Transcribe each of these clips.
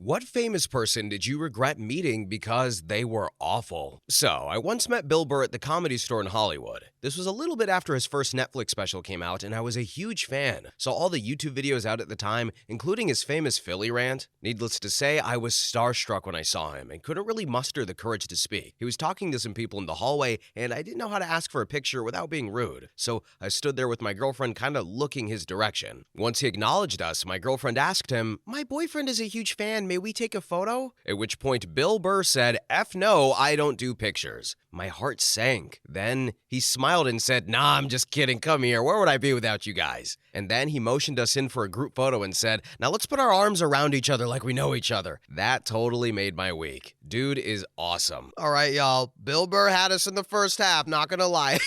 What famous person did you regret meeting because they were awful? So, I once met Bill Burr at the Comedy Store in Hollywood. This was a little bit after his first Netflix special came out, and I was a huge fan. Saw all the YouTube videos out at the time, including his famous Philly rant. Needless to say, I was starstruck when I saw him and couldn't really muster the courage to speak. He was talking to some people in the hallway, and I didn't know how to ask for a picture without being rude. So, I stood there with my girlfriend kind of looking his direction. Once he acknowledged us, my girlfriend asked him, "My boyfriend is a huge fan. May we take a photo?" At which point Bill Burr said, "F no, I don't do pictures." My heart sank. Then he smiled and said, "Nah, I'm just kidding. Come here. Where would I be without you guys?" And then he motioned us in for a group photo and said, "Now let's put our arms around each other like we know each other." That totally made my week. Dude is awesome. All right, y'all. Bill Burr had us in the first half, not gonna lie.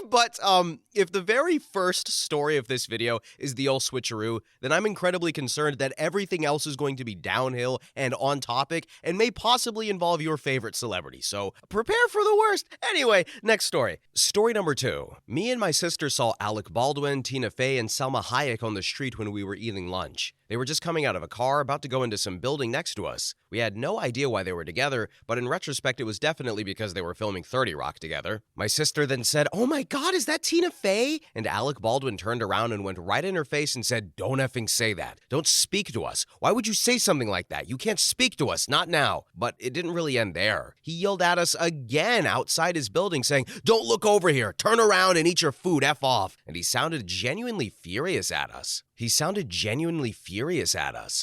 But if the very first story of this video is the old switcheroo, then I'm incredibly concerned that everything else is going to be downhill and on topic and may possibly involve your favorite celebrity. So prepare for the worst. Anyway, next story. Story number 2. Me and my sister saw Alec Baldwin, Tina Fey, and Salma Hayek on the street when we were eating lunch. They were just coming out of a car, about to go into some building next to us. We had no idea why they were together, but in retrospect, it was definitely because they were filming 30 Rock together. My sister then said, "Oh my God, is that Tina Fey?" And Alec Baldwin turned around and went right in her face and said, "Don't effing say that. Don't speak to us. Why would you say something like that? You can't speak to us, not now." But it didn't really end there. He yelled at us again outside his building saying, "Don't look over here. Turn around and eat your food. F off." And he sounded genuinely furious at us.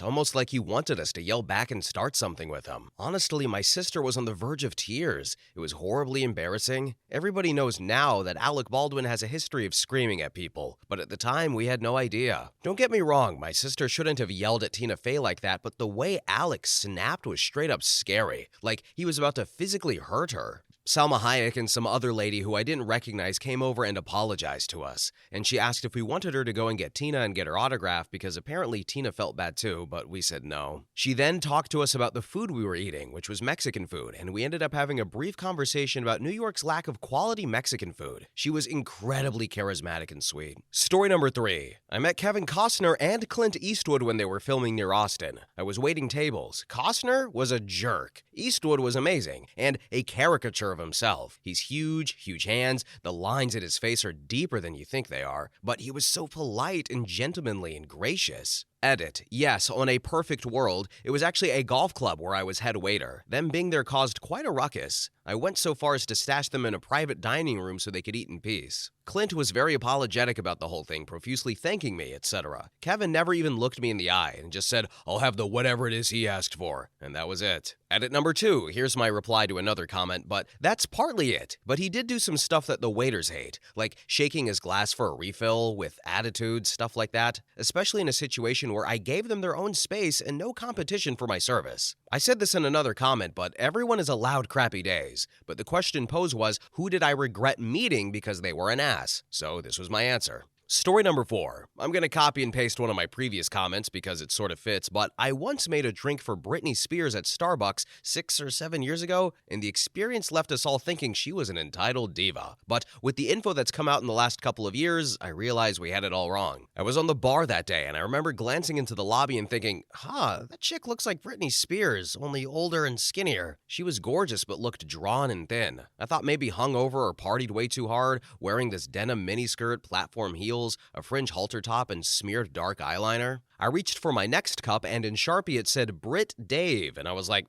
Almost like he wanted us to yell back and start something with him. Honestly, my sister was on the verge of tears. It was horribly embarrassing. Everybody knows now that Alec Baldwin has a history of screaming at people, but at the time, we had no idea. Don't get me wrong, my sister shouldn't have yelled at Tina Fey like that, but the way Alec snapped was straight up scary, like he was about to physically hurt her. Salma Hayek and some other lady who I didn't recognize came over and apologized to us, and she asked if we wanted her to go and get Tina and get her autograph because apparently Tina felt bad too, but we said no. She then talked to us about the food we were eating, which was Mexican food, and we ended up having a brief conversation about New York's lack of quality Mexican food. She was incredibly charismatic and sweet. Story number 3. I met Kevin Costner and Clint Eastwood when they were filming near Austin. I was waiting tables. Costner was a jerk. Eastwood was amazing, and a caricature of himself. He's huge hands, the lines in his face are deeper than you think they are, but he was so polite and gentlemanly and gracious. Edit. Yes, on a perfect world, it was actually a golf club where I was head waiter. Them being there caused quite a ruckus. I went so far as to stash them in a private dining room so they could eat in peace. Clint was very apologetic about the whole thing, profusely thanking me, etc. Kevin never even looked me in the eye and just said, "I'll have the whatever it is he asked for." And that was it. Edit number 2. Here's my reply to another comment, but that's partly it. But he did do some stuff that the waiters hate, like shaking his glass for a refill with attitude, stuff like that, especially in a situation where I gave them their own space and no competition for my service. I said this in another comment, but everyone is allowed crappy days. But the question posed was, who did I regret meeting because they were an ass? So this was my answer. Story number 4. I'm going to copy and paste one of my previous comments because it sort of fits, but I once made a drink for Britney Spears at Starbucks 6 or 7 years ago, and the experience left us all thinking she was an entitled diva. But with the info that's come out in the last couple of years, I realized we had it all wrong. I was on the bar that day, and I remember glancing into the lobby and thinking, that chick looks like Britney Spears, only older and skinnier. She was gorgeous but looked drawn and thin. I thought maybe hungover or partied way too hard, wearing this denim miniskirt, platform heels, a fringe halter top, and smeared dark eyeliner. I reached for my next cup, and in Sharpie it said Brit Dave, and I was like,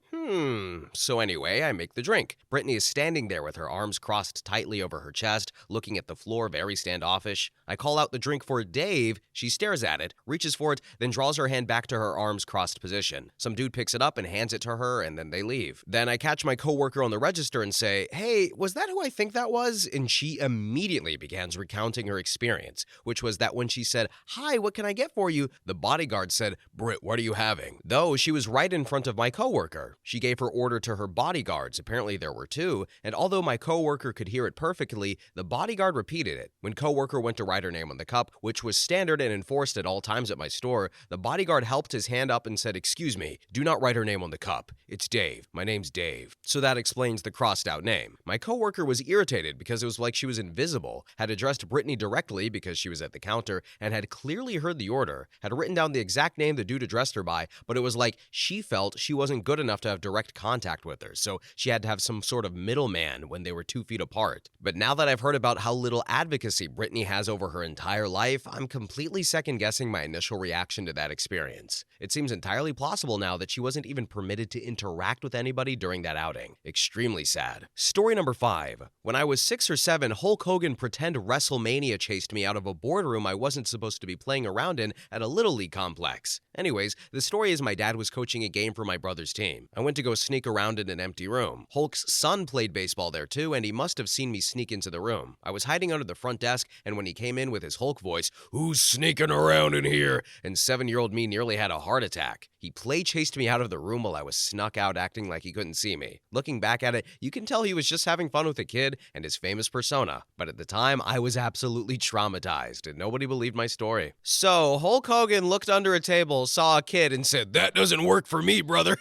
So anyway, I make the drink. Brittany is standing there with her arms crossed tightly over her chest, looking at the floor very standoffish. I call out the drink for Dave. She stares at it, reaches for it, then draws her hand back to her arms crossed position. Some dude picks it up and hands it to her, and then they leave. Then I catch my coworker on the register and say, "Hey, was that who I think that was?" And she immediately begins recounting her experience, which was that when she said, "Hi, what can I get for you?" the bodyguard said, "Britt, what are you having?" Though she was right in front of my coworker. She gave her order to her bodyguards, apparently there were two, and although my coworker could hear it perfectly, the bodyguard repeated it. When coworker went to write her name on the cup, which was standard and enforced at all times at my store, the bodyguard helped his hand up and said, "Excuse me, do not write her name on the cup. It's Dave. My name's Dave." So that explains the crossed out name. My coworker was irritated because it was like she was invisible, had addressed Brittany directly because she was at the counter, and had clearly heard the order, had written down the exact name the dude addressed her by, but it was like she felt she wasn't good enough to have direct contact with her, so she had to have some sort of middleman when they were 2 feet apart. But now that I've heard about how little advocacy Brittany has over her entire life, I'm completely second-guessing my initial reaction to that experience. It seems entirely plausible now that she wasn't even permitted to interact with anybody during that outing. Extremely sad. Story number 5. When I was 6 or 7, Hulk Hogan pretend WrestleMania chased me out of a boardroom I wasn't supposed to be playing around in at a Little League complex. Anyways, the story is my dad was coaching a game for my brother's team. I went to go sneak around in an empty room. Hulk's son played baseball there too, and he must have seen me sneak into the room. I was hiding under the front desk, and when he came in with his Hulk voice, "Who's sneaking around in here?" and 7-year-old me nearly had a heart attack. He play chased me out of the room while I was snuck out acting like he couldn't see me. Looking back at it, you can tell he was just having fun with a kid and his famous persona. But at the time, I was absolutely traumatized, and nobody believed my story. So, Hulk Hogan looked under a table, saw a kid, and said, "That doesn't work for me, brother."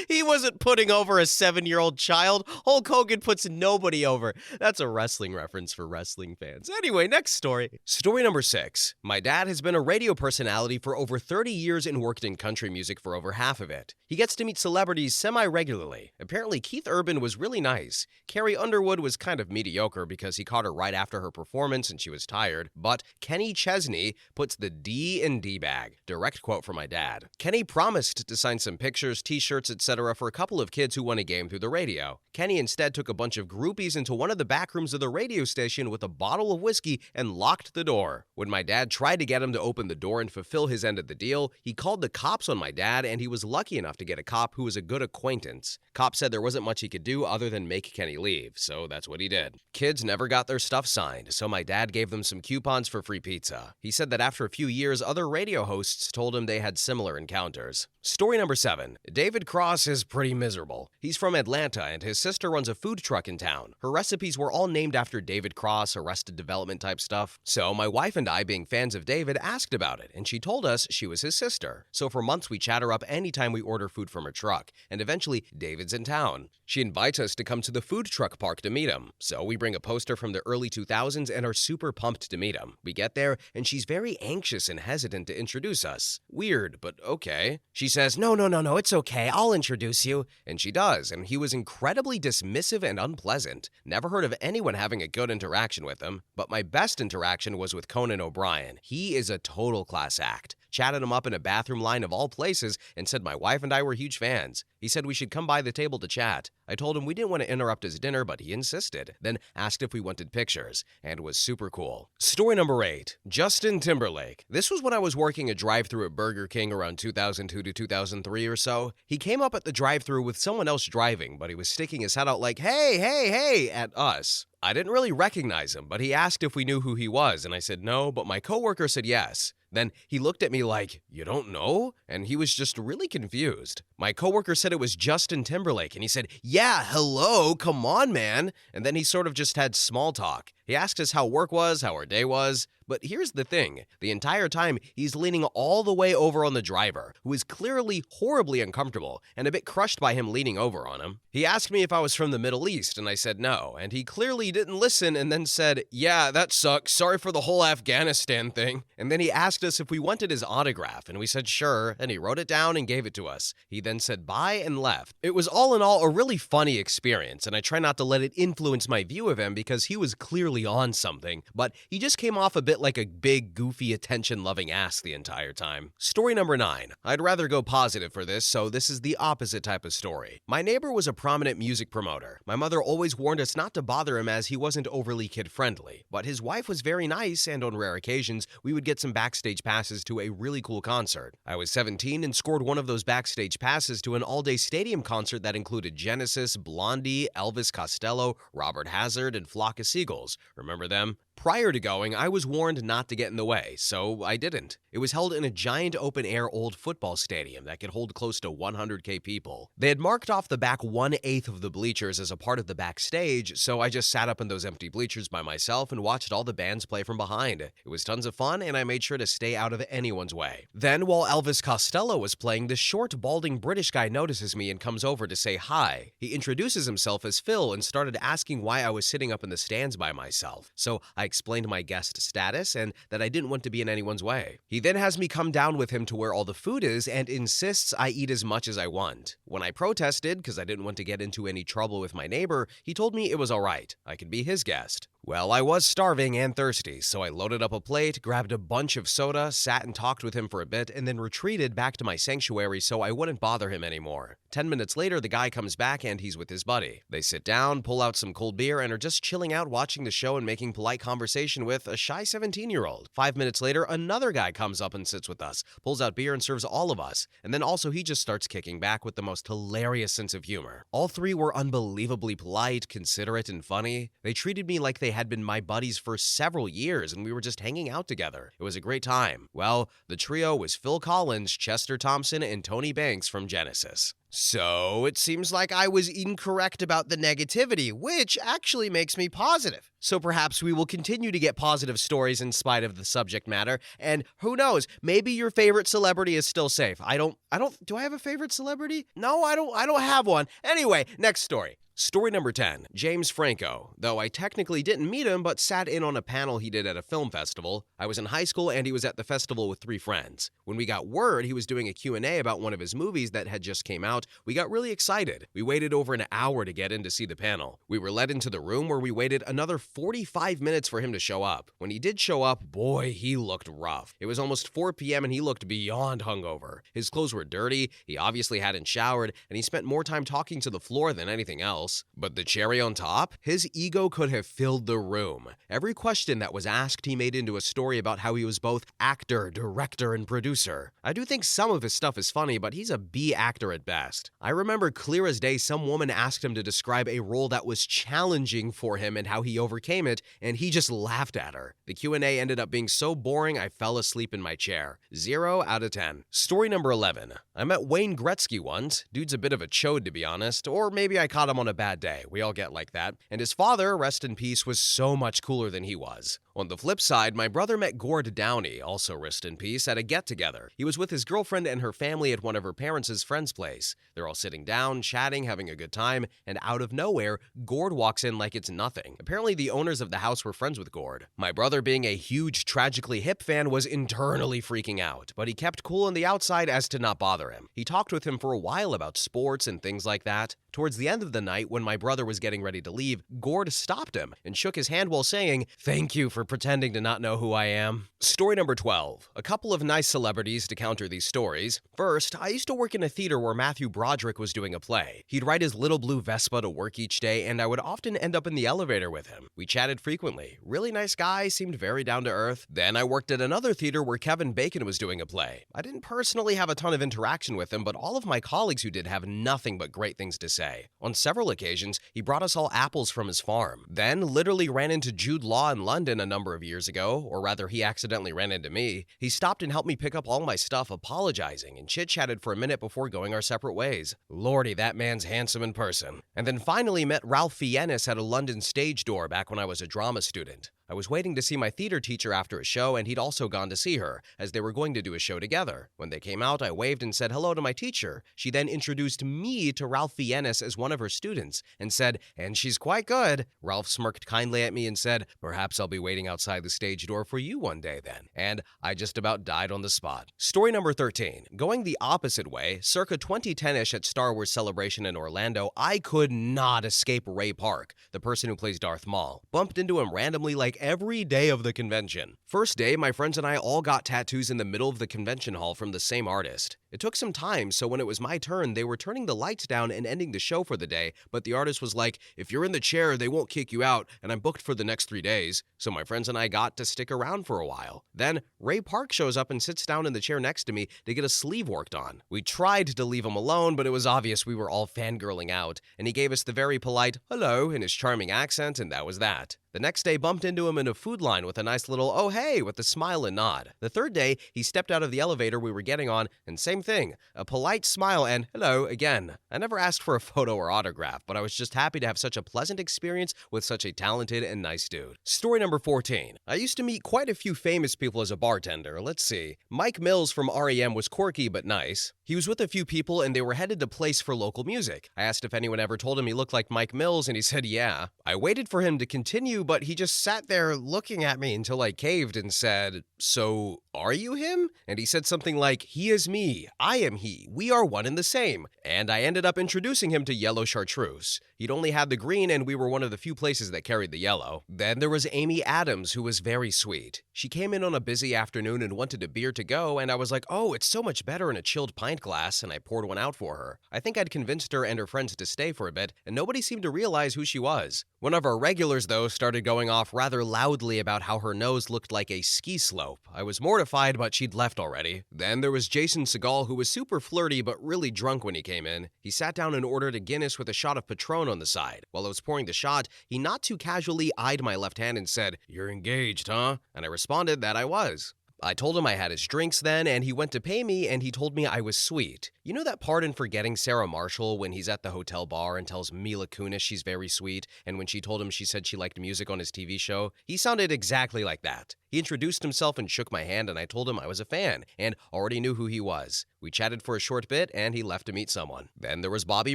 He wasn't putting over a 7-year-old child. Hulk Hogan puts nobody over. That's a wrestling reference for wrestling fans. Anyway, next story. Story number 6. My dad has been a radio personality for over 30 years and worked in country music for over half of it. He gets to meet celebrities semi-regularly. Apparently, Keith Urban was really nice. Carrie Underwood was kind of mediocre because he caught her right after her performance and she was tired. But Kenny Chesney puts the D in D-bag. Direct quote from my dad. Kenny promised to sign some pictures, t-shirts, etc. for a couple of kids who won a game through the radio. Kenny instead took a bunch of groupies into one of the back rooms of the radio station with a bottle of whiskey and locked the door. When my dad tried to get him to open the door and fulfill his end of the deal, he called the cops on my dad, and he was lucky enough to get a cop who was a good acquaintance. Cop said there wasn't much he could do other than make Kenny leave, so that's what he did. Kids never got their stuff signed, so my dad gave them some coupons for free pizza. He said that after a few years, other radio hosts told him they had similar encounters. Story number 7. David Cross is pretty miserable. He's from Atlanta, and his sister runs a food truck in town. Her recipes were all named after David Cross, Arrested Development type stuff. So my wife and I, being fans of David, asked about it, and she told us she was his sister. So for months we chat her up anytime we order food from her truck, and eventually David's in town. She invites us to come to the food truck park to meet him. So we bring a poster from the early 2000s and are super pumped to meet him. We get there, and she's very anxious and hesitant to introduce us. Weird, but okay. She says, no, it's okay, I'll introduce you. And she does, and he was incredibly dismissive and unpleasant. Never heard of anyone having a good interaction with him. But my best interaction was with Conan O'Brien. He is a total class act. Chatted him up in a bathroom line of all places and said my wife and I were huge fans. He said we should come by the table to chat. I told him we didn't want to interrupt his dinner, but he insisted. Then asked if we wanted pictures, and was super cool. Story number 8. Justin Timberlake. This was when I was working a drive-thru at Burger King around 2002 to 2003 or so. He came up at the drive-thru with someone else driving, but he was sticking his head out like, hey, at us. I didn't really recognize him, but he asked if we knew who he was, and I said no, but my coworker said yes. Then he looked at me like, "You don't know?" And he was just really confused. My coworker said it was Justin Timberlake, and he said, "Yeah, hello, come on, man." And then he sort of just had small talk. He asked us how work was, how our day was. But here's the thing. The entire time, he's leaning all the way over on the driver, who is clearly horribly uncomfortable and a bit crushed by him leaning over on him. He asked me if I was from the Middle East, and I said no, and he clearly didn't listen and then said, "Yeah, that sucks. Sorry for the whole Afghanistan thing." And then he asked us if we wanted his autograph, and we said sure, and he wrote it down and gave it to us. He then said bye and left. It was all in all a really funny experience, and I try not to let it influence my view of him because he was clearly on something, but he just came off a bit like a big, goofy, attention-loving ass the entire time. Story number 9. I'd rather go positive for this, so this is the opposite type of story. My neighbor was a prominent music promoter. My mother always warned us not to bother him as he wasn't overly kid-friendly, but his wife was very nice, and on rare occasions, we would get some backstage passes to a really cool concert. I was 17 and scored one of those backstage passes to an all-day stadium concert that included Genesis, Blondie, Elvis Costello, Robert Hazard, and Flock of Seagulls. Remember them? Prior to going, I was warned not to get in the way, so I didn't. It was held in a giant open-air old football stadium that could hold close to 100K people. They had marked off the back 1/8 of the bleachers as a part of the backstage, so I just sat up in those empty bleachers by myself and watched all the bands play from behind. It was tons of fun, and I made sure to stay out of anyone's way. Then, while Elvis Costello was playing, this short, balding British guy notices me and comes over to say hi. He introduces himself as Phil and started asking why I was sitting up in the stands by myself. So I explained my guest status and that I didn't want to be in anyone's way. He then has me come down with him to where all the food is and insists I eat as much as I want. When I protested, because I didn't want to get into any trouble with my neighbor, he told me it was alright. I could be his guest. Well, I was starving and thirsty, so I loaded up a plate, grabbed a bunch of soda, sat and talked with him for a bit, and then retreated back to my sanctuary so I wouldn't bother him anymore. 10 minutes later, the guy comes back and he's with his buddy. They sit down, pull out some cold beer, and are just chilling out watching the show and making polite conversation with a shy 17-year-old. 5 minutes later, another guy comes up and sits with us, pulls out beer and serves all of us, and then also he just starts kicking back with the most hilarious sense of humor. All three were unbelievably polite, considerate, and funny. They treated me like they had been my buddies for several years and we were just hanging out together. It was a great time. Well, the trio was Phil Collins, Chester Thompson, and Tony Banks from Genesis. So, it seems like I was incorrect about the negativity, which actually makes me positive. So perhaps we will continue to get positive stories in spite of the subject matter, and who knows, maybe your favorite celebrity is still safe. Do I have a favorite celebrity? No, I don't have one. Anyway, next story. Story number 10, James Franco. Though I technically didn't meet him, but sat in on a panel he did at a film festival. I was in high school and he was at the festival with 3 friends. When we got word he was doing a Q&A about one of his movies that had just came out, we got really excited. We waited over an hour to get in to see the panel. We were led into the room where we waited another 45 minutes for him to show up. When he did show up, boy, he looked rough. It was almost 4 p.m. and he looked beyond hungover. His clothes were dirty, he obviously hadn't showered, and he spent more time talking to the floor than anything else. But the cherry on top? His ego could have filled the room. Every question that was asked he made into a story about how he was both actor, director, and producer. I do think some of his stuff is funny, but he's a B actor at best. I remember clear as day some woman asked him to describe a role that was challenging for him and how he overcame it, and he just laughed at her. The Q&A ended up being so boring I fell asleep in my chair. 0 out of 10. Story number 11. I met Wayne Gretzky once. Dude's a bit of a chode to be honest, or maybe I caught him on a bad day. We all get like that. And his father, rest in peace, was so much cooler than he was. On the flip side, my brother met Gord Downey, also rest in peace, at a get-together. He was with his girlfriend and her family at one of her parents' friend's place. They're all sitting down, chatting, having a good time, and out of nowhere, Gord walks in like it's nothing. Apparently, the owners of the house were friends with Gord. My brother, being a huge Tragically Hip fan, was internally freaking out, but he kept cool on the outside as to not bother him. He talked with him for a while about sports and things like that. Towards the end of the night, when my brother was getting ready to leave, Gord stopped him and shook his hand while saying, "Thank you for pretending to not know who I am." Story number 12. A couple of nice celebrities to counter these stories. First, I used to work in a theater where Matthew Broderick was doing a play. He'd ride his little blue Vespa to work each day, and I would often end up in the elevator with him. We chatted frequently. Really nice guy, seemed very down to earth. Then I worked at another theater where Kevin Bacon was doing a play. I didn't personally have a ton of interaction with him, but all of my colleagues who did have nothing but great things to say. On several occasions, he brought us all apples from his farm. Then literally ran into Jude Law in London a number of years ago, or rather he accidentally ran into me. He stopped and helped me pick up all my stuff, apologizing, and chit-chatted for a minute before going our separate ways. Lordy, that man's handsome in person. And then finally met Ralph Fiennes at a London stage door back when I was a drama student. I was waiting to see my theater teacher after a show, and he'd also gone to see her, as they were going to do a show together. When they came out, I waved and said hello to my teacher. She then introduced me to Ralph Fiennes as one of her students, and said, "And she's quite good." Ralph smirked kindly at me and said, "Perhaps I'll be waiting outside the stage door for you one day then." And I just about died on the spot. Story number 13. Going the opposite way, circa 2010-ish at Star Wars Celebration in Orlando, I could not escape Ray Park, the person who plays Darth Maul. Bumped into him randomly like every day of the convention. First day, my friends and I all got tattoos in the middle of the convention hall from the same artist. It took some time, so when it was my turn, they were turning the lights down and ending the show for the day, but the artist was like, if you're in the chair, they won't kick you out, and I'm booked for the next 3 days. So my friends and I got to stick around for a while. Then Ray Park shows up and sits down in the chair next to me to get a sleeve worked on. We tried to leave him alone, but it was obvious we were all fangirling out, and he gave us the very polite hello in his charming accent, and that was that. The next day, bumped into him in a food line with a nice little oh hey with a smile and nod. The third day, he stepped out of the elevator we were getting on, and same thing, a polite smile and hello again. I never asked for a photo or autograph, but I was just happy to have such a pleasant experience with such a talented and nice dude. Story number 14. I used to meet quite a few famous people as a bartender. Let's see. Mike Mills from REM was quirky but nice. He was with a few people and they were headed to place for local music. I asked if anyone ever told him he looked like Mike Mills and he said yeah. I waited for him to continue, but he just sat there looking at me until I caved and said, so are you him? And he said something like, he is me, I am he, we are one and the same. And I ended up introducing him to yellow chartreuse. He'd only had the green and we were one of the few places that carried the yellow. Then there was Amy Adams, who was very sweet. She came in on a busy afternoon and wanted a beer to go, and I was like, oh, it's so much better in a chilled pint glass, and I poured one out for her. I think I'd convinced her and her friends to stay for a bit, and nobody seemed to realize who she was. One of our regulars, though, started going off rather loudly about how her nose looked like a ski slope. I was mortified, but she'd left already. Then there was Jason Segal, who was super flirty but really drunk when he came in. He sat down and ordered a Guinness with a shot of Patron on the side. While I was pouring the shot, he not too casually eyed my left hand and said, "You're engaged, huh?" And I responded that I was. I told him I had his drinks then, and he went to pay me, and he told me I was sweet. You know that part in Forgetting Sarah Marshall when he's at the hotel bar and tells Mila Kunis she's very sweet, and when she told him she said she liked music on his TV show? He sounded exactly like that. He introduced himself and shook my hand, and I told him I was a fan, and already knew who he was. We chatted for a short bit, and he left to meet someone. Then there was Bobby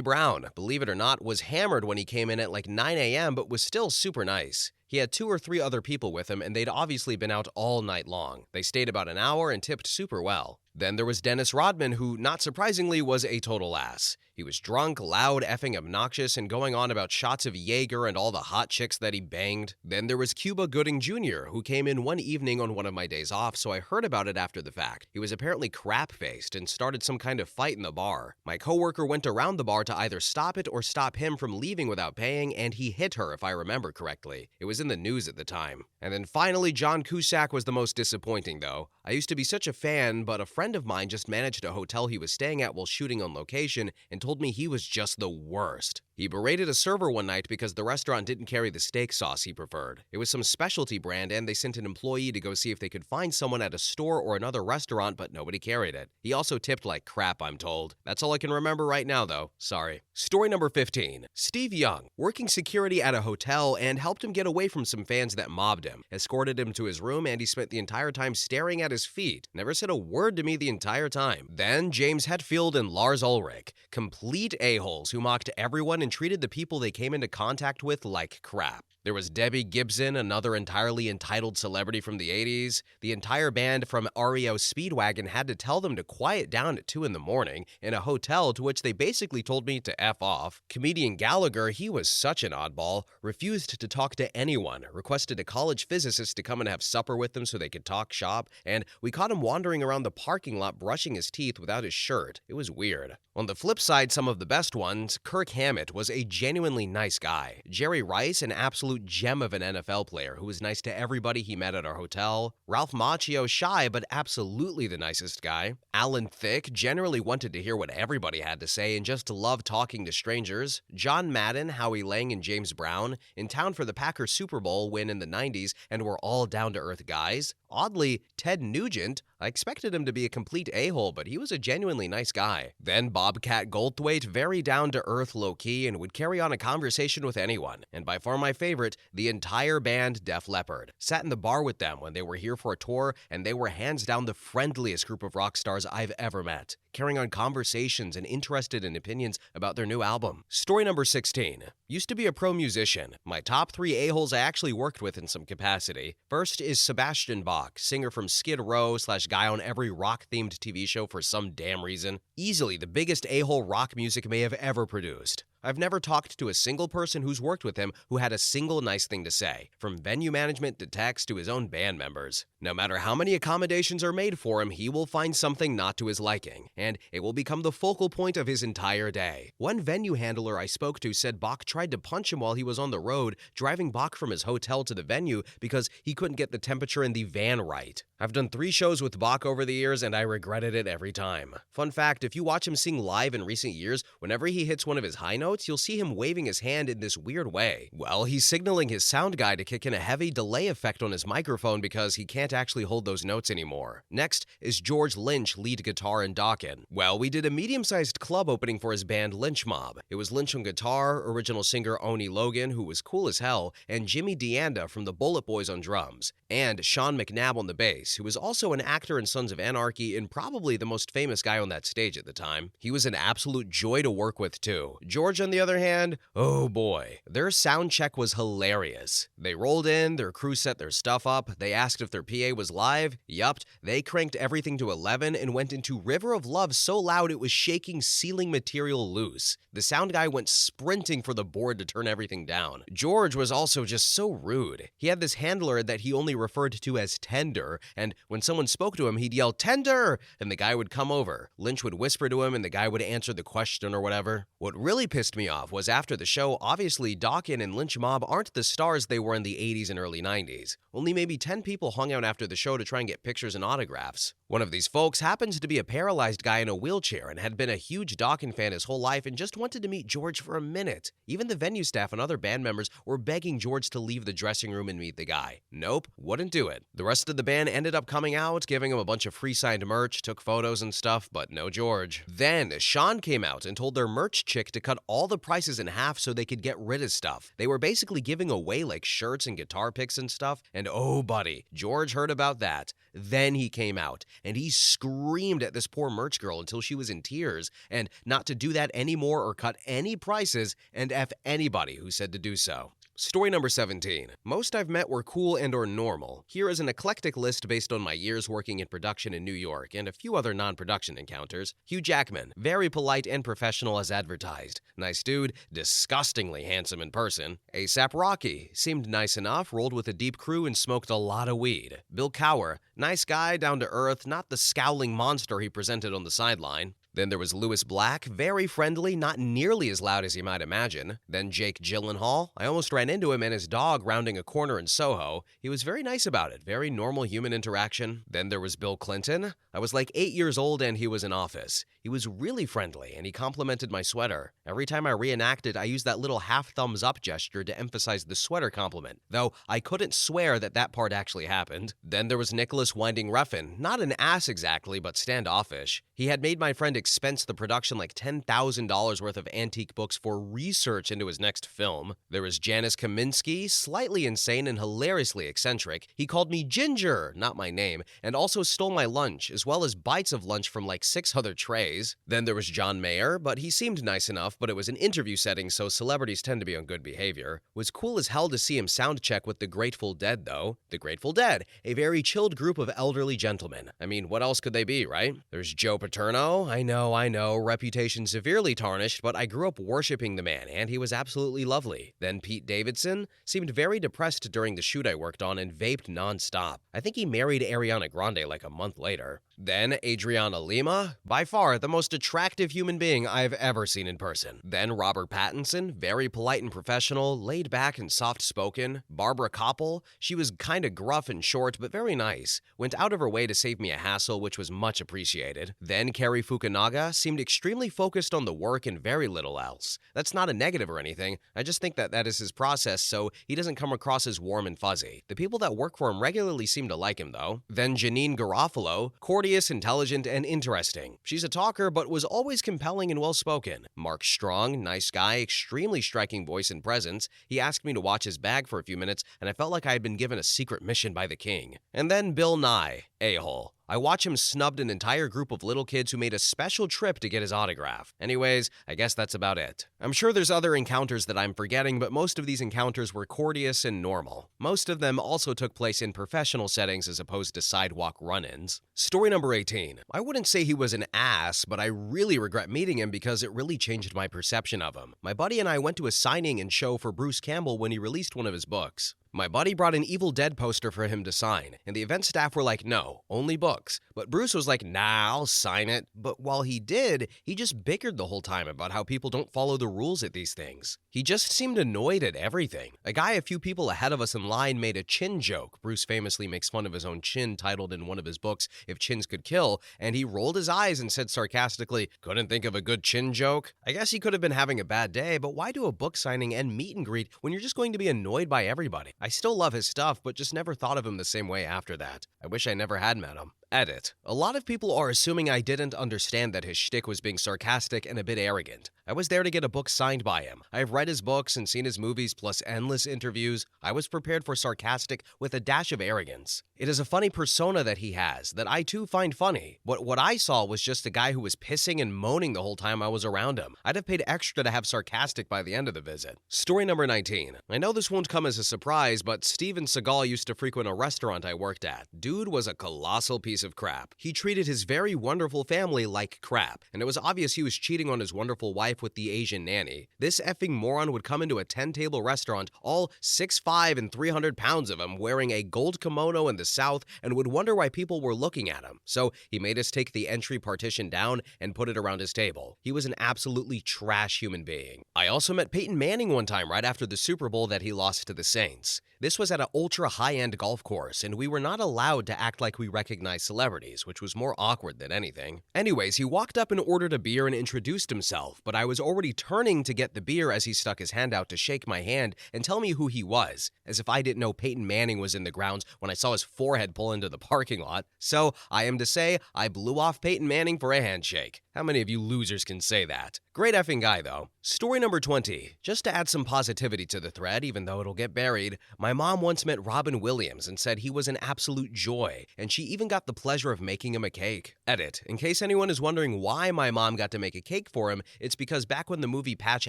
Brown. Believe it or not, was hammered when he came in at like 9 a.m., but was still super nice. He had 2 or 3 other people with him, and they'd obviously been out all night long. They stayed about an hour and tipped super well. Then there was Dennis Rodman, who, not surprisingly, was a total ass. He was drunk, loud, effing obnoxious, and going on about shots of Jaeger and all the hot chicks that he banged. Then there was Cuba Gooding Jr., who came in one evening on one of my days off, so I heard about it after the fact. He was apparently crap-faced and started some kind of fight in the bar. My coworker went around the bar to either stop it or stop him from leaving without paying, and he hit her, if I remember correctly. It was in the news at the time. And then finally, John Cusack was the most disappointing, though. I used to be such a fan, but a friend of mine just managed a hotel he was staying at while shooting on location and told me he was just the worst. He berated a server one night because the restaurant didn't carry the steak sauce he preferred. It was some specialty brand, and they sent an employee to go see if they could find someone at a store or another restaurant, but nobody carried it. He also tipped like crap, I'm told. That's all I can remember right now, though. Sorry. Story number 15. Steve Young, working security at a hotel, and helped him get away from some fans that mobbed him, escorted him to his room, and he spent the entire time staring at his feet. Never said a word to me the entire time. Then James Hetfield and Lars Ulrich, complete a-holes who mocked everyone and treated the people they came into contact with like crap. There was Debbie Gibson, another entirely entitled celebrity from the 80s. The entire band from REO Speedwagon had to tell them to quiet down at 2 in the morning in a hotel, to which they basically told me to F off. Comedian Gallagher, he was such an oddball, refused to talk to anyone, requested a college physicist to come and have supper with them so they could talk shop, and we caught him wandering around the parking lot brushing his teeth without his shirt. It was weird. On the flip side, some of the best ones, Kirk Hammett was a genuinely nice guy. Jerry Rice, an absolute gem of an NFL player who was nice to everybody he met at our hotel. Ralph Macchio, shy but absolutely the nicest guy. Alan Thicke generally wanted to hear what everybody had to say and just loved talking to strangers. John Madden, Howie Lang, and James Brown, in town for the Packers Super Bowl win in the 90s and were all down-to-earth guys. Oddly, Ted Nugent, I expected him to be a complete a-hole, but he was a genuinely nice guy. Then Bobcat Goldthwait, very down-to-earth, low-key, and would carry on a conversation with anyone. And by far my favorite, the entire band Def Leppard. Sat in the bar with them when they were here for a tour, and they were hands down the friendliest group of rock stars I've ever met, carrying on conversations and interested in opinions about their new album. Story number 16. Used to be a pro musician. My top 3 a-holes I actually worked with in some capacity. First is Sebastian Bach, singer from Skid Row / guy on every rock-themed TV show for some damn reason. Easily the biggest a-hole rock music may have ever produced. I've never talked to a single person who's worked with him who had a single nice thing to say, from venue management to techs to his own band members. No matter how many accommodations are made for him, he will find something not to his liking, and it will become the focal point of his entire day. One venue handler I spoke to said Bach tried to punch him while he was on the road, driving Bach from his hotel to the venue because he couldn't get the temperature in the van right. I've done 3 shows with Bach over the years, and I regretted it every time. Fun fact, if you watch him sing live in recent years, whenever he hits one of his high notes, you'll see him waving his hand in this weird way. Well, he's signaling his sound guy to kick in a heavy delay effect on his microphone because he can't actually hold those notes anymore. Next is George Lynch, lead guitar in Dokken. Well, we did a medium-sized club opening for his band Lynch Mob. It was Lynch on guitar, original singer Oni Logan, who was cool as hell, and Jimmy DeAnda from the Bullet Boys on drums, and Sean McNabb on the bass, who was also an actor in Sons of Anarchy and probably the most famous guy on that stage at the time. He was an absolute joy to work with too. George, on the other hand, oh boy, their sound check was hilarious. They rolled in, their crew set their stuff up, they asked if their PA was live. Yup, they cranked everything to 11 and went into River of Love so loud it was shaking ceiling material loose. The sound guy went sprinting for the board to turn everything down. George was also just so rude. He had this handler that he only referred to as Tender, and when someone spoke to him, he'd yell, "Tender!" and the guy would come over. Lynch would whisper to him and the guy would answer the question or whatever. What really pissed me off was after the show, obviously Dokken and Lynch Mob aren't the stars they were in the 80s and early 90s. Only maybe 10 people hung out after the show to try and get pictures and autographs. One of these folks happens to be a paralyzed guy in a wheelchair and had been a huge Dokken fan his whole life and just wanted to meet George for a minute. Even the venue staff and other band members were begging George to leave the dressing room and meet the guy. Nope, wouldn't do it. The rest of the band ended up coming out, giving him a bunch of free signed merch, took photos and stuff, but no George. Then Sean came out and told their merch chick to cut all the prices in half so they could get rid of stuff. They were basically giving away like shirts and guitar picks and stuff, and oh buddy, George heard about that. Then he came out, and he screamed at this poor merch girl until she was in tears, and not to do that anymore or cut any prices, and F anybody who said to do so. Story number 17. Most I've met were cool and or normal. Here is an eclectic list based on my years working in production in New York and a few other non-production encounters. Hugh Jackman, very polite and professional as advertised. Nice dude, disgustingly handsome in person. A$AP Rocky, seemed nice enough, rolled with a deep crew and smoked a lot of weed. Bill Cower, nice guy, down to earth, not the scowling monster he presented on the sideline. Then there was Lewis Black, very friendly, not nearly as loud as you might imagine. Then Jake Gyllenhaal. I almost ran into him and his dog rounding a corner in Soho. He was very nice about it, very normal human interaction. Then there was Bill Clinton. I was like 8 years old and he was in office. He was really friendly and he complimented my sweater. Every time I reenacted, I used that little half thumbs up gesture to emphasize the sweater compliment, though I couldn't swear that that part actually happened. Then there was Nicholas Winding Refn. Not an ass exactly, but standoffish. He had made my friend expense the production like $10,000 worth of antique books for research into his next film. There was Janis Kaminsky, slightly insane and hilariously eccentric. He called me Ginger, not my name, and also stole my lunch, as well as bites of lunch from like 6 other trays. Then there was John Mayer, but he seemed nice enough, but it was an interview setting, so celebrities tend to be on good behavior. Was cool as hell to see him sound check with the Grateful Dead, though. The Grateful Dead, a very chilled group of elderly gentlemen. I mean, what else could they be, right? There's Joe Paterno. I know, reputation severely tarnished, but I grew up worshiping the man, and he was absolutely lovely. Then Pete Davidson seemed very depressed during the shoot I worked on and vaped nonstop. I think he married Ariana Grande like a month later. Then Adriana Lima, by far the most attractive human being I've ever seen in person. Then Robert Pattinson, very polite and professional, laid back and soft-spoken. Barbara Koppel, she was kinda gruff and short, but very nice. Went out of her way to save me a hassle, which was much appreciated. Then Cary Fukunaga seemed extremely focused on the work and very little else. That's not a negative or anything, I just think that is his process, so he doesn't come across as warm and fuzzy. The people that work for him regularly seem to like him, though. Then Janine Garofalo, courteous, intelligent, and interesting. She's a talker, but was always compelling and well-spoken. Mark Strong, nice guy, extremely striking voice and presence. He asked me to watch his bag for a few minutes, and I felt like I had been given a secret mission by the king. And then Bill Nye, a-hole. I watch him snubbed an entire group of little kids who made a special trip to get his autograph. Anyways, I guess that's about it. I'm sure there's other encounters that I'm forgetting, but most of these encounters were courteous and normal. Most of them also took place in professional settings as opposed to sidewalk run-ins. Story number 18. I wouldn't say he was an ass, but I really regret meeting him because it really changed my perception of him. My buddy and I went to a signing and show for Bruce Campbell when he released one of his books. My buddy brought an Evil Dead poster for him to sign, and the event staff were like, no, only books. But Bruce was like, nah, I'll sign it. But while he did, he just bickered the whole time about how people don't follow the rules at these things. He just seemed annoyed at everything. A guy a few people ahead of us in line made a chin joke. Bruce famously makes fun of his own chin, titled in one of his books, If Chins Could Kill, and he rolled his eyes and said sarcastically, couldn't think of a good chin joke? I guess he could have been having a bad day, but why do a book signing and meet and greet when you're just going to be annoyed by everybody? I still love his stuff, but just never thought of him the same way after that. I wish I never had met him. Edit. A lot of people are assuming I didn't understand that his shtick was being sarcastic and a bit arrogant. I was there to get a book signed by him. I have read his books and seen his movies plus endless interviews. I was prepared for sarcastic with a dash of arrogance. It is a funny persona that he has that I too find funny. But what I saw was just a guy who was pissing and moaning the whole time I was around him. I'd have paid extra to have sarcastic by the end of the visit. Story number 19. I know this won't come as a surprise, but Steven Seagal used to frequent a restaurant I worked at. Dude was a colossal piece of crap. He treated his very wonderful family like crap, and it was obvious he was cheating on his wonderful wife with the Asian nanny. This effing moron would come into a 10-table restaurant, all 6'5" and 300 pounds of him, wearing a gold kimono in the South, and would wonder why people were looking at him. So he made us take the entry partition down and put it around his table. He was an absolutely trash human being. I also met Peyton Manning one time right after the Super Bowl that he lost to the Saints. This was at an ultra high-end golf course, and we were not allowed to act like we recognized celebrities, which was more awkward than anything. Anyways, he walked up and ordered a beer and introduced himself, but I was already turning to get the beer as he stuck his hand out to shake my hand and tell me who he was, as if I didn't know Peyton Manning was in the grounds when I saw his forehead pull into the parking lot. So, I am to say, I blew off Peyton Manning for a handshake. How many of you losers can say that? Great effing guy, though. Story number 20. Just to add some positivity to the thread, even though it'll get buried, my mom once met Robin Williams and said he was an absolute joy, and she even got the pleasure of making him a cake. Edit. In case anyone is wondering why my mom got to make a cake for him, it's because back when the movie Patch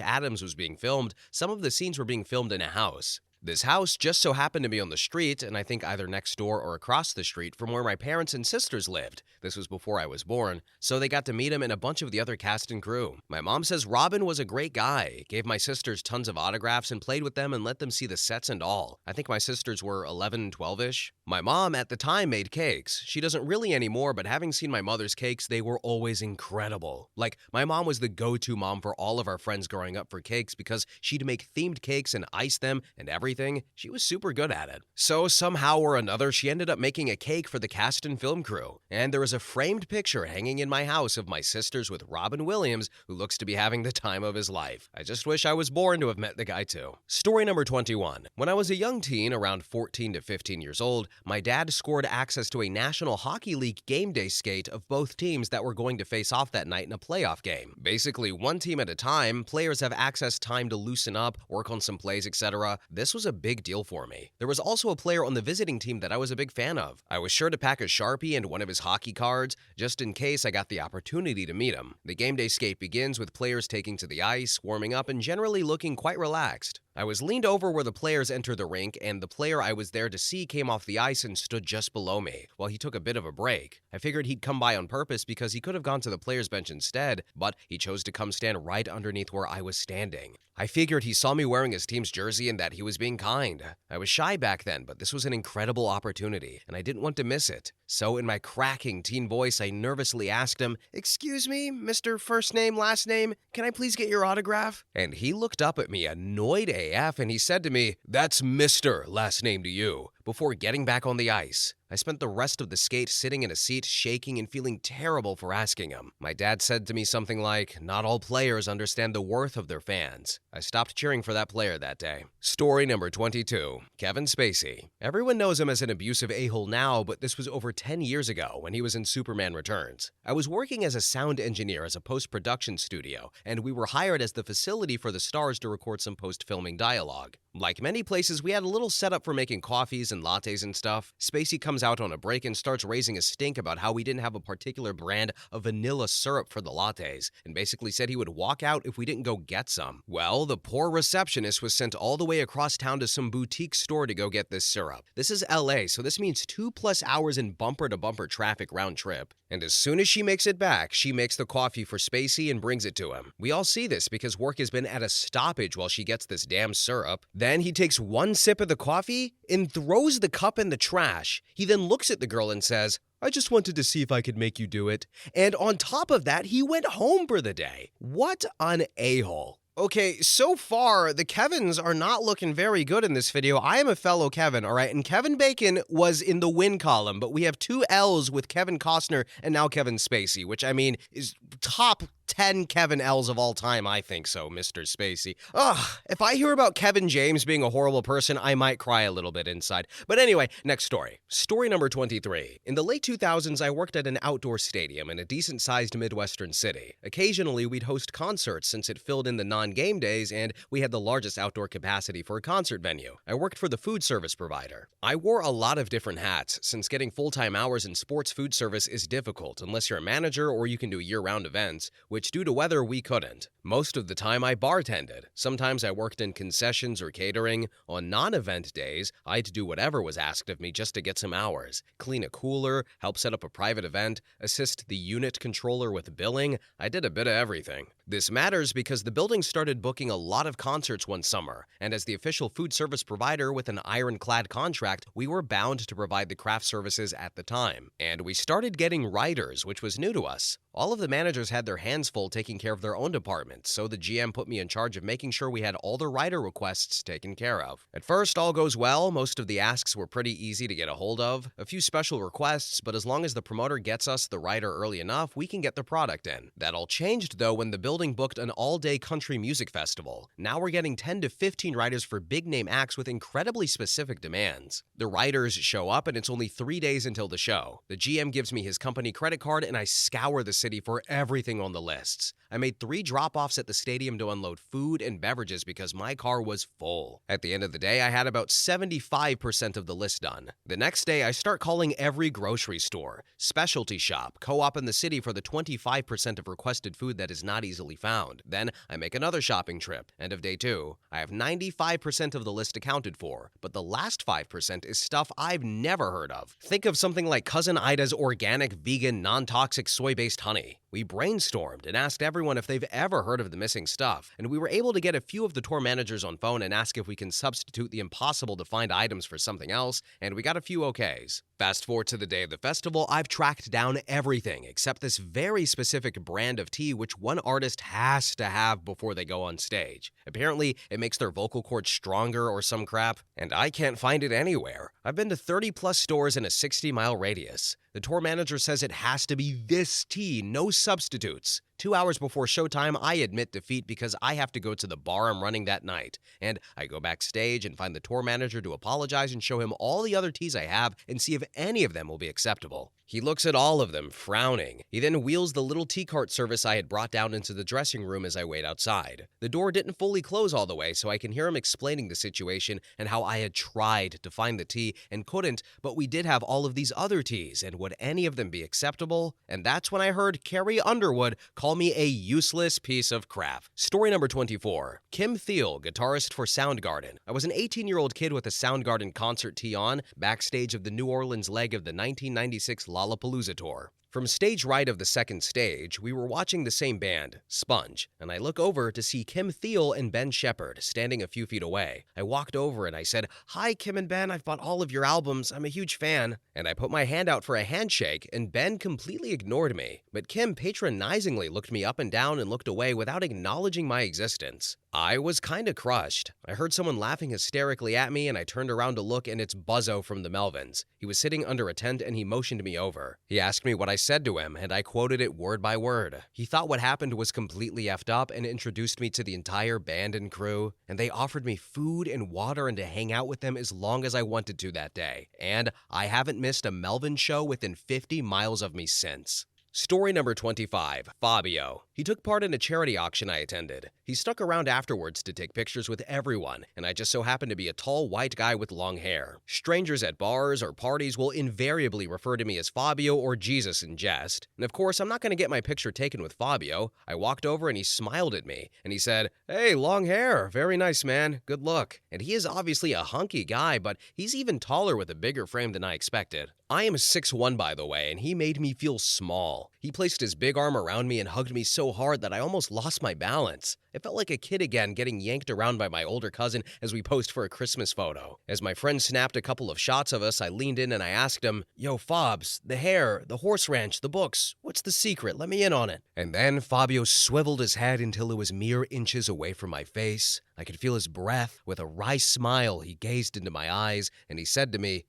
Adams was being filmed, some of the scenes were being filmed in a house. This house just so happened to be on the street, and I think either next door or across the street from where my parents and sisters lived. This was before I was born, so they got to meet him and a bunch of the other cast and crew. My mom says Robin was a great guy, gave my sisters tons of autographs and played with them and let them see the sets and all. I think my sisters were 11, 12-ish. My mom at the time made cakes. She doesn't really anymore, but having seen my mother's cakes, they were always incredible. Like, my mom was the go-to mom for all of our friends growing up for cakes because she'd make themed cakes and ice them and everything. She was super good at it. So somehow or another, she ended up making a cake for the cast and film crew. And there is a framed picture hanging in my house of my sisters with Robin Williams, who looks to be having the time of his life. I just wish I was born to have met the guy too. Story number 21. When I was a young teen, around 14 to 15 years old, my dad scored access to a National Hockey League game day skate of both teams that were going to face off that night in a playoff game. Basically, one team at a time, players have access time to loosen up, work on some plays, etc. This was a big deal for me. There was also a player on the visiting team that I was a big fan of. I was sure to pack a Sharpie and one of his hockey cards, just in case I got the opportunity to meet him. The game day skate begins with players taking to the ice, warming up, and generally looking quite relaxed. I was leaned over where the players enter the rink, and the player I was there to see came off the ice and stood just below me, while he took a bit of a break. I figured he'd come by on purpose because he could have gone to the players' bench instead, but he chose to come stand right underneath where I was standing. I figured he saw me wearing his team's jersey and that he was being kind. I was shy back then, but this was an incredible opportunity, and I didn't want to miss it. So in my cracking teen voice, I nervously asked him, "Excuse me, Mr. First Name, Last Name, can I please get your autograph?" And he looked up at me, annoyed AF, and he said to me, "That's Mr. Last Name to you," before getting back on the ice. I spent the rest of the skate sitting in a seat, shaking and feeling terrible for asking him. My dad said to me something like, "Not all players understand the worth of their fans." I stopped cheering for that player that day. Story number 22. Kevin Spacey. Everyone knows him as an abusive a-hole now, but this was over 10 years ago when he was in Superman Returns. I was working as a sound engineer as a post-production studio, and we were hired as the facility for the stars to record some post-filming dialogue. Like many places, we had a little setup for making coffees and lattes and stuff. Spacey comes out on a break and starts raising a stink about how we didn't have a particular brand of vanilla syrup for the lattes, and basically said he would walk out if we didn't go get some. Well, the poor receptionist was sent all the way across town to some boutique store to go get this syrup. This is LA, so this means 2+ hours in bumper-to-bumper traffic round trip. And as soon as she makes it back, she makes the coffee for Spacey and brings it to him. We all see this because work has been at a stoppage while she gets this damn syrup. Then he takes one sip of the coffee and throws the cup in the trash. He then looks at the girl and says, "I just wanted to see if I could make you do it." And on top of that, he went home for the day. What an a-hole. Okay, so far, the Kevins are not looking very good in this video. I am a fellow Kevin, all right? And Kevin Bacon was in the win column, but we have 2 L's with Kevin Costner and now Kevin Spacey, which, I mean, is top 10 Kevin L's of all time, I think so, Mr. Spacey. Ugh, if I hear about Kevin James being a horrible person, I might cry a little bit inside. But anyway, next story. Story number 23. In the late 2000s, I worked at an outdoor stadium in a decent-sized Midwestern city. Occasionally, we'd host concerts since it filled in the non-game days and we had the largest outdoor capacity for a concert venue. I worked for the food service provider. I wore a lot of different hats since getting full-time hours in sports food service is difficult unless you're a manager or you can do year-round events, which due to weather we couldn't. Most of the time I bartended. Sometimes I worked in concessions or catering. On non-event days, I'd do whatever was asked of me just to get some hours. Clean a cooler, help set up a private event, assist the unit controller with billing. I did a bit of everything. This matters because the building started booking a lot of concerts one summer, and as the official food service provider with an ironclad contract, we were bound to provide the craft services at the time. And we started getting writers, which was new to us. All of the managers had their hands full taking care of their own departments, so the GM put me in charge of making sure we had all the writer requests taken care of. At first, all goes well. Most of the asks were pretty easy to get a hold of. A few special requests, but as long as the promoter gets us the writer early enough, we can get the product in. That all changed, though, when the building booked an all-day country music festival. Now we're getting 10 to 15 writers for big-name acts with incredibly specific demands. The writers show up, and it's only 3 days until the show. The GM gives me his company credit card, and I scour the city for everything on the lists. I made 3 drop-offs at the stadium to unload food and beverages because my car was full. At the end of the day, I had about 75% of the list done. The next day, I start calling every grocery store, specialty shop, co-op in the city for the 25% of requested food that is not easily found. Then I make another shopping trip. End of day 2, I have 95% of the list accounted for, but the last 5% is stuff I've never heard of. Think of something like Cousin Ida's organic, vegan, non-toxic soy-based honey. We brainstormed and asked everyone if they've ever heard of the missing stuff, and we were able to get a few of the tour managers on phone and ask if we can substitute the impossible to find items for something else, and we got a few okays. Fast forward to the day of the festival, I've tracked down everything except this very specific brand of tea which one artist has to have before they go on stage. Apparently, it makes their vocal cords stronger or some crap, and I can't find it anywhere. I've been to 30+ stores in a 60-mile radius. The tour manager says it has to be this tea, no substitutes. 2 hours before showtime, I admit defeat because I have to go to the bar I'm running that night. And I go backstage and find the tour manager to apologize and show him all the other teas I have and see if any of them will be acceptable. He looks at all of them, frowning. He then wheels the little tea cart service I had brought down into the dressing room as I wait outside. The door didn't fully close all the way, so I can hear him explaining the situation and how I had tried to find the tea and couldn't, but we did have all of these other teas, and would any of them be acceptable? And that's when I heard Carrie Underwood call me a useless piece of crap. Story number 24. Kim Thiel, guitarist for Soundgarden. I was an 18-year-old kid with a Soundgarden concert tee on, backstage of the New Orleans leg of the 1996 Lollapalooza tour. From stage right of the second stage, we were watching the same band, Sponge, and I look over to see Kim Thiel and Ben Shepherd standing a few feet away. I walked over and I said, "Hi, Kim and Ben, I've bought all of your albums. I'm a huge fan." And I put my hand out for a handshake, and Ben completely ignored me. But Kim patronizingly looked me up and down and looked away without acknowledging my existence. I was kinda crushed. I heard someone laughing hysterically at me and I turned around to look, and it's Buzzo from the Melvins. He was sitting under a tent and he motioned me over. He asked me what I said to him and I quoted it word by word. He thought what happened was completely effed up and introduced me to the entire band and crew, and they offered me food and water and to hang out with them as long as I wanted to that day. And I haven't missed a Melvin show within 50 miles of me since. Story number 25, Fabio. He took part in a charity auction I attended. He stuck around afterwards to take pictures with everyone, and I just so happened to be a tall white guy with long hair. Strangers at bars or parties will invariably refer to me as Fabio or Jesus in jest. And of course, I'm not going to get my picture taken with Fabio. I walked over and he smiled at me, and he said, "Hey, long hair. Very nice, man. Good look." And he is obviously a hunky guy, but he's even taller with a bigger frame than I expected. I am 6'1", by the way, and he made me feel small. He placed his big arm around me and hugged me so hard that I almost lost my balance. It felt like a kid again getting yanked around by my older cousin as we posed for a Christmas photo. As my friend snapped a couple of shots of us, I leaned in and I asked him, "Yo, Fabs, the hair, the horse ranch, the books, what's the secret? Let me in on it." And then Fabio swiveled his head until it was mere inches away from my face. I could feel his breath. With a wry smile, he gazed into my eyes and he said to me,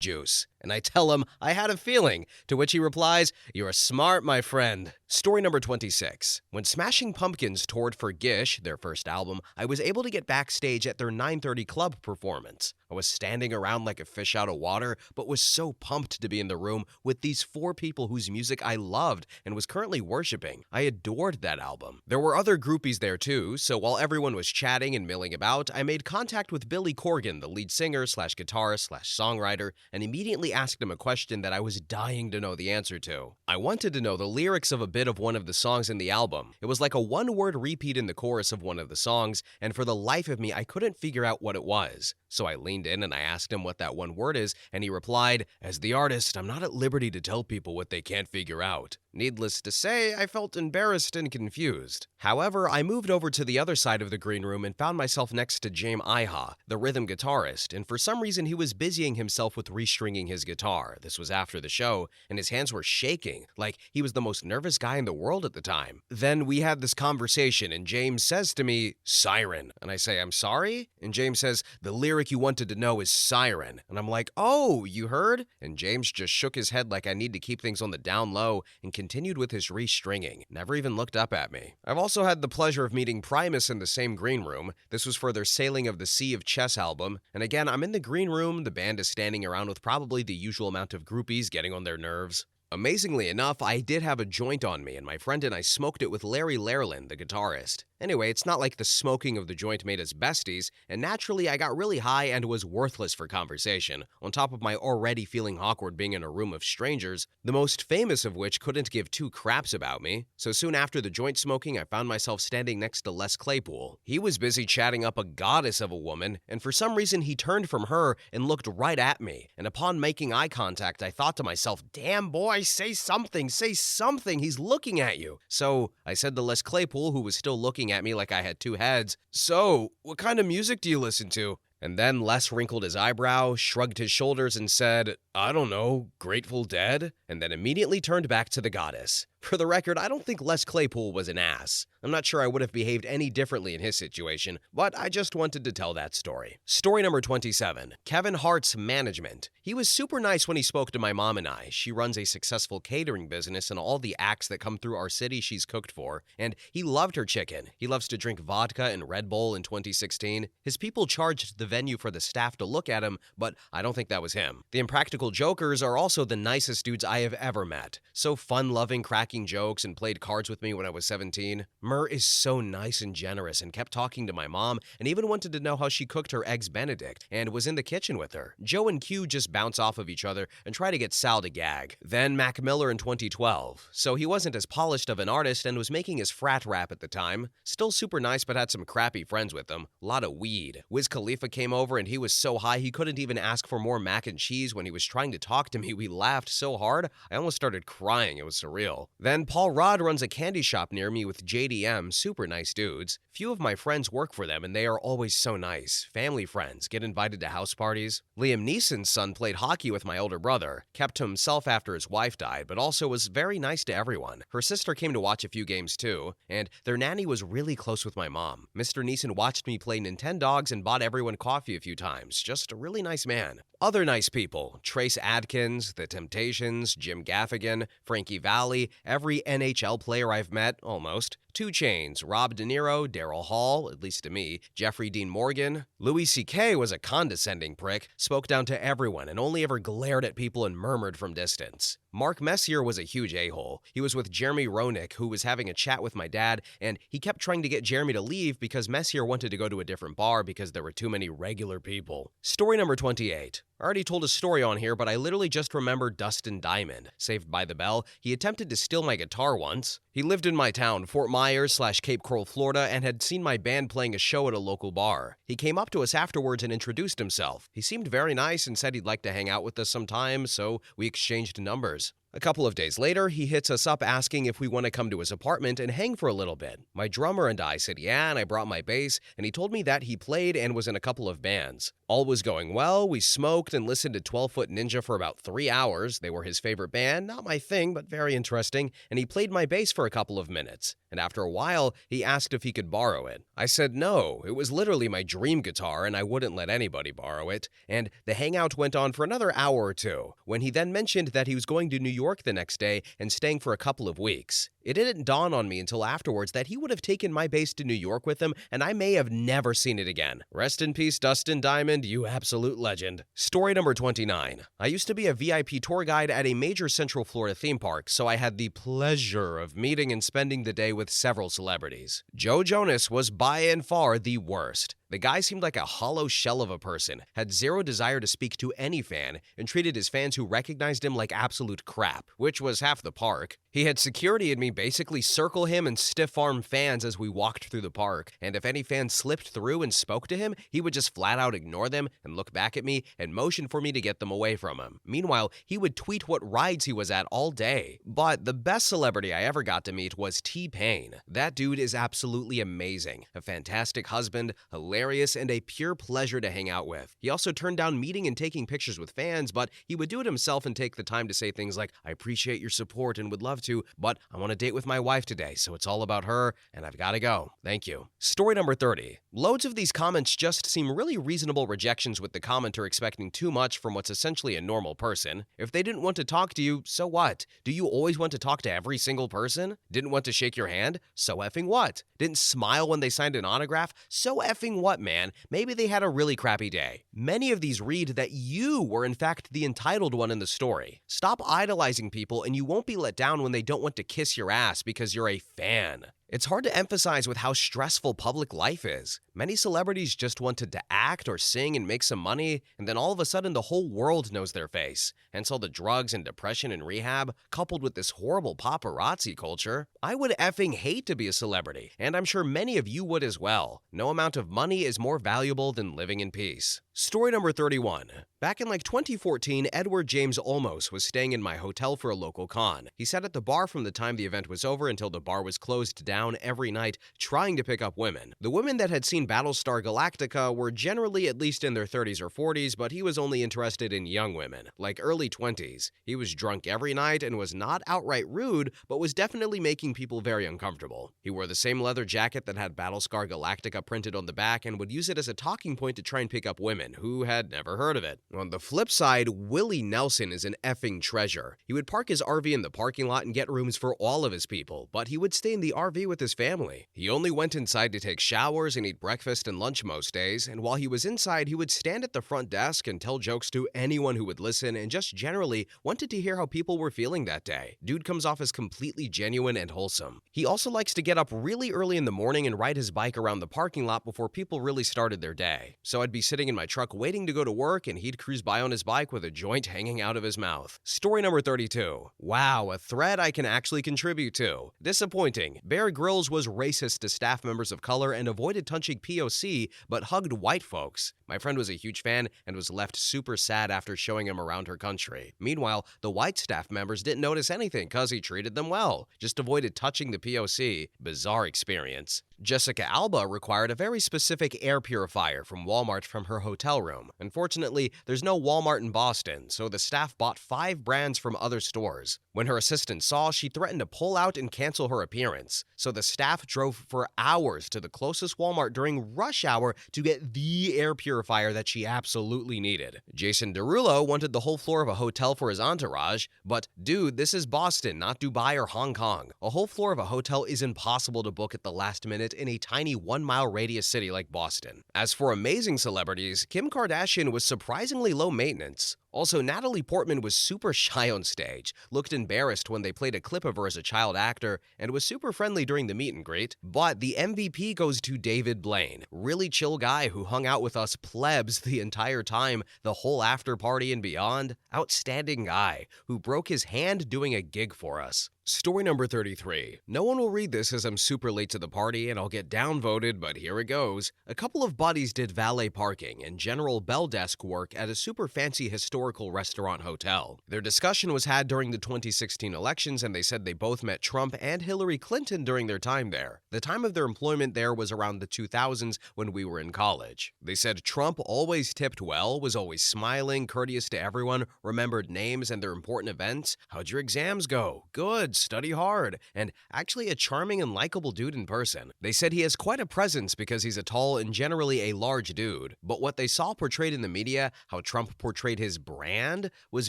"Juice." And I tell him I had a feeling, to which he replies, "You're smart, my friend." Story number 26. When Smashing Pumpkins toured for Gish, their first album, I was able to get backstage at their 9:30 club performance. I was standing around like a fish out of water, but was so pumped to be in the room with these four people whose music I loved and was currently worshiping. I adored that album. There were other groupies there too, so while everyone was chatting and milling about, I made contact with Billy Corgan, the lead singer slash guitarist slash songwriter, and immediately asked him a question that I was dying to know the answer to. I wanted to know the lyrics of a bit of one of the songs in the album. It was like a one-word repeat in the chorus of one of the songs, and for the life of me, I couldn't figure out what it was. So I leaned in and I asked him what that one word is, and he replied, "As the artist, I'm not at liberty to tell people what they can't figure out." Needless to say, I felt embarrassed and confused. However, I moved over to the other side of the green room and found myself next to James Iha, the rhythm guitarist, and for some reason he was busying himself with restringing his guitar. This was after the show, and his hands were shaking, like he was the most nervous guy in the world at the time. Then we had this conversation, and James says to me, "Siren." And I say, "I'm sorry?" And James says, "The lyric you wanted to know is Siren." And I'm like, "Oh, you heard?" And James just shook his head like I need to keep things on the down low and continued with his restringing, never even looked up at me. I've also had the pleasure of meeting Primus in the same green room. This was for their Sailing of the Sea of Chess album, and again, I'm in the green room, the band is standing around with probably the usual amount of groupies getting on their nerves. Amazingly enough, I did have a joint on me, and my friend and I smoked it with Larry Lerland, the guitarist. Anyway, it's not like the smoking of the joint made us besties, and naturally I got really high and was worthless for conversation, on top of my already feeling awkward being in a room of strangers, the most famous of which couldn't give two craps about me. So soon after the joint smoking, I found myself standing next to Les Claypool. He was busy chatting up a goddess of a woman, and for some reason he turned from her and looked right at me, and upon making eye contact, I thought to myself, "Damn boy, say something, he's looking at you." So I said to Les Claypool, who was still looking at me like I had two heads, "So, what kind of music do you listen to?" And then Les wrinkled his eyebrow, shrugged his shoulders, and said, "I don't know, Grateful Dead?" And then immediately turned back to the goddess. For the record, I don't think Les Claypool was an ass. I'm not sure I would have behaved any differently in his situation, but I just wanted to tell that story. Story number 27, Kevin Hart's management. He was super nice when he spoke to my mom and I. She runs a successful catering business, and all the acts that come through our city she's cooked for, and he loved her chicken. He loves to drink vodka and Red Bull in 2016. His people charged the venue for the staff to look at him, but I don't think that was him. The Impractical Jokers are also the nicest dudes I have ever met. So fun-loving, cracking jokes, and played cards with me when I was 17. Murr is so nice and generous and kept talking to my mom and even wanted to know how she cooked her eggs Benedict and was in the kitchen with her. Joe and Q just bounce off of each other and try to get Sal to gag. Then Mac Miller in 2012. So he wasn't as polished of an artist and was making his frat rap at the time. Still super nice but had some crappy friends with him. A lot of weed. Wiz Khalifa came over and he was so high he couldn't even ask for more mac and cheese when he was trying to talk to me. We laughed so hard I almost started crying. It was surreal. Then Paul Rudd runs a candy shop near me with JDM, super nice dudes. Few of my friends work for them and they are always so nice. Family friends, get invited to house parties. Liam Neeson's son played hockey with my older brother, kept to himself after his wife died, but also was very nice to everyone. Her sister came to watch a few games too, and their nanny was really close with my mom. Mr. Neeson watched me play Nintendogs and bought everyone coffee a few times. Just a really nice man. Other nice people, Trace Adkins, The Temptations, Jim Gaffigan, Frankie Valli, every NHL player I've met, almost, 2 Chainz, Rob De Niro, Daryl Hall, at least to me, Jeffrey Dean Morgan. Louis C.K. was a condescending prick, spoke down to everyone, and only ever glared at people and murmured from distance. Mark Messier was a huge a-hole. He was with Jeremy Roenick, who was having a chat with my dad, and he kept trying to get Jeremy to leave because Messier wanted to go to a different bar because there were too many regular people. Story number 28. I already told a story on here, but I literally just remembered Dustin Diamond. Saved by the Bell, he attempted to steal my guitar once. He lived in my town, Fort Myers/Cape Coral, Florida, and had seen my band playing a show at a local bar. He came up to us afterwards and introduced himself. He seemed very nice and said he'd like to hang out with us sometime, so we exchanged numbers. A couple of days later, he hits us up asking if we want to come to his apartment and hang for a little bit. My drummer and I said yeah, and I brought my bass, and he told me that he played and was in a couple of bands. All was going well, we smoked and listened to 12 Foot Ninja for about 3 hours. They were his favorite band, not my thing, but very interesting, and he played my bass for a couple of minutes. And after a while, he asked if he could borrow it. I said no, it was literally my dream guitar and I wouldn't let anybody borrow it. And the hangout went on for another hour or two, when he then mentioned that he was going to New York the next day and staying for a couple of weeks. It didn't dawn on me until afterwards that he would have taken my bass to New York with him, and I may have never seen it again. Rest in peace, Dustin Diamond, you absolute legend. Story number 29. I used to be a VIP tour guide at a major Central Florida theme park, so I had the pleasure of meeting and spending the day with several celebrities. Joe Jonas was by and far the worst. The guy seemed like a hollow shell of a person, had zero desire to speak to any fan, and treated his fans who recognized him like absolute crap, which was half the park. He had security and me basically circle him and stiff-arm fans as we walked through the park, and if any fans slipped through and spoke to him, he would just flat out ignore them and look back at me and motion for me to get them away from him. Meanwhile, he would tweet what rides he was at all day. But the best celebrity I ever got to meet was T-Pain. That dude is absolutely amazing. A fantastic husband, hilarious, and a pure pleasure to hang out with. He also turned down meeting and taking pictures with fans, but he would do it himself and take the time to say things like, I appreciate your support and would love to, but I want to date with my wife today, so it's all about her, and I've got to go. Thank you. Story number 30. Loads of these comments just seem really reasonable rejections with the commenter expecting too much from what's essentially a normal person. If they didn't want to talk to you, so what? Do you always want to talk to every single person? Didn't want to shake your hand? So effing what? Didn't smile when they signed an autograph? So effing what, man? Maybe they had a really crappy day. Many of these read that you were in fact the entitled one in the story. Stop idolizing people and you won't be let down when they don't want to kiss your ass because you're a fan. It's hard to emphasize with how stressful public life is. Many celebrities just wanted to act or sing and make some money, and then all of a sudden the whole world knows their face. Hence all the drugs and depression and rehab, coupled with this horrible paparazzi culture. I would effing hate to be a celebrity, and I'm sure many of you would as well. No amount of money is more valuable than living in peace. Story number 31. Back in like 2014, Edward James Olmos was staying in my hotel for a local con. He sat at the bar from the time the event was over until the bar was closed down every night, trying to pick up women. The women that had seen Battlestar Galactica were generally at least in their 30s or 40s, but he was only interested in young women, like early 20s. He was drunk every night and was not outright rude, but was definitely making people very uncomfortable. He wore the same leather jacket that had Battlestar Galactica printed on the back and would use it as a talking point to try and pick up women who had never heard of it. On the flip side, Willie Nelson is an effing treasure. He would park his RV in the parking lot and get rooms for all of his people, but he would stay in the RV with his family. He only went inside to take showers and eat breakfast and lunch most days, and while he was inside, he would stand at the front desk and tell jokes to anyone who would listen and just generally wanted to hear how people were feeling that day. Dude comes off as completely genuine and wholesome. He also likes to get up really early in the morning and ride his bike around the parking lot before people really started their day. So I'd be sitting in my truck waiting to go to work and he'd cruise by on his bike with a joint hanging out of his mouth. Story number 32. Wow, a thread I can actually contribute to. Disappointing. Bear Grylls was racist to staff members of color and avoided touching POC but hugged white folks. My friend was a huge fan and was left super sad after showing him around her country. Meanwhile, the white staff members didn't notice anything cause he treated them well, just avoided touching the POC. Bizarre experience. Jessica Alba required a very specific air purifier from Walmart from her hotel room. Unfortunately, there's no Walmart in Boston, so the staff bought 5 brands from other stores. When her assistant saw, she threatened to pull out and cancel her appearance. So the staff drove for hours to the closest Walmart during rush hour to get the air purifier purifier that she absolutely needed. Jason Derulo wanted the whole floor of a hotel for his entourage, but dude, this is Boston, not Dubai or Hong Kong. A whole floor of a hotel is impossible to book at the last minute in a tiny 1-mile radius city like Boston. As for amazing celebrities, Kim Kardashian was surprisingly low maintenance. Also, Natalie Portman was super shy on stage, looked embarrassed when they played a clip of her as a child actor, and was super friendly during the meet and greet. But the MVP goes to David Blaine, really chill guy who hung out with us plebs the entire time, the whole after party and beyond. Outstanding guy who broke his hand doing a gig for us. Story number 33. No one will read this as I'm super late to the party and I'll get downvoted, but here it goes. A couple of buddies did valet parking and general bell desk work at a super fancy historical restaurant hotel. Their discussion was had during the 2016 elections and they said they both met Trump and Hillary Clinton during their time there. The time of their employment there was around the 2000s when we were in college. They said Trump always tipped well, was always smiling, courteous to everyone, remembered names and their important events. How'd your exams go? Good. Study hard, and actually a charming and likable dude in person. They said he has quite a presence because he's a tall and generally a large dude, but what they saw portrayed in the media, how Trump portrayed his brand, was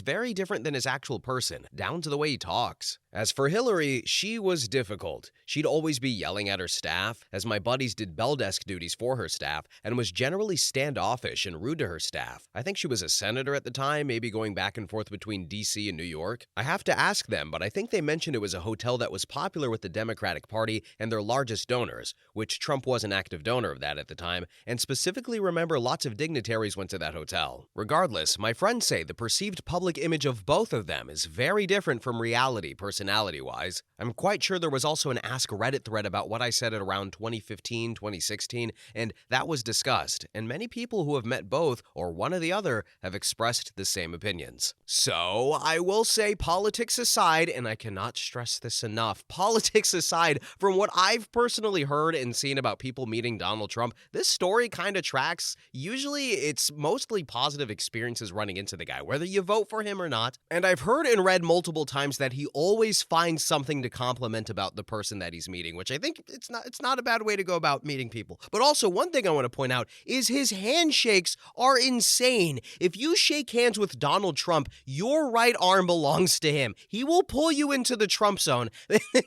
very different than his actual person, down to the way he talks. As for Hillary, she was difficult. She'd always be yelling at her staff, as my buddies did bell desk duties for her staff, and was generally standoffish and rude to her staff. I think she was a senator at the time, maybe going back and forth between DC and New York. I have to ask them, but I think they mentioned it was a hotel that was popular with the Democratic Party and their largest donors, which Trump was an active donor of that at the time, and specifically remember lots of dignitaries went to that hotel. Regardless, my friends say the perceived public image of both of them is very different from reality personality-wise. I'm quite sure there was also an Ask Reddit thread about what I said at around 2015, 2016, and that was discussed, and many people who have met both, or one or the other, have expressed the same opinions. So, I will say politics aside, and I cannot stress this enough, politics aside, from what I've personally heard and seen about people meeting Donald Trump, this story kind of tracks. Usually, it's mostly positive experiences running into the guy, whether you vote for him or not. And I've heard and read multiple times that he always finds something to compliment about the person that he's meeting, which I think it's not a bad way to go about meeting people. But also, one thing I want to point out is his handshakes are insane. If you shake hands with Donald Trump, your right arm belongs to him. He will pull you into the Trump zone.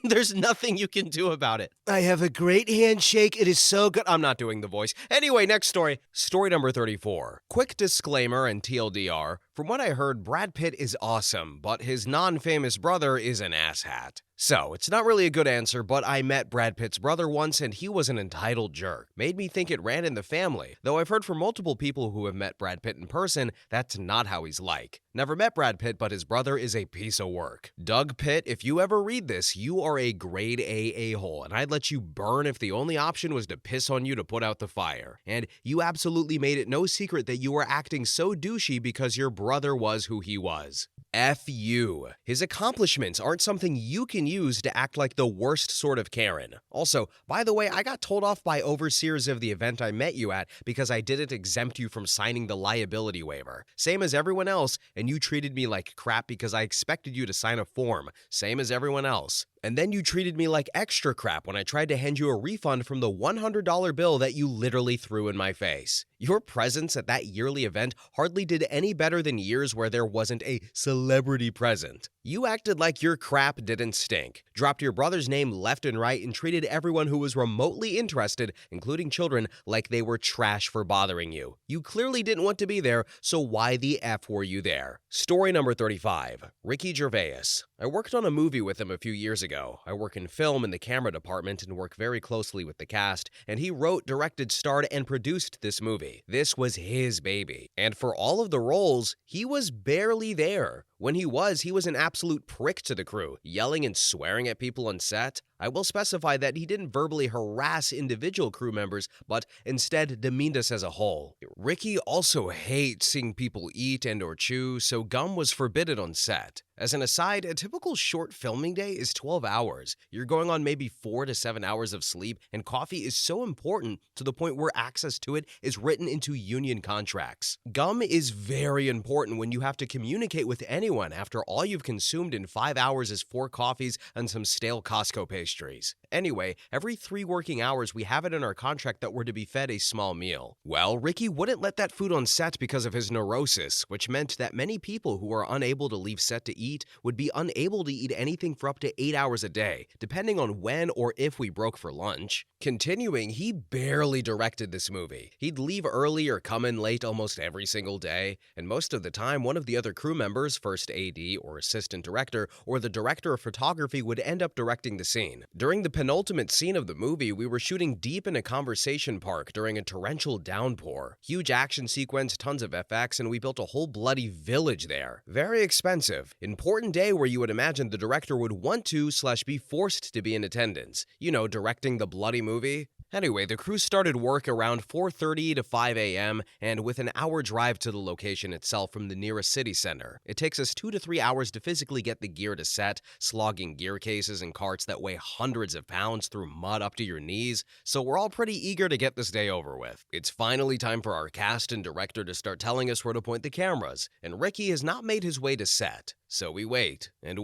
There's nothing you can do about it. I have a great handshake. It is so good. I'm not doing the voice. Anyway, next story. Story number 34. Quick disclaimer and TLDR. From what I heard, Brad Pitt is awesome, but his non-famous brother is an asshat. So, it's not really a good answer, but I met Brad Pitt's brother once and he was an entitled jerk. Made me think it ran in the family, though I've heard from multiple people who have met Brad Pitt in person, that's not how he's like. Never met Brad Pitt, but his brother is a piece of work. Doug Pitt, if you ever read this, you are a grade A a-hole, and I'd let you burn if the only option was to piss on you to put out the fire. And you absolutely made it no secret that you were acting so douchey because your brother was who he was. F you. His accomplishments aren't something you can use to act like the worst sort of Karen. Also, by the way, I got told off by overseers of the event I met you at because I didn't exempt you from signing the liability waiver. Same as everyone else, and you treated me like crap because I expected you to sign a form. Same as everyone else. And then you treated me like extra crap when I tried to hand you a refund from the $100 bill that you literally threw in my face. Your presence at that yearly event hardly did any better than years where there wasn't a celebrity present. You acted like your crap didn't stink, dropped your brother's name left and right, and treated everyone who was remotely interested, including children, like they were trash for bothering you. You clearly didn't want to be there, so why the F were you there? Story number 35. Ricky Gervais. I worked on a movie with him a few years ago. I work in film in the camera department and work very closely with the cast, and he wrote, directed, starred, and produced this movie. This was his baby. And for all of the roles, he was barely there. When he was an absolute prick to the crew, yelling and swearing at people on set. I will specify that he didn't verbally harass individual crew members, but instead demeaned us as a whole. Ricky also hates seeing people eat and or chew, so gum was forbidden on set. As an aside, a typical short filming day is 12 hours. You're going on maybe 4 to 7 hours of sleep, and coffee is so important to the point where access to it is written into union contracts. Gum is very important when you have to communicate with anyone anyone after all you've consumed in 5 hours is 4 coffees and some stale Costco pastries. Anyway, every 3 working hours we have it in our contract that we're to be fed a small meal. Well, Ricky wouldn't let that food on set because of his neurosis, which meant that many people who are unable to leave set to eat would be unable to eat anything for up to 8 hours a day, depending on when or if we broke for lunch. Continuing, he barely directed this movie. He'd leave early or come in late almost every single day, and most of the time one of the other crew members, first AD or assistant director, or the director of photography would end up directing the scene. During the penultimate scene of the movie, we were shooting deep in a conversation park during a torrential downpour. Huge action sequence, tons of FX, and we built a whole bloody village there. Very expensive. Important day where you would imagine the director would want to / be forced to be in attendance. You know, directing the bloody movie. Anyway, the crew started work around 4:30 to 5 a.m. and with an hour drive to the location itself from the nearest city center. It takes us 2 to 3 hours to physically get the gear to set, slogging gear cases and carts that weigh hundreds of pounds through mud up to your knees, so we're all pretty eager to get this day over with. It's finally time for our cast and director to start telling us where to point the cameras, and Ricky has not made his way to set. So we wait, and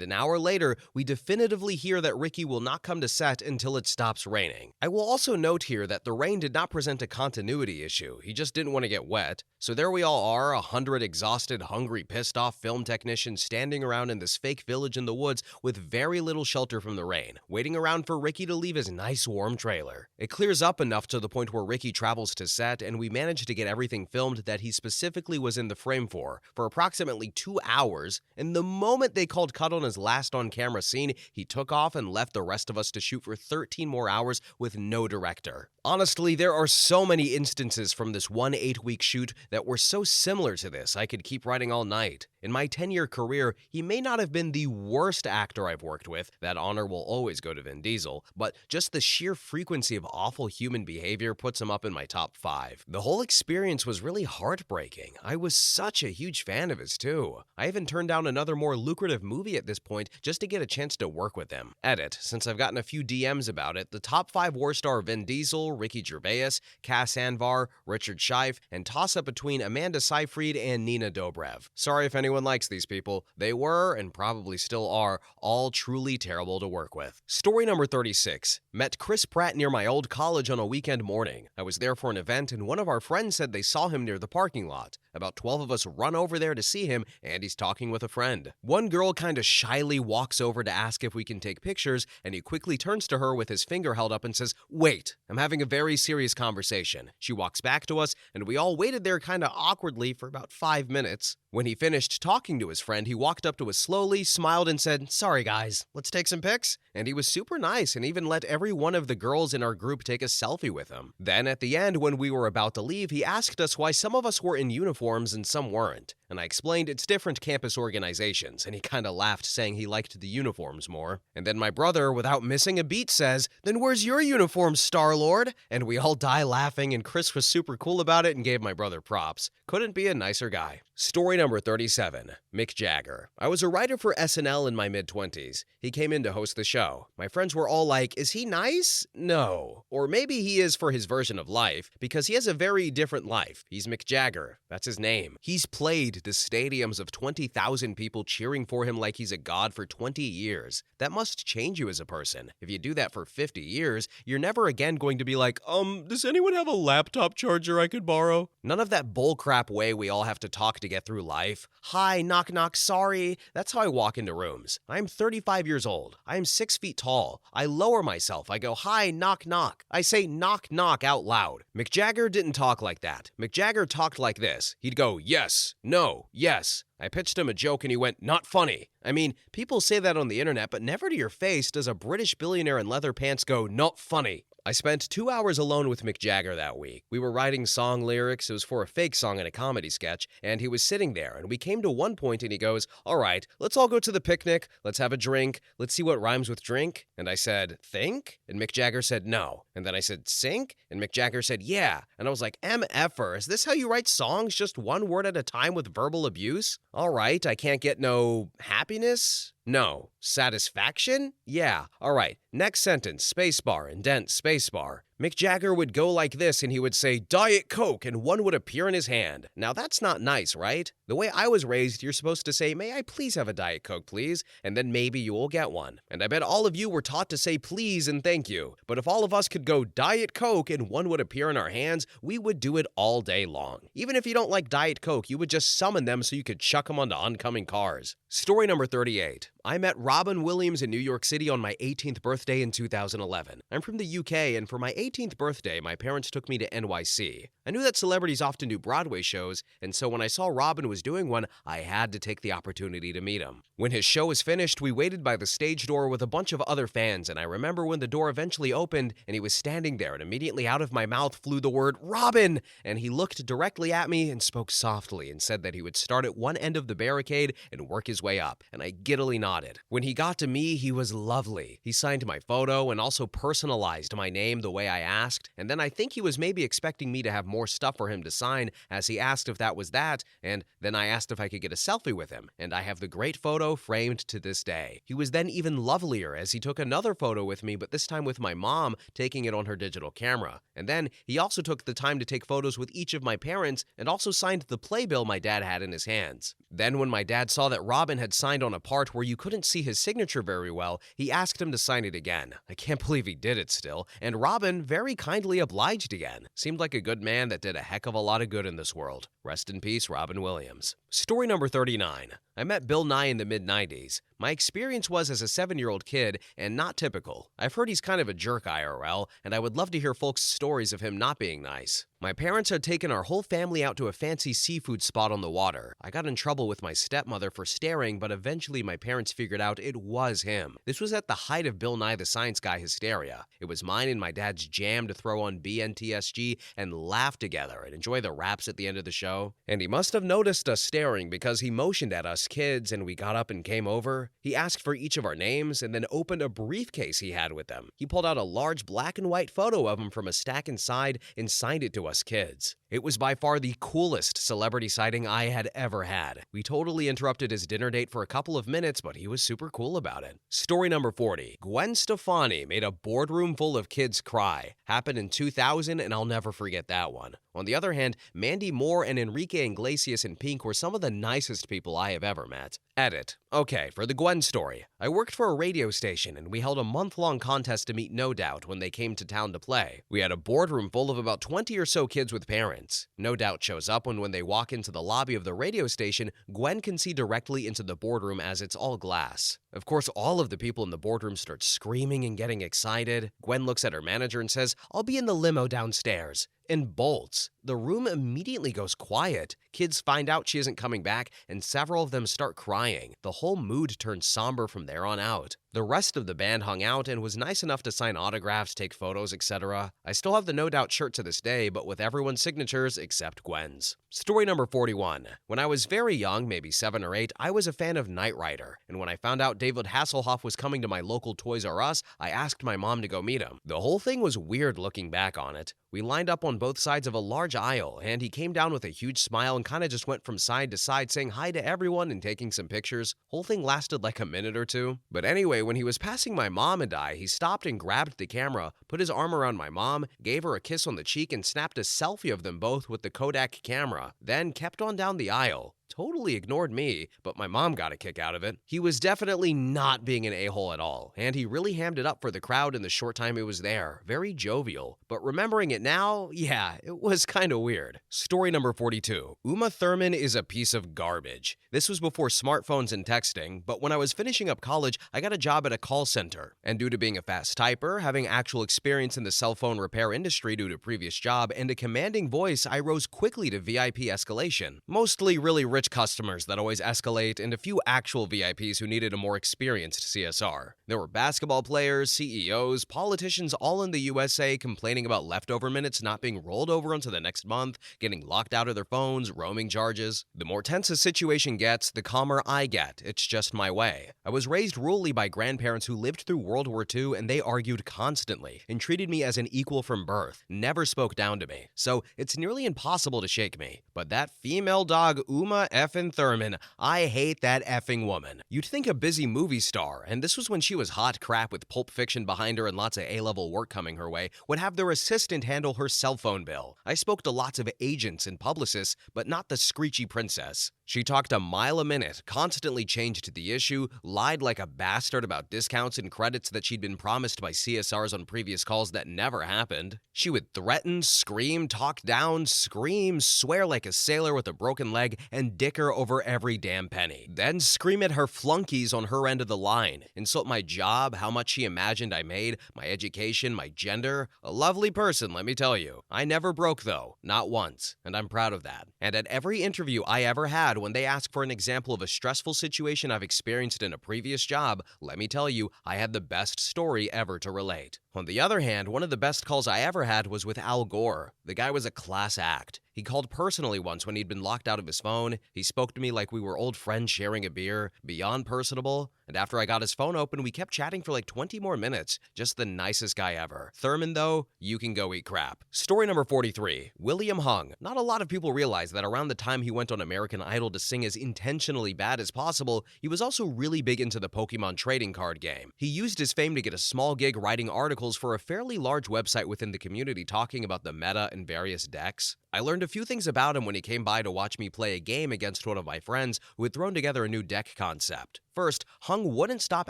an hour later, we definitively hear that Ricky will not come to set until it stops raining. I will also note here that the rain did not present a continuity issue, he just didn't want to get wet. So there we all are, 100 exhausted, hungry, pissed off film technicians standing around in this fake village in the woods with very little shelter from the rain, waiting around for Ricky to leave his nice warm trailer. It clears up enough to the point where Ricky travels to set, and we manage to get everything filmed that he specifically was in the frame for approximately 2 hours. And the moment they called cut on his last on-camera scene, he took off and left the rest of us to shoot for 13 more hours with no director. Honestly, there are so many instances from this 1 8-week shoot that were so similar to this, I could keep writing all night. In my 10-year career, he may not have been the worst actor I've worked with, that honor will always go to Vin Diesel, but just the sheer frequency of awful human behavior puts him up in my top 5. The whole experience was really heartbreaking. I was such a huge fan of his too. I even turned down another more lucrative movie at this point just to get a chance to work with him. Edit, since I've gotten a few DMs about it, the top 5 worst are Vin Diesel, Ricky Gervais, Cass Anvar, Richard Scheif, and toss-up between Amanda Seyfried and Nina Dobrev. Sorry if anyone likes these people. They were, and probably still are, all truly terrible to work with. Story number 36. Met Chris Pratt near my old college on a weekend morning. I was there for an event, and one of our friends said they saw him near the parking lot. About 12 of us run over there to see him, and he's talking with a friend. One girl kinda shyly walks over to ask if we can take pictures, and he quickly turns to her with his finger held up and says, "Wait, I'm having a very serious conversation." She walks back to us, and we all waited there kinda awkwardly for about 5 minutes. When he finished talking to his friend, he walked up to us slowly, smiled, and said, "Sorry guys, let's take some pics?" And he was super nice and even let every one of the girls in our group take a selfie with him. Then at the end, when we were about to leave, he asked us why some of us were in uniforms and some weren't. And I explained it's different campus organizations, and he kinda laughed, saying he liked the uniforms more. And then my brother, without missing a beat, says, "Then where's your uniform, Star-Lord?" And we all die laughing, and Chris was super cool about it and gave my brother props. Couldn't be a nicer guy. Story number 37. Mick Jagger. I was a writer for SNL in my mid-20s. He came in to host the show. My friends were all like, "Is he nice? No. Or maybe he is for his version of life, because he has a very different life. He's Mick Jagger. That's his name. He's played to stadiums of 20,000 people cheering for him like he's a god for 20 years. That must change you as a person. If you do that for 50 years, you're never again going to be like, does anyone have a laptop charger I could borrow?" None of that bullcrap way we all have to talk to get through life. "Hi, knock knock, sorry." That's how I walk into rooms. I'm 35 years old. I am 6 feet tall. I lower myself. I go, "Hi, knock knock." I say knock knock out loud. Mick Jagger didn't talk like that. Mick Jagger talked like this. He'd go, "Yes, no, yes." I pitched him a joke and he went, "Not funny." I mean, people say that on the internet, but never to your face does a British billionaire in leather pants go, "Not funny." I spent 2 hours alone with Mick Jagger that week. We were writing song lyrics. It was for a fake song in a comedy sketch, and he was sitting there, and we came to one point and he goes, "All right, let's all go to the picnic. Let's have a drink. Let's see what rhymes with drink." And I said, "Think?" And Mick Jagger said, "No." And then I said, "Sink?" And Mick Jagger said, "Yeah." And I was like, "MFer, is this how you write songs, just one word at a time with verbal abuse? All right, I can't get no happiness? No. Satisfaction? Yeah. All right. Next sentence, spacebar, indent, spacebar. Mick Jagger would go like this and he would say, "Diet Coke," and one would appear in his hand. Now that's not nice, right? The way I was raised, you're supposed to say, "May I please have a Diet Coke, please?" And then maybe you will get one. And I bet all of you were taught to say please and thank you. But if all of us could go Diet Coke and one would appear in our hands, we would do it all day long. Even if you don't like Diet Coke, you would just summon them so you could chuck them onto oncoming cars. Story number 38. I met Robin Williams in New York City on my 18th birthday in 2011. I'm from the UK, and for my 18th birthday, my parents took me to NYC. I knew that celebrities often do Broadway shows, and so when I saw Robin was doing one, I had to take the opportunity to meet him. When his show was finished, we waited by the stage door with a bunch of other fans, and I remember when the door eventually opened and he was standing there, and immediately out of my mouth flew the word "Robin!" And he looked directly at me and spoke softly and said that he would start at one end of the barricade and work his way up, and I giddily nodded. When he got to me, he was lovely. He signed my photo and also personalized my name the way I asked, and then I think he was maybe expecting me to have more stuff for him to sign, as he asked if that was that, and then I asked if I could get a selfie with him, and I have the great photo framed to this day. He was then even lovelier as he took another photo with me, but this time with my mom, taking it on her digital camera. And then he also took the time to take photos with each of my parents and also signed the playbill my dad had in his hands. Then when my dad saw that Robin had signed on a part where you couldn't see his signature very well, he asked him to sign it again. I can't believe he did it still, and Robin very kindly obliged again. Seemed like a good man that did a heck of a lot of good in this world. Rest in peace, Robin Williams. Story number 39. I met Bill Nye in the mid-90s. My experience was as a 7-year-old kid, and not typical. I've heard he's kind of a jerk IRL, and I would love to hear folks' stories of him not being nice. My parents had taken our whole family out to a fancy seafood spot on the water. I got in trouble with my stepmother for staring, but eventually my parents figured out it was him. This was at the height of Bill Nye the Science Guy hysteria. It was mine and my dad's jam to throw on BNTSG and laugh together and enjoy the raps at the end of the show. And he must have noticed us staring because he motioned at us kids and we got up and came over. He asked for each of our names and then opened a briefcase he had with them. He pulled out a large black and white photo of him from a stack inside and signed it to us kids. It was by far the coolest celebrity sighting I had ever had. We totally interrupted his dinner date for a couple of minutes, but he was super cool about it. Story number 40. Gwen Stefani made a boardroom full of kids cry. Happened in 2000, and I'll never forget that one. On the other hand, Mandy Moore and Enrique Iglesias in Pink were some of the nicest people I have ever met. Edit. Okay, for the Gwen story. I worked for a radio station and we held a month-long contest to meet No Doubt when they came to town to play. We had a boardroom full of about 20 or so kids with parents. No Doubt shows up when they walk into the lobby of the radio station, Gwen can see directly into the boardroom as it's all glass. Of course, all of the people in the boardroom start screaming and getting excited. Gwen looks at her manager and says, "I'll be in the limo downstairs," and bolts. The room immediately goes quiet. Kids find out she isn't coming back, and several of them start crying. The whole mood turns somber from there on out. The rest of the band hung out and was nice enough to sign autographs, take photos, etc. I still have the No Doubt shirt to this day, but with everyone's signatures except Gwen's. Story number 41. When I was very young, maybe 7 or 8, I was a fan of Knight Rider, and when I found out David Hasselhoff was coming to my local Toys R Us, I asked my mom to go meet him. The whole thing was weird looking back on it. We lined up on both sides of a large aisle, and he came down with a huge smile and kind of just went from side to side saying hi to everyone and taking some pictures. Whole thing lasted like a minute or two. But anyway, when he was passing my mom and I, he stopped and grabbed the camera, put his arm around my mom, gave her a kiss on the cheek, and snapped a selfie of them both with the Kodak camera, then kept on down the aisle. Totally ignored me, but my mom got a kick out of it. He was definitely not being an a-hole at all, and he really hammed it up for the crowd in the short time he was there. Very jovial. But remembering it now, yeah, it was kind of weird. Story number 42. Uma Thurman is a piece of garbage. This was before smartphones and texting, but when I was finishing up college, I got a job at a call center. And due to being a fast typer, having actual experience in the cell phone repair industry due to previous job, and a commanding voice, I rose quickly to VIP escalation. Mostly really rich customers that always escalate, and a few actual VIPs who needed a more experienced CSR. There were basketball players, CEOs, politicians all in the USA complaining about leftover minutes not being rolled over onto the next month, getting locked out of their phones, roaming charges. The more tense a situation gets, the calmer I get. It's just my way. I was raised rurally by grandparents who lived through World War II, and they argued constantly and treated me as an equal from birth, never spoke down to me. So it's nearly impossible to shake me. But that female dog, Uma, effing Thurman. I hate that effing woman. You'd think a busy movie star, and this was when she was hot crap with Pulp Fiction behind her and lots of A-level work coming her way, would have their assistant handle her cell phone bill. I spoke to lots of agents and publicists, but not the screechy princess. She talked a mile a minute, constantly changed the issue, lied like a bastard about discounts and credits that she'd been promised by CSRs on previous calls that never happened. She would threaten, scream, talk down, scream, swear like a sailor with a broken leg, and dicker over every damn penny. Then scream at her flunkies on her end of the line, insult my job, how much she imagined I made, my education, my gender. A lovely person, let me tell you. I never broke though, not once, and I'm proud of that. And at every interview I ever had, when they ask for an example of a stressful situation I've experienced in a previous job, let me tell you, I had the best story ever to relate. On the other hand, one of the best calls I ever had was with Al Gore. The guy was a class act. He called personally once when he'd been locked out of his phone. He spoke to me like we were old friends sharing a beer, beyond personable. And after I got his phone open, we kept chatting for like 20 more minutes. Just the nicest guy ever. Thurman, though, you can go eat crap. Story number 43. William Hung. Not a lot of people realize that around the time he went on American Idol to sing as intentionally bad as possible, he was also really big into the Pokemon trading card game. He used his fame to get a small gig writing articles for a fairly large website within the community talking about the meta and various decks. I learned a few things about him when he came by to watch me play a game against one of my friends who had thrown together a new deck concept. First, Hung wouldn't stop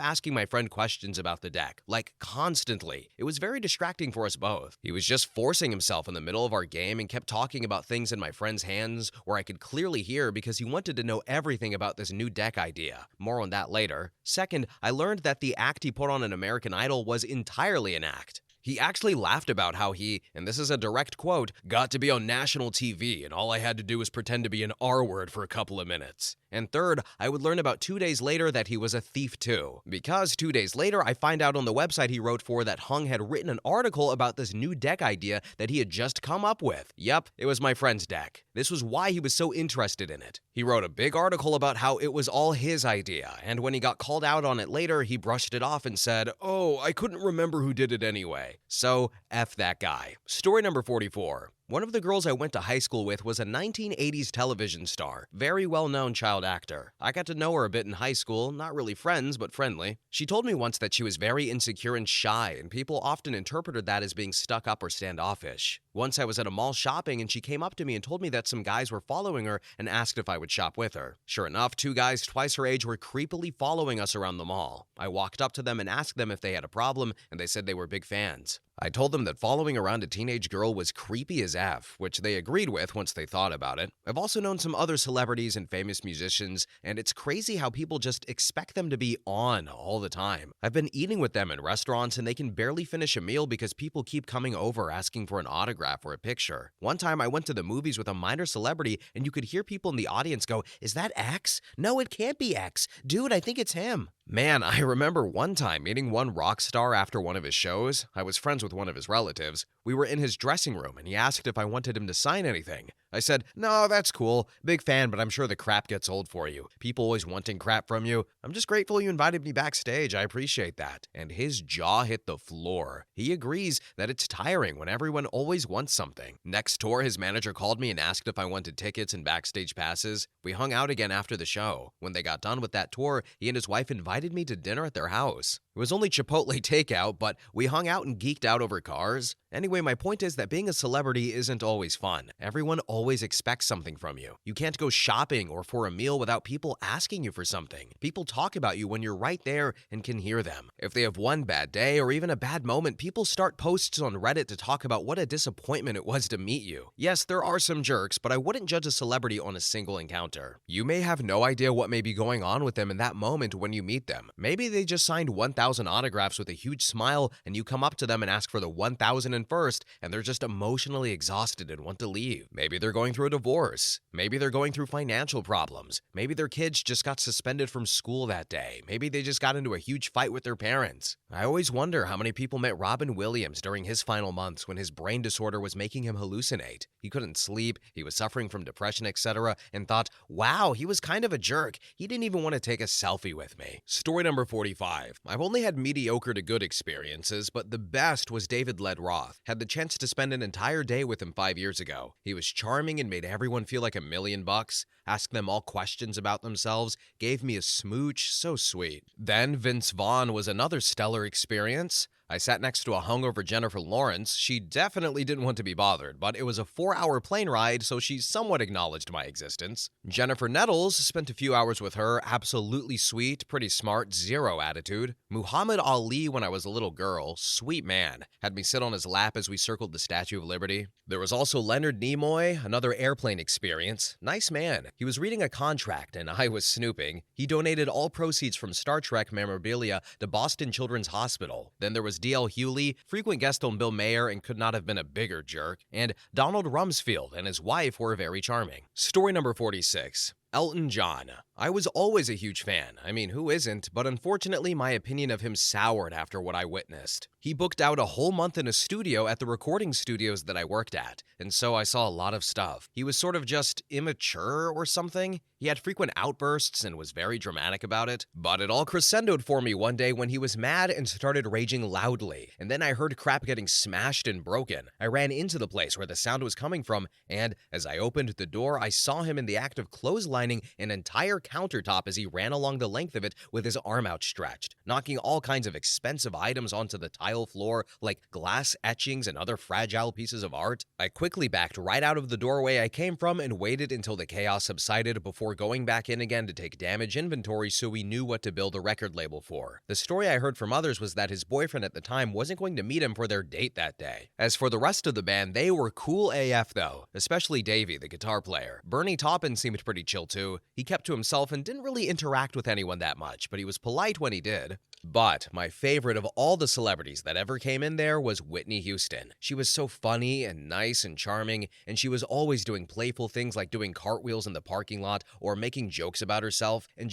asking my friend questions about the deck, like constantly. It was very distracting for us both. He was just forcing himself in the middle of our game and kept talking about things in my friend's hands where I could clearly hear because he wanted to know everything about this new deck idea. More on that later. Second, I learned that the act he put on an American Idol was entirely an act. He actually laughed about how he, and this is a direct quote, got to be on national TV and all I had to do was pretend to be an R word for a couple of minutes. And third, I would learn about 2 days later that he was a thief too. Because 2 days later, I find out on the website he wrote for that Hung had written an article about this new deck idea that he had just come up with. Yep, it was my friend's deck. This was why he was so interested in it. He wrote a big article about how it was all his idea, and when he got called out on it later, he brushed it off and said, "Oh, I couldn't remember who did it anyway." So, F that guy. Story number 44. One of the girls I went to high school with was a 1980s television star, very well-known child actor. I got to know her a bit in high school, not really friends, but friendly. She told me once that she was very insecure and shy, and people often interpreted that as being stuck up or standoffish. Once I was at a mall shopping and she came up to me and told me that some guys were following her and asked if I would shop with her. Sure enough, 2 guys twice her age were creepily following us around the mall. I walked up to them and asked them if they had a problem, and they said they were big fans. I told them that following around a teenage girl was creepy as F, which they agreed with once they thought about it. I've also known some other celebrities and famous musicians, and it's crazy how people just expect them to be on all the time. I've been eating with them in restaurants and they can barely finish a meal because people keep coming over asking for an autograph or a picture. One time I went to the movies with a minor celebrity and you could hear people in the audience go, "Is that X? No, it can't be X. Dude, I think it's him." Man, I remember one time meeting one rock star after one of his shows. I was friends with one of his relatives. We were in his dressing room and he asked if I wanted him to sign anything. I said, "No, that's cool. Big fan, but I'm sure the crap gets old for you. People always wanting crap from you. I'm just grateful you invited me backstage. I appreciate that." And his jaw hit the floor. He agrees that it's tiring when everyone always wants something. Next tour, his manager called me and asked if I wanted tickets and backstage passes. We hung out again after the show. When they got done with that tour, he and his wife invited me to dinner at their house. It was only Chipotle takeout, but we hung out and geeked out over cars. Anyway, my point is that being a celebrity isn't always fun. Everyone always expects something from you. You can't go shopping or for a meal without people asking you for something. People talk about you when you're right there and can hear them. If they have one bad day or even a bad moment, people start posts on Reddit to talk about what a disappointment it was to meet you. Yes, there are some jerks, but I wouldn't judge a celebrity on a single encounter. You may have no idea what may be going on with them in that moment when you meet them. Maybe they just signed 1,000 autographs with a huge smile and you come up to them and ask for the 1,001st and they're just emotionally exhausted and want to leave. Maybe they're going through a divorce. Maybe they're going through financial problems. Maybe their kids just got suspended from school that day. Maybe they just got into a huge fight with their parents. I always wonder how many people met Robin Williams during his final months when his brain disorder was making him hallucinate. He couldn't sleep, he was suffering from depression, etc., and thought, wow, he was kind of a jerk. He didn't even want to take a selfie with me. Story number 45. I've only had mediocre to good experiences, but the best was David Ledroth. Had the chance to spend an entire day with him 5 years ago. He was charming and made everyone feel like $1,000,000, asked them all questions about themselves, gave me a smooch, so sweet. Then Vince Vaughn was another stellar experience. I sat next to a hungover Jennifer Lawrence. She definitely didn't want to be bothered, but it was a 4-hour plane ride, so she somewhat acknowledged my existence. Jennifer Nettles, spent a few hours with her, absolutely sweet, pretty smart, zero attitude. Muhammad Ali when I was a little girl, sweet man, had me sit on his lap as we circled the Statue of Liberty. There was also Leonard Nimoy, another airplane experience. Nice man. He was reading a contract and I was snooping. He donated all proceeds from Star Trek memorabilia to Boston Children's Hospital. Then there was D.L. Hewley, frequent guest on Bill Maher and could not have been a bigger jerk, and Donald Rumsfeld and his wife were very charming. Story number 46. Elton John. I was always a huge fan. I mean, who isn't? But unfortunately, my opinion of him soured after what I witnessed. He booked out a whole month in a studio at the recording studios that I worked at, and so I saw a lot of stuff. He was sort of just immature or something. He had frequent outbursts and was very dramatic about it. But it all crescendoed for me one day when he was mad and started raging loudly. And then I heard crap getting smashed and broken. I ran into the place where the sound was coming from, and as I opened the door, I saw him in the act of clotheslining an entire countertop as he ran along the length of it with his arm outstretched, knocking all kinds of expensive items onto the tile floor like glass etchings and other fragile pieces of art. I quickly backed right out of the doorway I came from and waited until the chaos subsided before going back in again to take damage inventory so we knew what to build a record label for. The story I heard from others was that his boyfriend at the time wasn't going to meet him for their date that day. As for the rest of the band, they were cool AF though, especially Davey, the guitar player. Bernie Taupin seemed pretty chill too. He kept to himself and didn't really interact with anyone that much, but he was polite when he did. But my favorite of all the celebrities that ever came in there was Whitney Houston. She was so funny and nice and charming, and she was always doing playful things like doing cartwheels in the parking lot or making jokes about herself, and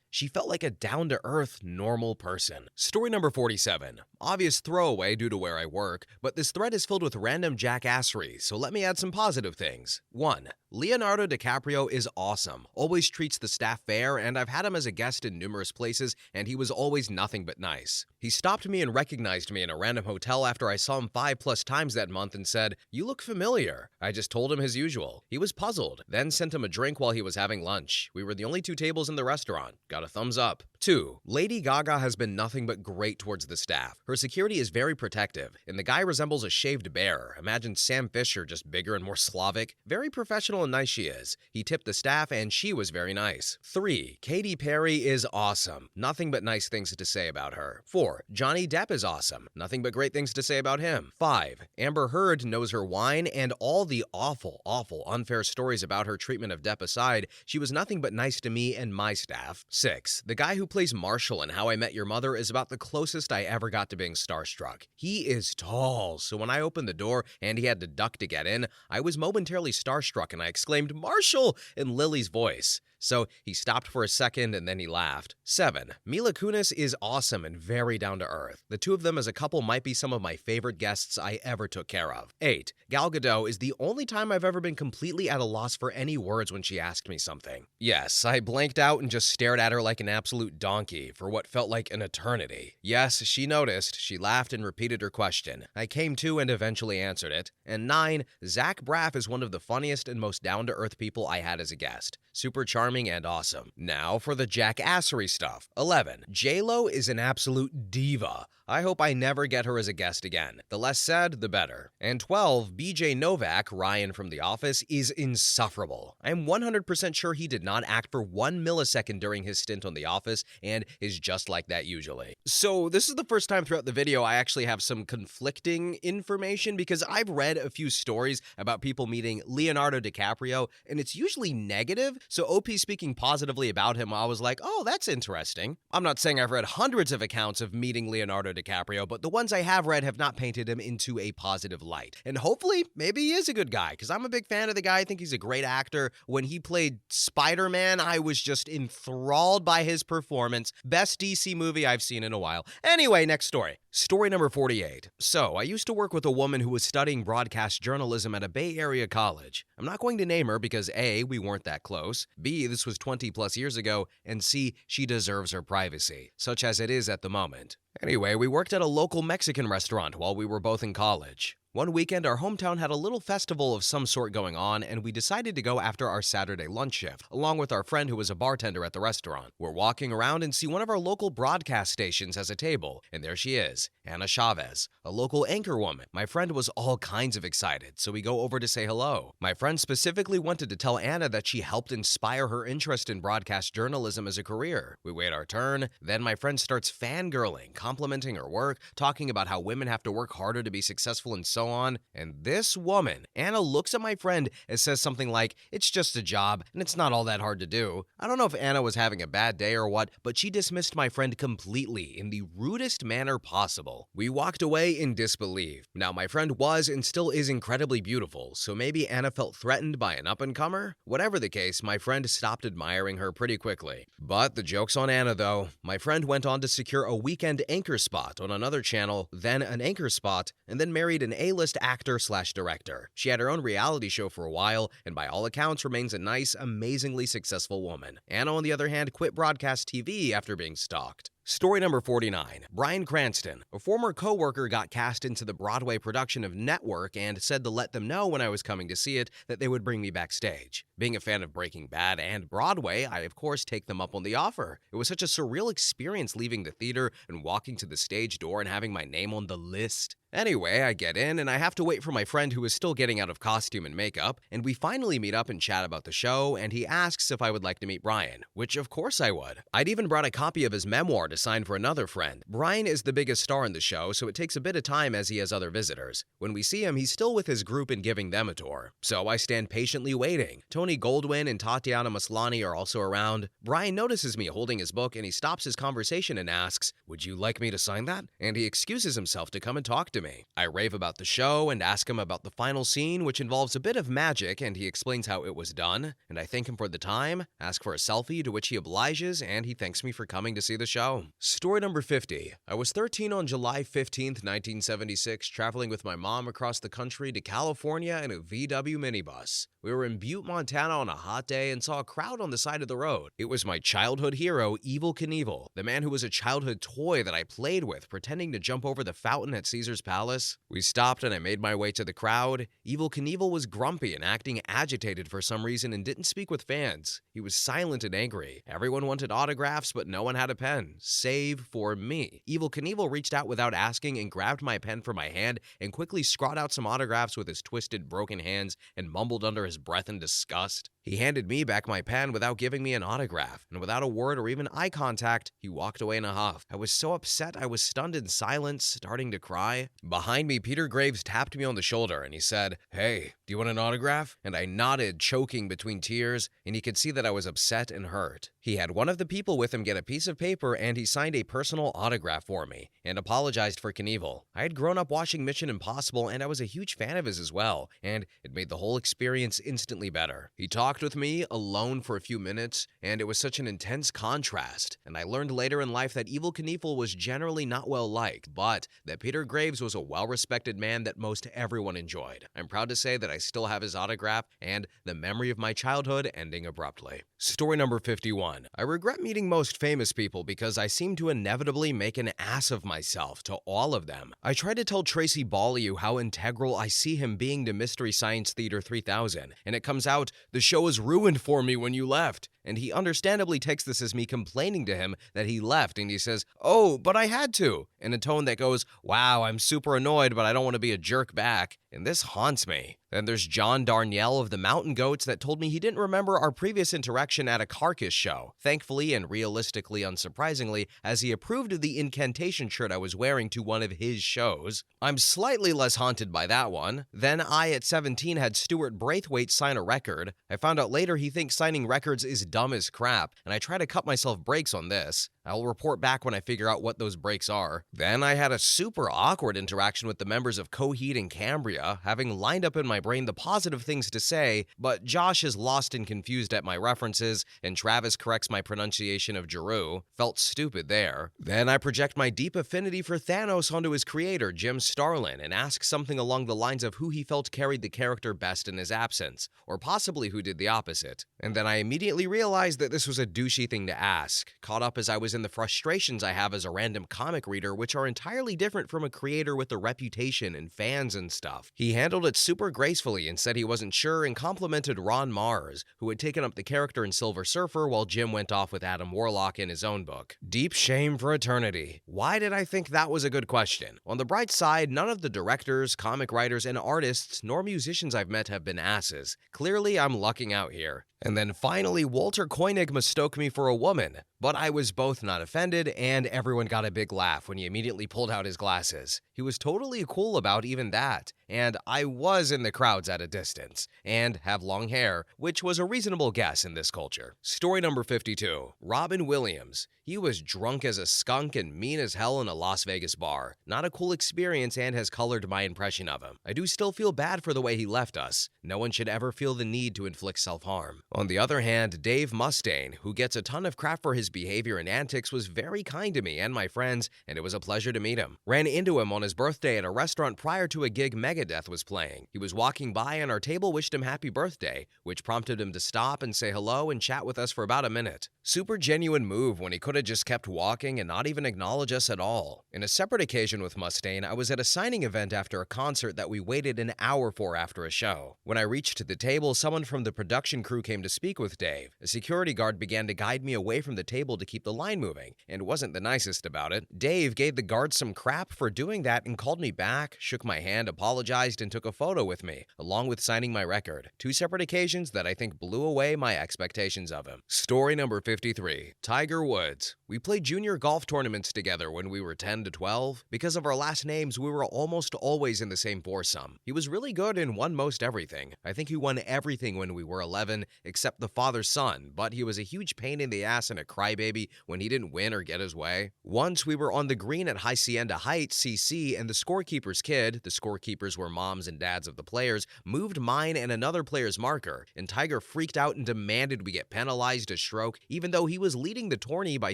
she felt like a down-to-earth, normal person. Story number 47. Obvious throwaway due to where I work, but this thread is filled with random jackassery, so let me add some positive things. 1. Leonardo DiCaprio is awesome. Always treats the staff fair, and I've had him as a guest in numerous places, and he was always nothing but nice. He stopped me and recognized me in a random hotel after I saw him 5+ times that month and said, "You look familiar." I just told him his usual. He was puzzled, then sent him a drink while he was having lunch. We were the only 2 tables in the restaurant. Got a thumbs up. 2. Lady Gaga has been nothing but great towards the staff. Her security is very protective, and the guy resembles a shaved bear. Imagine Sam Fisher, just bigger and more Slavic. Very professional and nice she is. He tipped the staff, and she was very nice. 3. Katy Perry is awesome. Nothing but nice things to say about her. 4. Johnny Depp is awesome. Nothing but great things to say about him. 5. Amber Heard knows her wine, and all the awful, unfair stories about her treatment of Depp aside, she was nothing but nice to me and my staff. 6. The guy who plays Marshall in How I Met Your Mother is about the closest I ever got to being starstruck. He is tall, so when I opened the door and he had to duck to get in, I was momentarily starstruck and I exclaimed, "Marshall!" in Lily's voice. So he stopped for a second and then he laughed. 7. Mila Kunis is awesome and very down to earth. The two of them as a couple might be some of my favorite guests I ever took care of. 8. Gal Gadot is the only time I've ever been completely at a loss for any words when she asked me something. Yes, I blanked out and just stared at her like an absolute donkey for what felt like an eternity. Yes, she noticed. She laughed and repeated her question. I came to and eventually answered it. And 9. Zach Braff is one of the funniest and most down-to-earth people I had as a guest. Super charming and awesome. Now for the jackassery stuff. 11. J-Lo is an absolute diva. I hope I never get her as a guest again. The less said, the better. And 12. BJ Novak, Ryan from The Office, is insufferable. I'm 100% sure he did not act for 1 millisecond during his stint on The Office and is just like that usually. So this is the first time throughout the video I actually have some conflicting information because I've read a few stories about people meeting Leonardo DiCaprio and it's usually negative. So OP speaking positively about him, I was like, oh, that's interesting. I'm not saying I've read hundreds of accounts of meeting Leonardo DiCaprio, but the ones I have read have not painted him into a positive light. And hopefully, maybe he is a good guy, because I'm a big fan of the guy. I think he's a great actor. When he played Spider-Man, I was just enthralled by his performance. Best DC movie I've seen in a while. Anyway, next story. Story number 48. So, I used to work with a woman who was studying broadcast journalism at a Bay Area college. I'm not going to name her because A, we weren't that close, B, this was 20+ years ago, and C, she deserves her privacy, such as it is at the moment. Anyway, we worked at a local Mexican restaurant while we were both in college. One weekend, our hometown had a little festival of some sort going on, and we decided to go after our Saturday lunch shift, along with our friend who was a bartender at the restaurant. We're walking around and see one of our local broadcast stations has a table, and there she is, Anna Chavez, a local anchor woman. My friend was all kinds of excited, so we go over to say hello. My friend specifically wanted to tell Anna that she helped inspire her interest in broadcast journalism as a career. We wait our turn, then my friend starts fangirling, complimenting her work, talking about how women have to work harder to be successful and so on. And this woman, Anna, looks at my friend and says something like, "It's just a job, and it's not all that hard to do." I don't know if Anna was having a bad day or what, but she dismissed my friend completely in the rudest manner possible. We walked away in disbelief. Now, my friend was and still is incredibly beautiful, so maybe Anna felt threatened by an up-and-comer? Whatever the case, my friend stopped admiring her pretty quickly. But the joke's on Anna, though. My friend went on to secure a weekend anchor spot on another channel, then an anchor spot, and then married an A-list actor/director. She had her own reality show for a while, and by all accounts remains a nice, amazingly successful woman. Anna, on the other hand, quit broadcast TV after being stalked. Story number 49. Bryan Cranston. A former co-worker got cast into the Broadway production of Network and said to let them know when I was coming to see it that they would bring me backstage. Being a fan of Breaking Bad and Broadway, I of course take them up on the offer. It was such a surreal experience leaving the theater and walking to the stage door and having my name on the list. Anyway, I get in and I have to wait for my friend who is still getting out of costume and makeup, and we finally meet up and chat about the show, and he asks if I would like to meet Bryan, which of course I would. I'd even brought a copy of his memoir to sign for another friend. Bryan is the biggest star in the show, so it takes a bit of time as he has other visitors. When we see him, he's still with his group and giving them a tour. So I stand patiently waiting. Tony Goldwyn and Tatiana Maslany are also around. Bryan notices me holding his book and he stops his conversation and asks, "Would you like me to sign that?" And he excuses himself to come and talk to me. I rave about the show and ask him about the final scene, which involves a bit of magic, and he explains how it was done. And I thank him for the time, ask for a selfie, to which he obliges, and he thanks me for coming to see the show. Story number 50. I was 13 on July 15th, 1976, traveling with my mom across the country to California in a VW minibus. We were in Butte, Montana on a hot day and saw a crowd on the side of the road. It was my childhood hero, Evel Knievel, the man who was a childhood toy that I played with, pretending to jump over the fountain at Caesar's Palace. We stopped and I made my way to the crowd. Evel Knievel was grumpy and acting agitated for some reason and didn't speak with fans. He was silent and angry. Everyone wanted autographs, but no one had a pen, save for me. Evel Knievel reached out without asking and grabbed my pen from my hand and quickly scrawled out some autographs with his twisted, broken hands and mumbled under his breath in disgust. He handed me back my pen without giving me an autograph, and without a word or even eye contact, he walked away in a huff. I was so upset I was stunned in silence, starting to cry. Behind me, Peter Graves tapped me on the shoulder and he said, "Hey, do you want an autograph?" And I nodded, choking between tears, and he could see that I was upset and hurt. He had one of the people with him get a piece of paper and he signed a personal autograph for me and apologized for Knievel. I had grown up watching Mission Impossible and I was a huge fan of his as well, and it made the whole experience instantly better. He talked with me alone for a few minutes, and it was such an intense contrast, and I learned later in life that Evel Knievel was generally not well liked, but that Peter Graves was a well-respected man that most everyone enjoyed. I'm proud to say that I still have his autograph and the memory of my childhood ending abruptly. Story number 51. I regret meeting most famous people because I seem to inevitably make an ass of myself to all of them. I tried to tell Tracy Beaulieu how integral I see him being to Mystery Science Theater 3000, and it comes out, "The show was ruined for me when you left." And he understandably takes this as me complaining to him that he left, and he says, "Oh, but I had to," in a tone that goes, "Wow, I'm super annoyed, but I don't want to be a jerk back." And this haunts me. Then there's John Darnielle of the Mountain Goats that told me he didn't remember our previous interaction at a Carcass show. Thankfully and realistically unsurprisingly, as he approved of the incantation shirt I was wearing to one of his shows. I'm slightly less haunted by that one. Then I, at 17, had Stuart Braithwaite sign a record. I found out later he thinks signing records is dumb as crap, and I try to cut myself breaks on this. I'll report back when I figure out what those breaks are. Then I had a super awkward interaction with the members of Coheed and Cambria, having lined up in my brain the positive things to say, but Josh is lost and confused at my references, and Travis corrects my pronunciation of Giroux. Felt stupid there. Then I project my deep affinity for Thanos onto his creator, Jim Starlin, and ask something along the lines of who he felt carried the character best in his absence, or possibly who did the opposite. And then I immediately realized that this was a douchey thing to ask, caught up as I was and the frustrations I have as a random comic reader, which are entirely different from a creator with a reputation and fans and stuff. He handled it super gracefully and said he wasn't sure and complimented Ron Mars, who had taken up the character in Silver Surfer while Jim went off with Adam Warlock in his own book. Deep shame for eternity. Why did I think that was a good question? On the bright side, none of the directors, comic writers, and artists nor musicians I've met have been asses. Clearly, I'm lucking out here. And then finally, Walter Koenig mistook me for a woman, but I was both not offended and everyone got a big laugh when he immediately pulled out his glasses. He was totally cool about even that, and I was in the crowds at a distance, and have long hair, which was a reasonable guess in this culture. Story number 52. Robin Williams. He was drunk as a skunk and mean as hell in a Las Vegas bar. Not a cool experience and has colored my impression of him. I do still feel bad for the way he left us. No one should ever feel the need to inflict self-harm. On the other hand, Dave Mustaine, who gets a ton of crap for his behavior and antics, was very kind to me and my friends, and it was a pleasure to meet him. Ran into him on his birthday at a restaurant prior to a gig Megadeth was playing. He was walking by and our table wished him happy birthday, which prompted him to stop and say hello and chat with us for about a minute. Super genuine move when he could have just kept walking and not even acknowledge us at all. In a separate occasion with Mustaine, I was at a signing event after a concert that we waited an hour for after a show. When I reached the table, someone from the production crew came to speak with Dave. A security guard began to guide me away from the table to keep the line moving, and wasn't the nicest about it. Dave gave the guard some crap for doing that and called me back, shook my hand, apologized, and took a photo with me, along with signing my record. Two separate occasions that I think blew away my expectations of him. Story number 53. Tiger Woods. We played junior golf tournaments together when we were 10 to 12. Because of our last names, we were almost always in the same foursome. He was really good and won most everything. I think he won everything when we were 11, except the father-son, but he was a huge pain in the ass and a crybaby when he didn't win or get his way. Once we were on the green at Hacienda Heights, CC, and the scorekeeper's kid, the scorekeepers were moms and dads of the players, moved mine and another player's marker, and Tiger freaked out and demanded we get penalized a stroke, even though he was leading the tourney by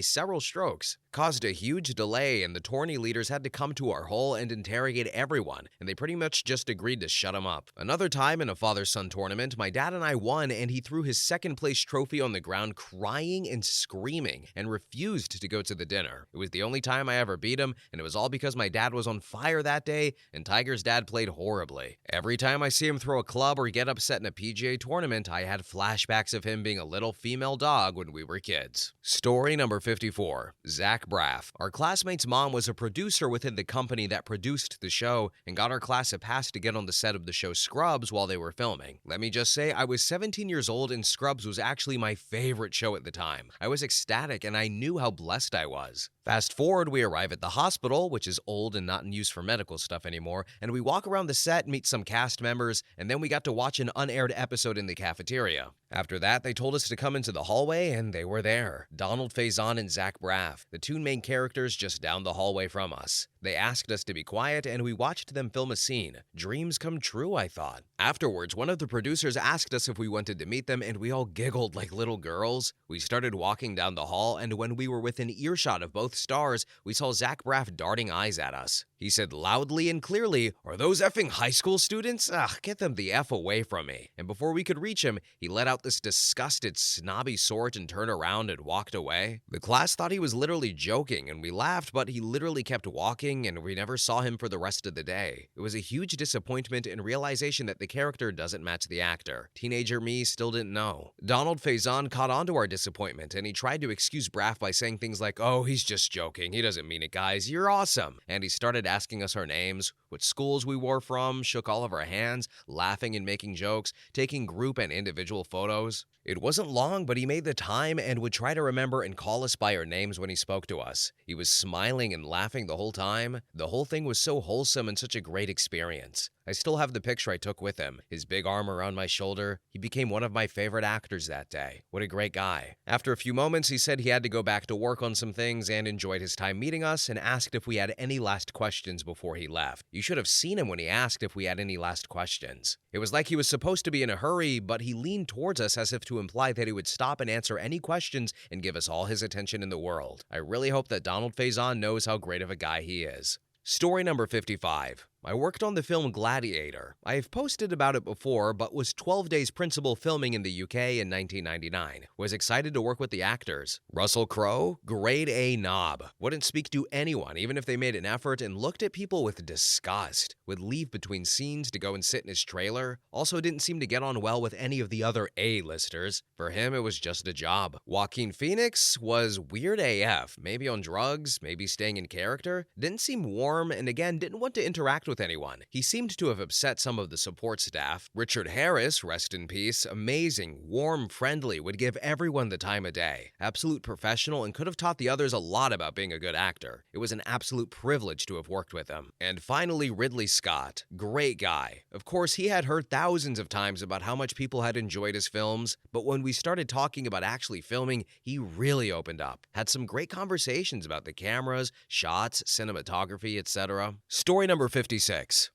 several strokes. Caused a huge delay, and the tourney leaders had to come to our hole and interrogate everyone, and they pretty much just agreed to shut him up. Another time in a father-son tournament, my dad and I won, and he threw his second place trophy on the ground crying and screaming and refused to go to the dinner. It was the only time I ever beat him, and it was all because my dad was on fire that day and Tiger's dad played horribly. Every time I see him throw a club or get upset in a PGA tournament, I had flashbacks of him being a little female dog when we were kids. Story number 54. Zach Braff. Our classmate's mom was a producer within the company that produced the show and got our class a pass to get on the set of the show Scrubs while they were filming. Let me just say, I was 17 years old and Scrubs was actually my favorite show at the time. I was ecstatic and I knew how blessed I was. Fast forward, we arrive at the hospital, which is old and not in use for medical stuff anymore, and we walk around the set, meet some cast members, and then we got to watch an unaired episode in the cafeteria. After that, they told us to come into the hallway, and they were there. Donald Faison and Zach Braff, the two main characters just down the hallway from us. They asked us to be quiet, and we watched them film a scene. Dreams come true, I thought. Afterwards, one of the producers asked us if we wanted to meet them, and we all giggled like little girls. We started walking down the hall, and when we were within earshot of both stars, we saw Zach Braff darting eyes at us. He said loudly and clearly, "Are those effing high school students? Get them the F away from me." And before we could reach him, he let out this disgusted, snobby sort and turned around and walked away. The class thought he was literally joking, and we laughed, but he literally kept walking, and we never saw him for the rest of the day. It was a huge disappointment and realization that the character doesn't match the actor. Teenager me still didn't know. Donald Faison caught on to our disappointment, and he tried to excuse Braff by saying things like, "Oh, he's just joking. He doesn't mean it, guys. You're awesome." And he started asking us our names, what schools we were from, shook all of our hands, laughing and making jokes, taking group and individual photos. It wasn't long, but he made the time and would try to remember and call us by our names when he spoke to us. He was smiling and laughing the whole time. The whole thing was so wholesome and such a great experience. I still have the picture I took with him, his big arm around my shoulder. He became one of my favorite actors that day. What a great guy. After a few moments, he said he had to go back to work on some things and enjoyed his time meeting us and asked if we had any last questions before he left. You should have seen him when he asked if we had any last questions. It was like he was supposed to be in a hurry, but he leaned towards us as if to imply that he would stop and answer any questions and give us all his attention in the world. I really hope that Donald Faison knows how great of a guy he is. Story number 55. I worked on the film Gladiator. I have posted about it before, but was 12 days principal filming in the UK in 1999. Was excited to work with the actors. Russell Crowe, grade A knob. Wouldn't speak to anyone, even if they made an effort, and looked at people with disgust. Would leave between scenes to go and sit in his trailer. Also didn't seem to get on well with any of the other A-listers. For him, it was just a job. Joaquin Phoenix was weird AF. Maybe on drugs, maybe staying in character. Didn't seem warm, and again, didn't want to interact with anyone. He seemed to have upset some of the support staff. Richard Harris, rest in peace, amazing, warm, friendly, would give everyone the time of day. Absolute professional and could have taught the others a lot about being a good actor. It was an absolute privilege to have worked with him. And finally, Ridley Scott. Great guy. Of course, he had heard thousands of times about how much people had enjoyed his films, but when we started talking about actually filming, he really opened up. Had some great conversations about the cameras, shots, cinematography, etc. Story number 56.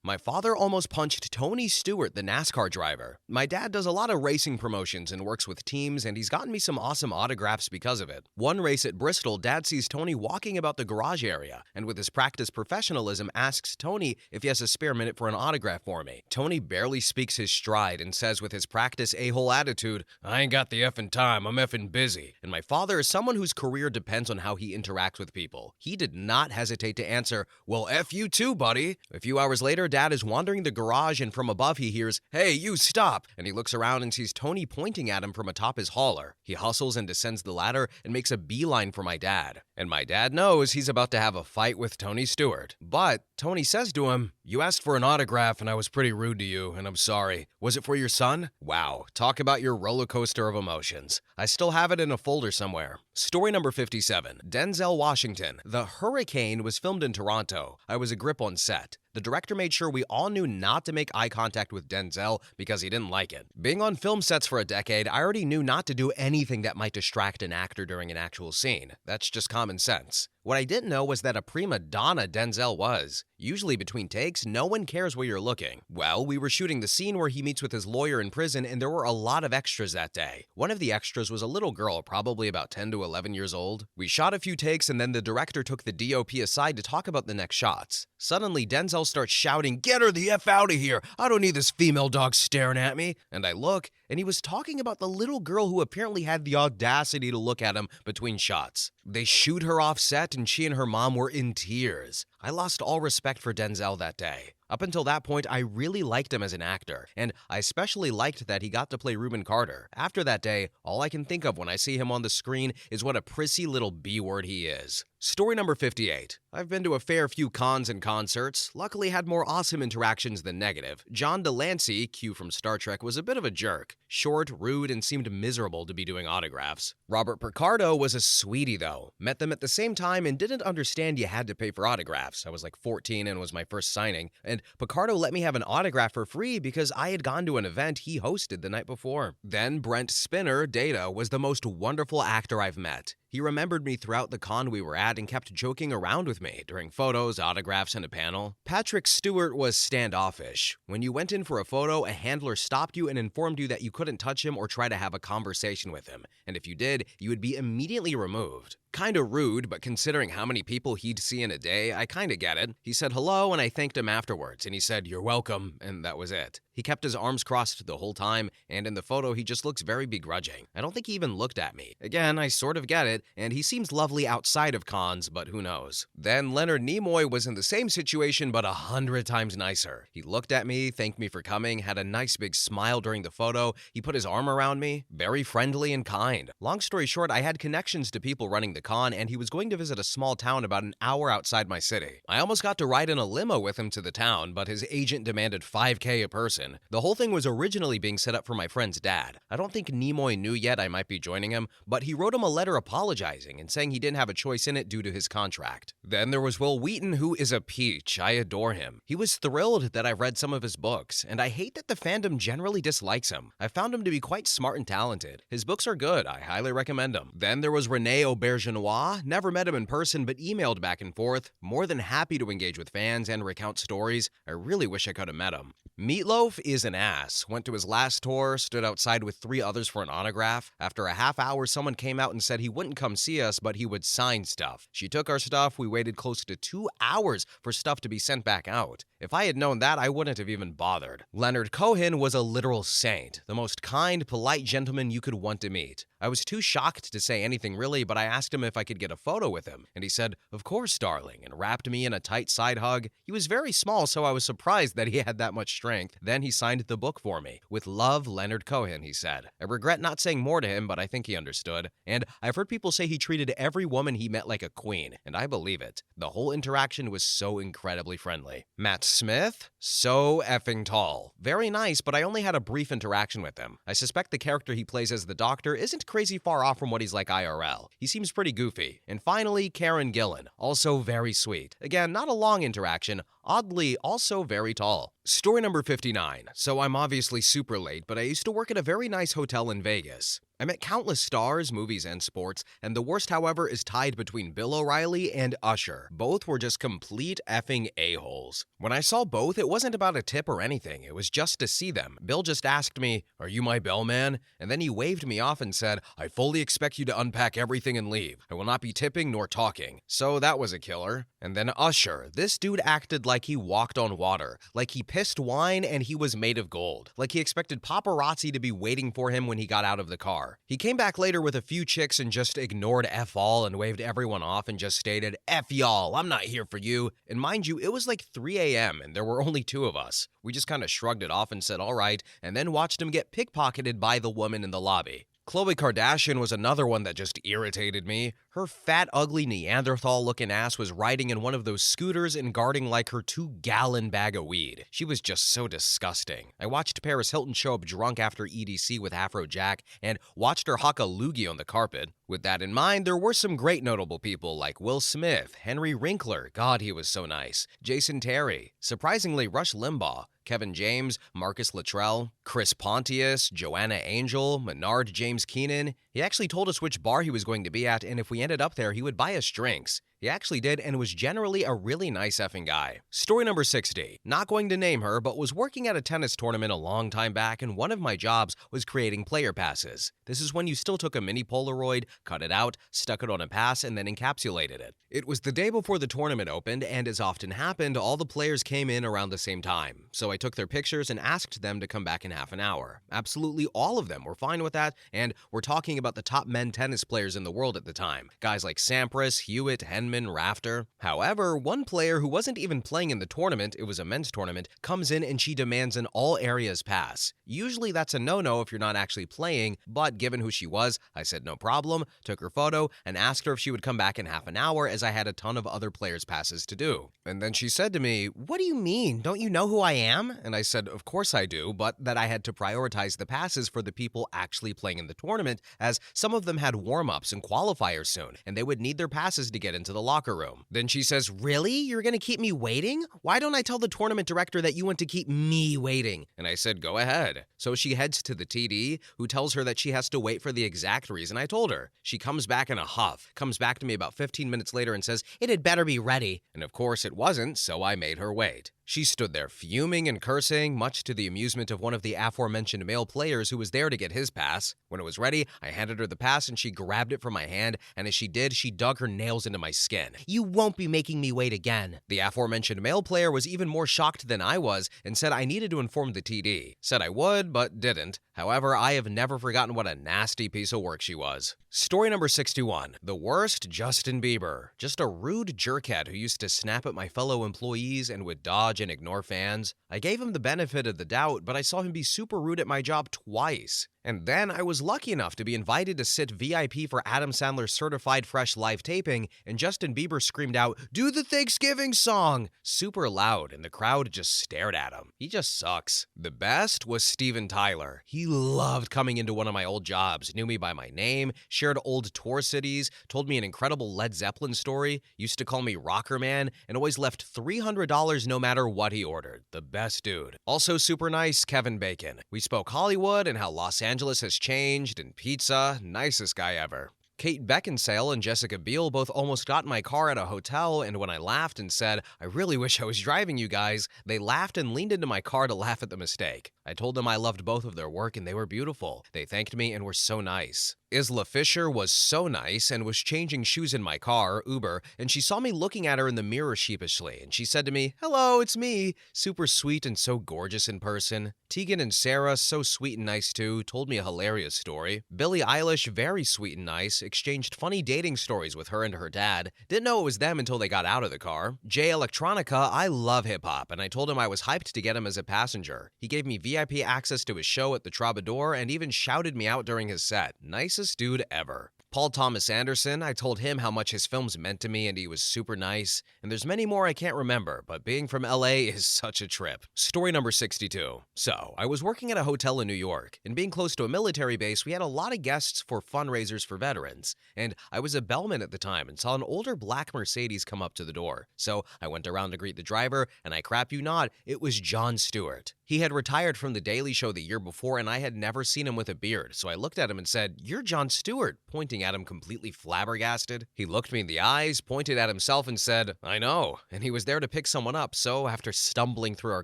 My father almost punched Tony Stewart, the NASCAR driver. My dad does a lot of racing promotions and works with teams, and he's gotten me some awesome autographs because of it. One race at Bristol, Dad sees Tony walking about the garage area, and with his practice professionalism asks Tony if he has a spare minute for an autograph for me. Tony barely speaks his stride and says with his practice a-hole attitude, "I ain't got the effing time, I'm effing busy." And my father is someone whose career depends on how he interacts with people. He did not hesitate to answer, "Well, F you too, buddy." A few hours later, Dad is wandering the garage and from above he hears, "Hey, you stop!" And he looks around and sees Tony pointing at him from atop his hauler. He hustles and descends the ladder and makes a beeline for my dad. And my dad knows he's about to have a fight with Tony Stewart. But Tony says to him, "You asked for an autograph and I was pretty rude to you, and I'm sorry. Was it for your son?" Wow, talk about your roller coaster of emotions. I still have it in a folder somewhere. Story number 57. Denzel Washington. The Hurricane was filmed in Toronto. I was a grip on set. The director made sure we all knew not to make eye contact with Denzel because he didn't like it. Being on film sets for a decade, I already knew not to do anything that might distract an actor during an actual scene. That's just common sense. What I didn't know was that a prima donna Denzel was. Usually between takes, no one cares where you're looking. Well, we were shooting the scene where he meets with his lawyer in prison, and there were a lot of extras that day. One of the extras was a little girl, probably about 10 to 11 years old. We shot a few takes, and then the director took the DOP aside to talk about the next shots. Suddenly, Denzel starts shouting, "Get her the F out of here! I don't need this female dog staring at me!" And I look, and he was talking about the little girl who apparently had the audacity to look at him between shots. They shoot her off set, and she and her mom were in tears. I lost all respect for Denzel that day. Up until that point, I really liked him as an actor, and I especially liked that he got to play Reuben Carter. After that day, all I can think of when I see him on the screen is what a prissy little B-word he is. Story number 58. I've been to a fair few cons and concerts, luckily had more awesome interactions than negative. John Delancey, Q from Star Trek, was a bit of a jerk. Short, rude, and seemed miserable to be doing autographs. Robert Picardo was a sweetie though. Met them at the same time and didn't understand you had to pay for autographs. I was like 14 and was my first signing, and Picardo let me have an autograph for free because I had gone to an event he hosted the night before. Then Brent Spinner, Data, was the most wonderful actor I've met. He remembered me throughout the con we were at and kept joking around with me during photos, autographs, and a panel. Patrick Stewart was standoffish. When you went in for a photo, a handler stopped you and informed you that you couldn't touch him or try to have a conversation with him. And if you did, you would be immediately removed. Kinda rude, but considering how many people he'd see in a day, I kinda get it. He said hello and I thanked him afterwards, and he said, "You're welcome," and that was it. He kept his arms crossed the whole time, and in the photo he just looks very begrudging. I don't think he even looked at me. Again, I sort of get it, and he seems lovely outside of cons, but who knows. Then Leonard Nimoy was in the same situation, but 100 times nicer. He looked at me, thanked me for coming, had a nice big smile during the photo, he put his arm around me, very friendly and kind. Long story short, I had connections to people running the con, and he was going to visit a small town about an hour outside my city. I almost got to ride in a limo with him to the town, but his agent demanded $5,000 a person. The whole thing was originally being set up for my friend's dad. I don't think Nimoy knew yet I might be joining him, but he wrote him a letter apologizing and saying he didn't have a choice in it due to his contract. Then there was Will Wheaton, who is a peach. I adore him. He was thrilled that I've read some of his books, and I hate that the fandom generally dislikes him. I found him to be quite smart and talented. His books are good. I highly recommend them. Then there was René Aubergenois. Never met him in person, but emailed back and forth. More than happy to engage with fans and recount stories. I really wish I could have met him. Meatloaf is an ass. Went to his last tour, stood outside with 3 others for an autograph. After a half hour, someone came out and said he wouldn't come see us, but he would sign stuff. She took our stuff. We waited close to 2 hours for stuff to be sent back out. If I had known that, I wouldn't have even bothered. Leonard Cohen was a literal saint, the most kind, polite gentleman you could want to meet. I was too shocked to say anything really, but I asked him if I could get a photo with him, and he said, "Of course, darling," and wrapped me in a tight side hug. He was very small, so I was surprised that he had that much strength. Then he signed the book for me. "With love, Leonard Cohen," he said. I regret not saying more to him, but I think he understood. And I've heard people say he treated every woman he met like a queen, and I believe it. The whole interaction was so incredibly friendly. Matt Smith? So effing tall. Very nice, but I only had a brief interaction with him. I suspect the character he plays as the Doctor isn't crazy far off from what he's like IRL. He seems pretty goofy. And finally, Karen Gillan. Also very sweet. Again, not a long interaction, oddly also very tall. Story number 59. So I'm obviously super late, but I used to work at a very nice hotel in Vegas. I met countless stars, movies, and sports, and the worst, however, is tied between Bill O'Reilly and Usher. Both were just complete effing a-holes. When I saw both, it wasn't about a tip or anything. It was just to see them. Bill just asked me, "Are you my bellman?" And then he waved me off and said, "I fully expect you to unpack everything and leave. I will not be tipping nor talking." So that was a killer. And then Usher. This dude acted like he walked on water, like he pissed wine and he was made of gold, like he expected paparazzi to be waiting for him when he got out of the car. He came back later with a few chicks and just ignored F all and waved everyone off and just stated, "F y'all, I'm not here for you." And mind you, it was like 3 a.m. and there were only 2 of us. We just kind of shrugged it off and said, "All right," and then watched him get pickpocketed by the woman in the lobby. Khloe Kardashian was another one that just irritated me. Her fat, ugly Neanderthal-looking ass was riding in one of those scooters and guarding like her 2-gallon bag of weed. She was just so disgusting. I watched Paris Hilton show up drunk after EDC with Afrojack and watched her huck a loogie on the carpet. With that in mind, there were some great notable people like Will Smith, Henry Winkler, God, he was so nice, Jason Terry, surprisingly Rush Limbaugh, Kevin James, Marcus Luttrell, Chris Pontius, Joanna Angel, Menard James Keenan. He actually told us which bar he was going to be at, and if we ended up there, he would buy us drinks. He actually did and was generally a really nice effing guy. Story number 60. Not going to name her, but was working at a tennis tournament a long time back, and one of my jobs was creating player passes. This is when you still took a mini Polaroid, cut it out, stuck it on a pass, and then encapsulated it. It was the day before the tournament opened, and as often happened, all the players came in around the same time. So I took their pictures and asked them to come back in half an hour. Absolutely all of them were fine with that, and we're talking about the top men tennis players in the world at the time. Guys like Sampras, Hewitt, Henman, Rafter. However, one player who wasn't even playing in the tournament, it was a men's tournament, comes in and she demands an all areas pass. Usually that's a no-no if you're not actually playing, but given who she was, I said no problem, took her photo, and asked her if she would come back in half an hour as I had a ton of other players' passes to do. And then she said to me, "What do you mean? Don't you know who I am?" And I said, "Of course I do, but that I had to prioritize the passes for the people actually playing in the tournament, as some of them had warm-ups and qualifiers soon, and they would need their passes to get into the locker room." Then she says, "Really? You're gonna keep me waiting? Why don't I tell the tournament director that you want to keep me waiting?" And I said, "Go ahead." So she heads to the TD, who tells her that she has to wait for the exact reason I told her. She comes back in a huff, comes back to me about 15 minutes later and says, "It had better be ready." And of course it wasn't, so I made her wait. She stood there fuming and cursing, much to the amusement of one of the aforementioned male players who was there to get his pass. When it was ready, I handed her the pass and she grabbed it from my hand, and as she did, she dug her nails into my skin. "You won't be making me wait again." The aforementioned male player was even more shocked than I was and said I needed to inform the TD. Said I would, but didn't. However, I have never forgotten what a nasty piece of work she was. Story number 61. The worst Justin Bieber. Just a rude jerkhead who used to snap at my fellow employees and would dodge and ignore fans. I gave him the benefit of the doubt, but I saw him be super rude at my job twice. And then I was lucky enough to be invited to sit VIP for Adam Sandler's Certified Fresh live taping, and Justin Bieber screamed out, "Do the Thanksgiving song!" super loud, and the crowd just stared at him. He just sucks. The best was Steven Tyler. He loved coming into one of my old jobs, knew me by my name, shared old tour cities, told me an incredible Led Zeppelin story, used to call me Rocker Man, and always left $300 no matter what he ordered. The best dude. Also super nice, Kevin Bacon. We spoke Hollywood and how Los Angeles has changed, and pizza, nicest guy ever. Kate Beckinsale and Jessica Biel both almost got in my car at a hotel, and when I laughed and said, "I really wish I was driving you guys," they laughed and leaned into my car to laugh at the mistake. I told them I loved both of their work and they were beautiful. They thanked me and were so nice. Isla Fisher was so nice and was changing shoes in my car, Uber, and she saw me looking at her in the mirror sheepishly, and she said to me, "Hello, it's me." Super sweet and so gorgeous in person. Tegan and Sarah, so sweet and nice too, told me a hilarious story. Billie Eilish, very sweet and nice, exchanged funny dating stories with her and her dad. Didn't know it was them until they got out of the car. Jay Electronica, I love hip-hop, and I told him I was hyped to get him as a passenger. He gave me VIP access to his show at the Troubadour and even shouted me out during his set. Nicest dude ever. Paul Thomas Anderson, I told him how much his films meant to me and he was super nice. And there's many more I can't remember, but being from LA is such a trip. Story number 62. So, I was working at a hotel in New York, and being close to a military base, we had a lot of guests for fundraisers for veterans. And I was a bellman at the time and saw an older black Mercedes come up to the door. So, I went around to greet the driver, and I crap you not, it was Jon Stewart. He had retired from The Daily Show the year before, and I had never seen him with a beard, so I looked at him and said, "You're Jon Stewart," pointing at him completely flabbergasted. He looked me in the eyes, pointed at himself, and said, "I know," and he was there to pick someone up, so after stumbling through our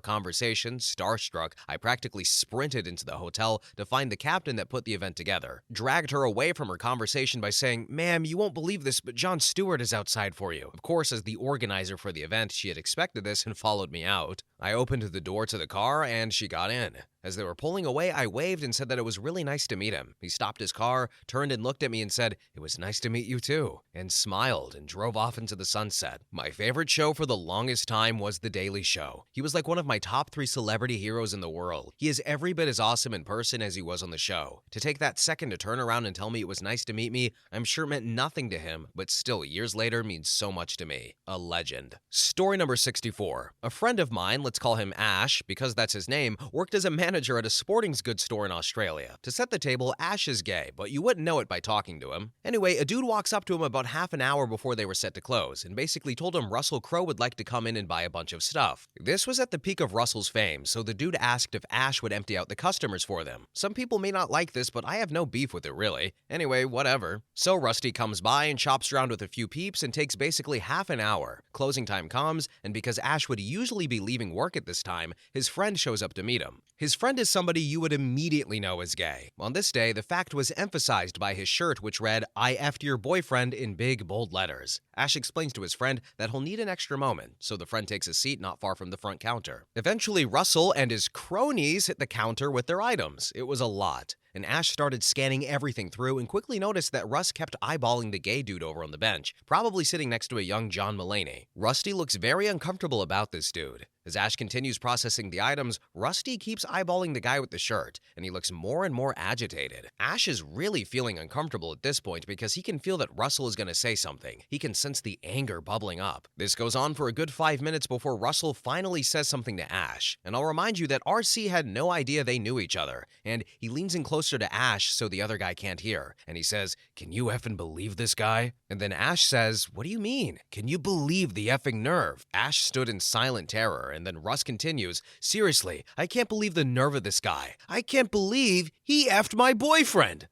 conversation, starstruck, I practically sprinted into the hotel to find the captain that put the event together. Dragged her away from her conversation by saying, "Ma'am, you won't believe this, but Jon Stewart is outside for you." Of course, as the organizer for the event, she had expected this and followed me out. I opened the door to the car, and she got in. As they were pulling away, I waved and said that it was really nice to meet him. He stopped his car, turned and looked at me and said, "It was nice to meet you too," and smiled and drove off into the sunset. My favorite show for the longest time was The Daily Show. He was like one of my top 3 celebrity heroes in the world. He is every bit as awesome in person as he was on the show. To take that second to turn around and tell me it was nice to meet me, I'm sure meant nothing to him, but still years later means so much to me. A legend. Story number 64. A friend of mine, let's call him Ash, because that's his name, worked as a manager at a sporting goods store in Australia. To set the table, Ash is gay, but you wouldn't know it by talking to him. Anyway, a dude walks up to him about half an hour before they were set to close, and basically told him Russell Crowe would like to come in and buy a bunch of stuff. This was at the peak of Russell's fame, so the dude asked if Ash would empty out the customers for them. Some people may not like this, but I have no beef with it really. Anyway, whatever. So Rusty comes by and chops around with a few peeps and takes basically half an hour. Closing time comes, and because Ash would usually be leaving work at this time, his friend shows up to meet him. His friend is somebody you would immediately know as gay. On this day, the fact was emphasized by his shirt, which read, "I effed your boyfriend" in big, bold letters. Ash explains to his friend that he'll need an extra moment, so the friend takes a seat not far from the front counter. Eventually, Russell and his cronies hit the counter with their items. It was a lot. And Ash started scanning everything through and quickly noticed that Russ kept eyeballing the gay dude over on the bench, probably sitting next to a young John Mulaney. Rusty looks very uncomfortable about this dude. As Ash continues processing the items, Rusty keeps eyeballing the guy with the shirt, and he looks more and more agitated. Ash is really feeling uncomfortable at this point because he can feel that Russell is going to say something. He can sense the anger bubbling up. This goes on for a good 5 minutes before Russell finally says something to Ash. And I'll remind you that RC had no idea they knew each other, and he leans in closer to Ash so the other guy can't hear. And he says, "Can you effing believe this guy?" And then Ash says, "What do you mean? Can you believe the effing nerve?" Ash stood in silent terror, and then Russ continues, "Seriously, I can't believe the nerve of this guy. I can't believe he effed my boyfriend."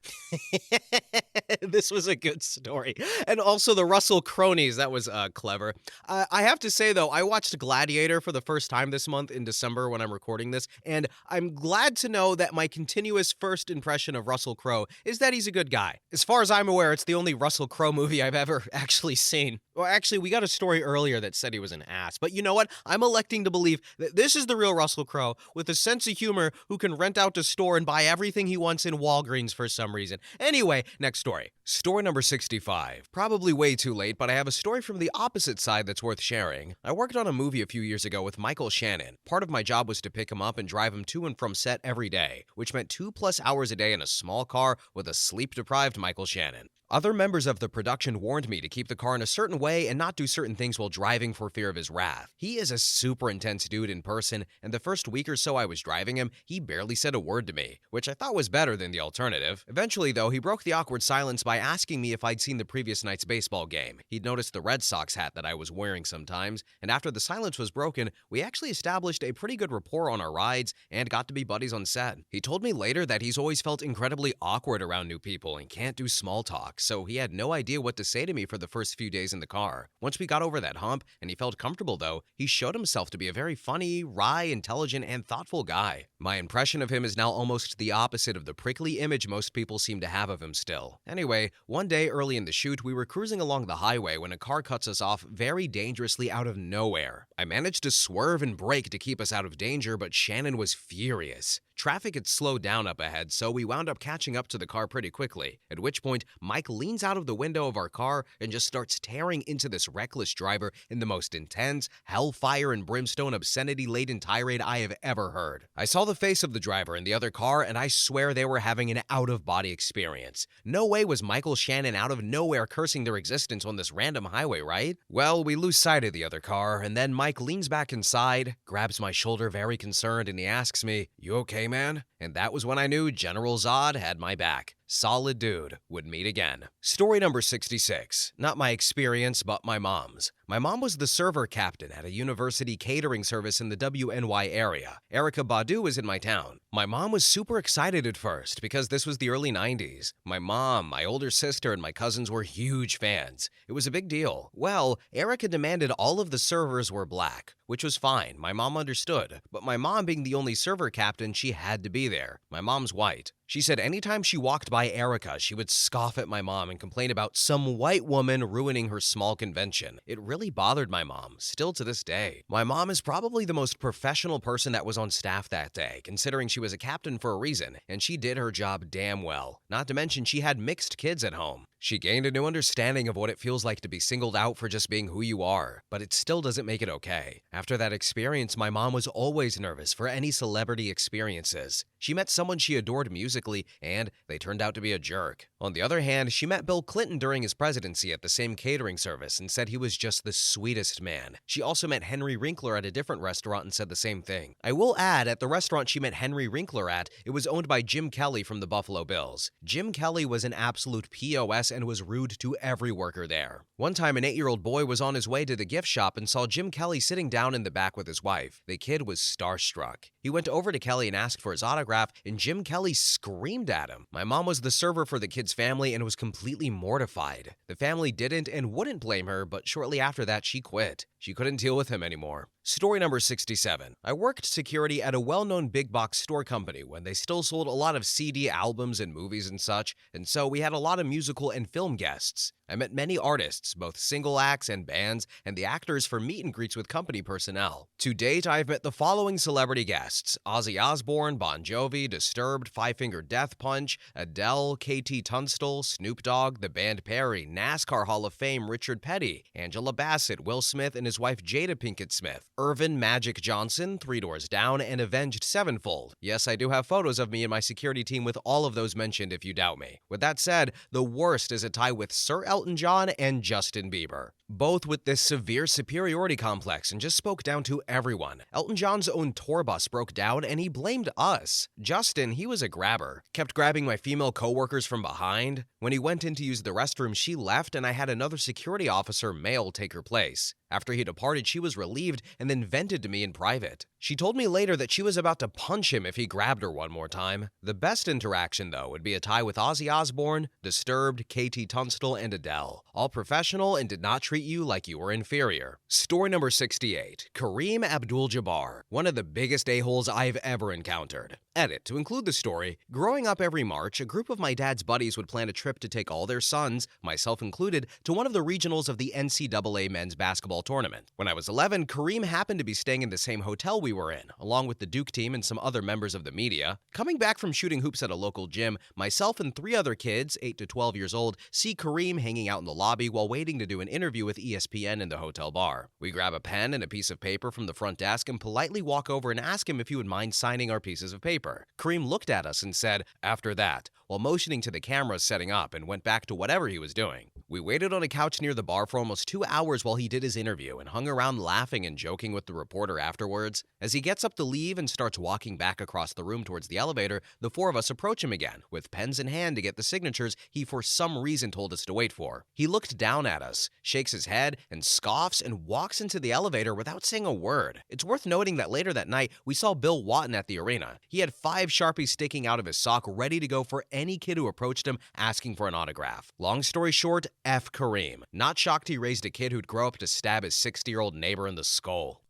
This was a good story. And also the Russell cronies, that was clever. I have to say, though, I watched Gladiator for the first time this month in December when I'm recording this, and I'm glad to know that my continuous first impression of Russell Crowe is that he's a good guy. As far as I'm aware, it's the only Russell Crowe movie I've ever actually seen. Well, actually, we got a story earlier that said he was an ass, but you know what? I'm electing to believe that this is the real Russell Crowe with a sense of humor who can rent out a store and buy everything he wants in Walgreens for some reason. Anyway, next story. Story number 65. Probably way too late, but I have a story from the opposite side that's worth sharing. I worked on a movie a few years ago with Michael Shannon. Part of my job was to pick him up and drive him to and from set every day, which meant 2+ hours a day in a small car with a sleep-deprived Michael Shannon. Other members of the production warned me to keep the car in a certain way and not do certain things while driving for fear of his wrath. He is a super intense dude in person, and the first week or so I was driving him, he barely said a word to me, which I thought was better than the alternative. Eventually, though, he broke the awkward silence by asking me if I'd seen the previous night's baseball game. He'd noticed the Red Sox hat that I was wearing sometimes, and after the silence was broken, we actually established a pretty good rapport on our rides and got to be buddies on set. He told me later that he's always felt incredibly awkward around new people and can't do small talk. talk, so he had no idea what to say to me for the first few days in the car. Once we got over that hump and he felt comfortable though, he showed himself to be a very funny, wry, intelligent, and thoughtful guy. My impression of him is now almost the opposite of the prickly image most people seem to have of him still. Anyway, one day early in the shoot, we were cruising along the highway when a car cuts us off very dangerously out of nowhere. I managed to swerve and brake to keep us out of danger, but Shannon was furious. Traffic had slowed down up ahead, so we wound up catching up to the car pretty quickly, at which point Mike leans out of the window of our car and just starts tearing into this reckless driver in the most intense, hellfire and brimstone obscenity-laden tirade I have ever heard. I saw the face of the driver in the other car, and I swear they were having an out-of-body experience. No way was Michael Shannon out of nowhere cursing their existence on this random highway, right? Well, we lose sight of the other car, and then Mike leans back inside, grabs my shoulder very concerned, and he asks me, "You okay, man?" And that was when I knew General Zod had my back. Solid dude. Would meet again. Story number 66. Not my experience, but my mom's. My mom was the server captain at a university catering service in the WNY area. Erica Badu was in my town. My mom was super excited at first because this was the early 90s. My mom, my older sister, and my cousins were huge fans. It was a big deal. Well, Erica demanded all of the servers were black, which was fine. My mom understood. But my mom being the only server captain, she had to be there. My mom's white. She said anytime she walked by Erica, she would scoff at my mom and complain about some white woman ruining her small convention. It really bothered my mom, still to this day. My mom is probably the most professional person that was on staff that day, considering she was a captain for a reason, and she did her job damn well. Not to mention she had mixed kids at home. She gained a new understanding of what it feels like to be singled out for just being who you are, but it still doesn't make it okay. After that experience, my mom was always nervous for any celebrity experiences. She met someone she adored musically, and they turned out to be a jerk. On the other hand, she met Bill Clinton during his presidency at the same catering service and said he was just the sweetest man. She also met Henry Winkler at a different restaurant and said the same thing. I will add, at the restaurant she met Henry Winkler at, it was owned by Jim Kelly from the Buffalo Bills. Jim Kelly was an absolute POS and was rude to every worker there. One time, an 8-year-old boy was on his way to the gift shop and saw Jim Kelly sitting down in the back with his wife. The kid was starstruck. He went over to Kelly and asked for his autograph, and Jim Kelly screamed at him. My mom was the server for the kid's family and was completely mortified. The family didn't and wouldn't blame her, but shortly after that, she quit. She couldn't deal with him anymore. Story number 67. I worked security at a well-known big box store company when they still sold a lot of CD albums and movies and such, and so we had a lot of musical and film guests. I met many artists, both single acts and bands, and the actors for meet and greets with company personnel. To date, I've met the following celebrity guests: Ozzy Osbourne, Bon Jovi, Disturbed, Five Finger Death Punch, Adele, KT Tunstall, Snoop Dogg, the band Perry, NASCAR Hall of Fame Richard Petty, Angela Bassett, Will Smith and his wife Jada Pinkett Smith, Irvin Magic Johnson, Three Doors Down, and Avenged Sevenfold. Yes, I do have photos of me and my security team with all of those mentioned if you doubt me. With that said, the worst is a tie with Sir Elton John and Justin Bieber. Both with this severe superiority complex and just spoke down to everyone. Elton John's own tour bus broke down and he blamed us. Justin, he was a grabber. Kept grabbing my female coworkers from behind. When he went in to use the restroom, she left and I had another security officer, male, take her place. After he departed, she was relieved and then vented to me in private. She told me later that she was about to punch him if he grabbed her one more time. The best interaction, though, would be a tie with Ozzy Osbourne, Disturbed, KT Tunstall, and Adele. All professional and did not treat you like you were inferior. Story number 68. Kareem Abdul-Jabbar, one of the biggest a-holes I've ever encountered. Edit. To include the story, growing up every March, a group of my dad's buddies would plan a trip to take all their sons, myself included, to one of the regionals of the NCAA men's basketball tournament. When I was 11, Kareem happened to be staying in the same hotel we were in, along with the Duke team and some other members of the media. Coming back from shooting hoops at a local gym, myself and 3 other kids, 8 to 12 years old, see Kareem hanging out in the lobby while waiting to do an interview with ESPN in the hotel bar. We grab a pen and a piece of paper from the front desk and politely walk over and ask him if he would mind signing our pieces of paper. Kareem looked at us and said, "After that," while motioning to the cameras setting up and went back to whatever he was doing. We waited on a couch near the bar for almost 2 hours while he did his interview and hung around laughing and joking with the reporter afterwards. As he gets up to leave and starts walking back across the room towards the elevator, the four of us approach him again, with pens in hand to get the signatures he for some reason told us to wait for. He looked down at us, shakes his head, and scoffs and walks into the elevator without saying a word. It's worth noting that later that night, we saw Bill Watton at the arena. He had 5 Sharpies sticking out of his sock ready to go for any kid who approached him asking for an autograph. Long story short, F Kareem. Not shocked he raised a kid who'd grow up to stab his 60-year-old neighbor in the skull.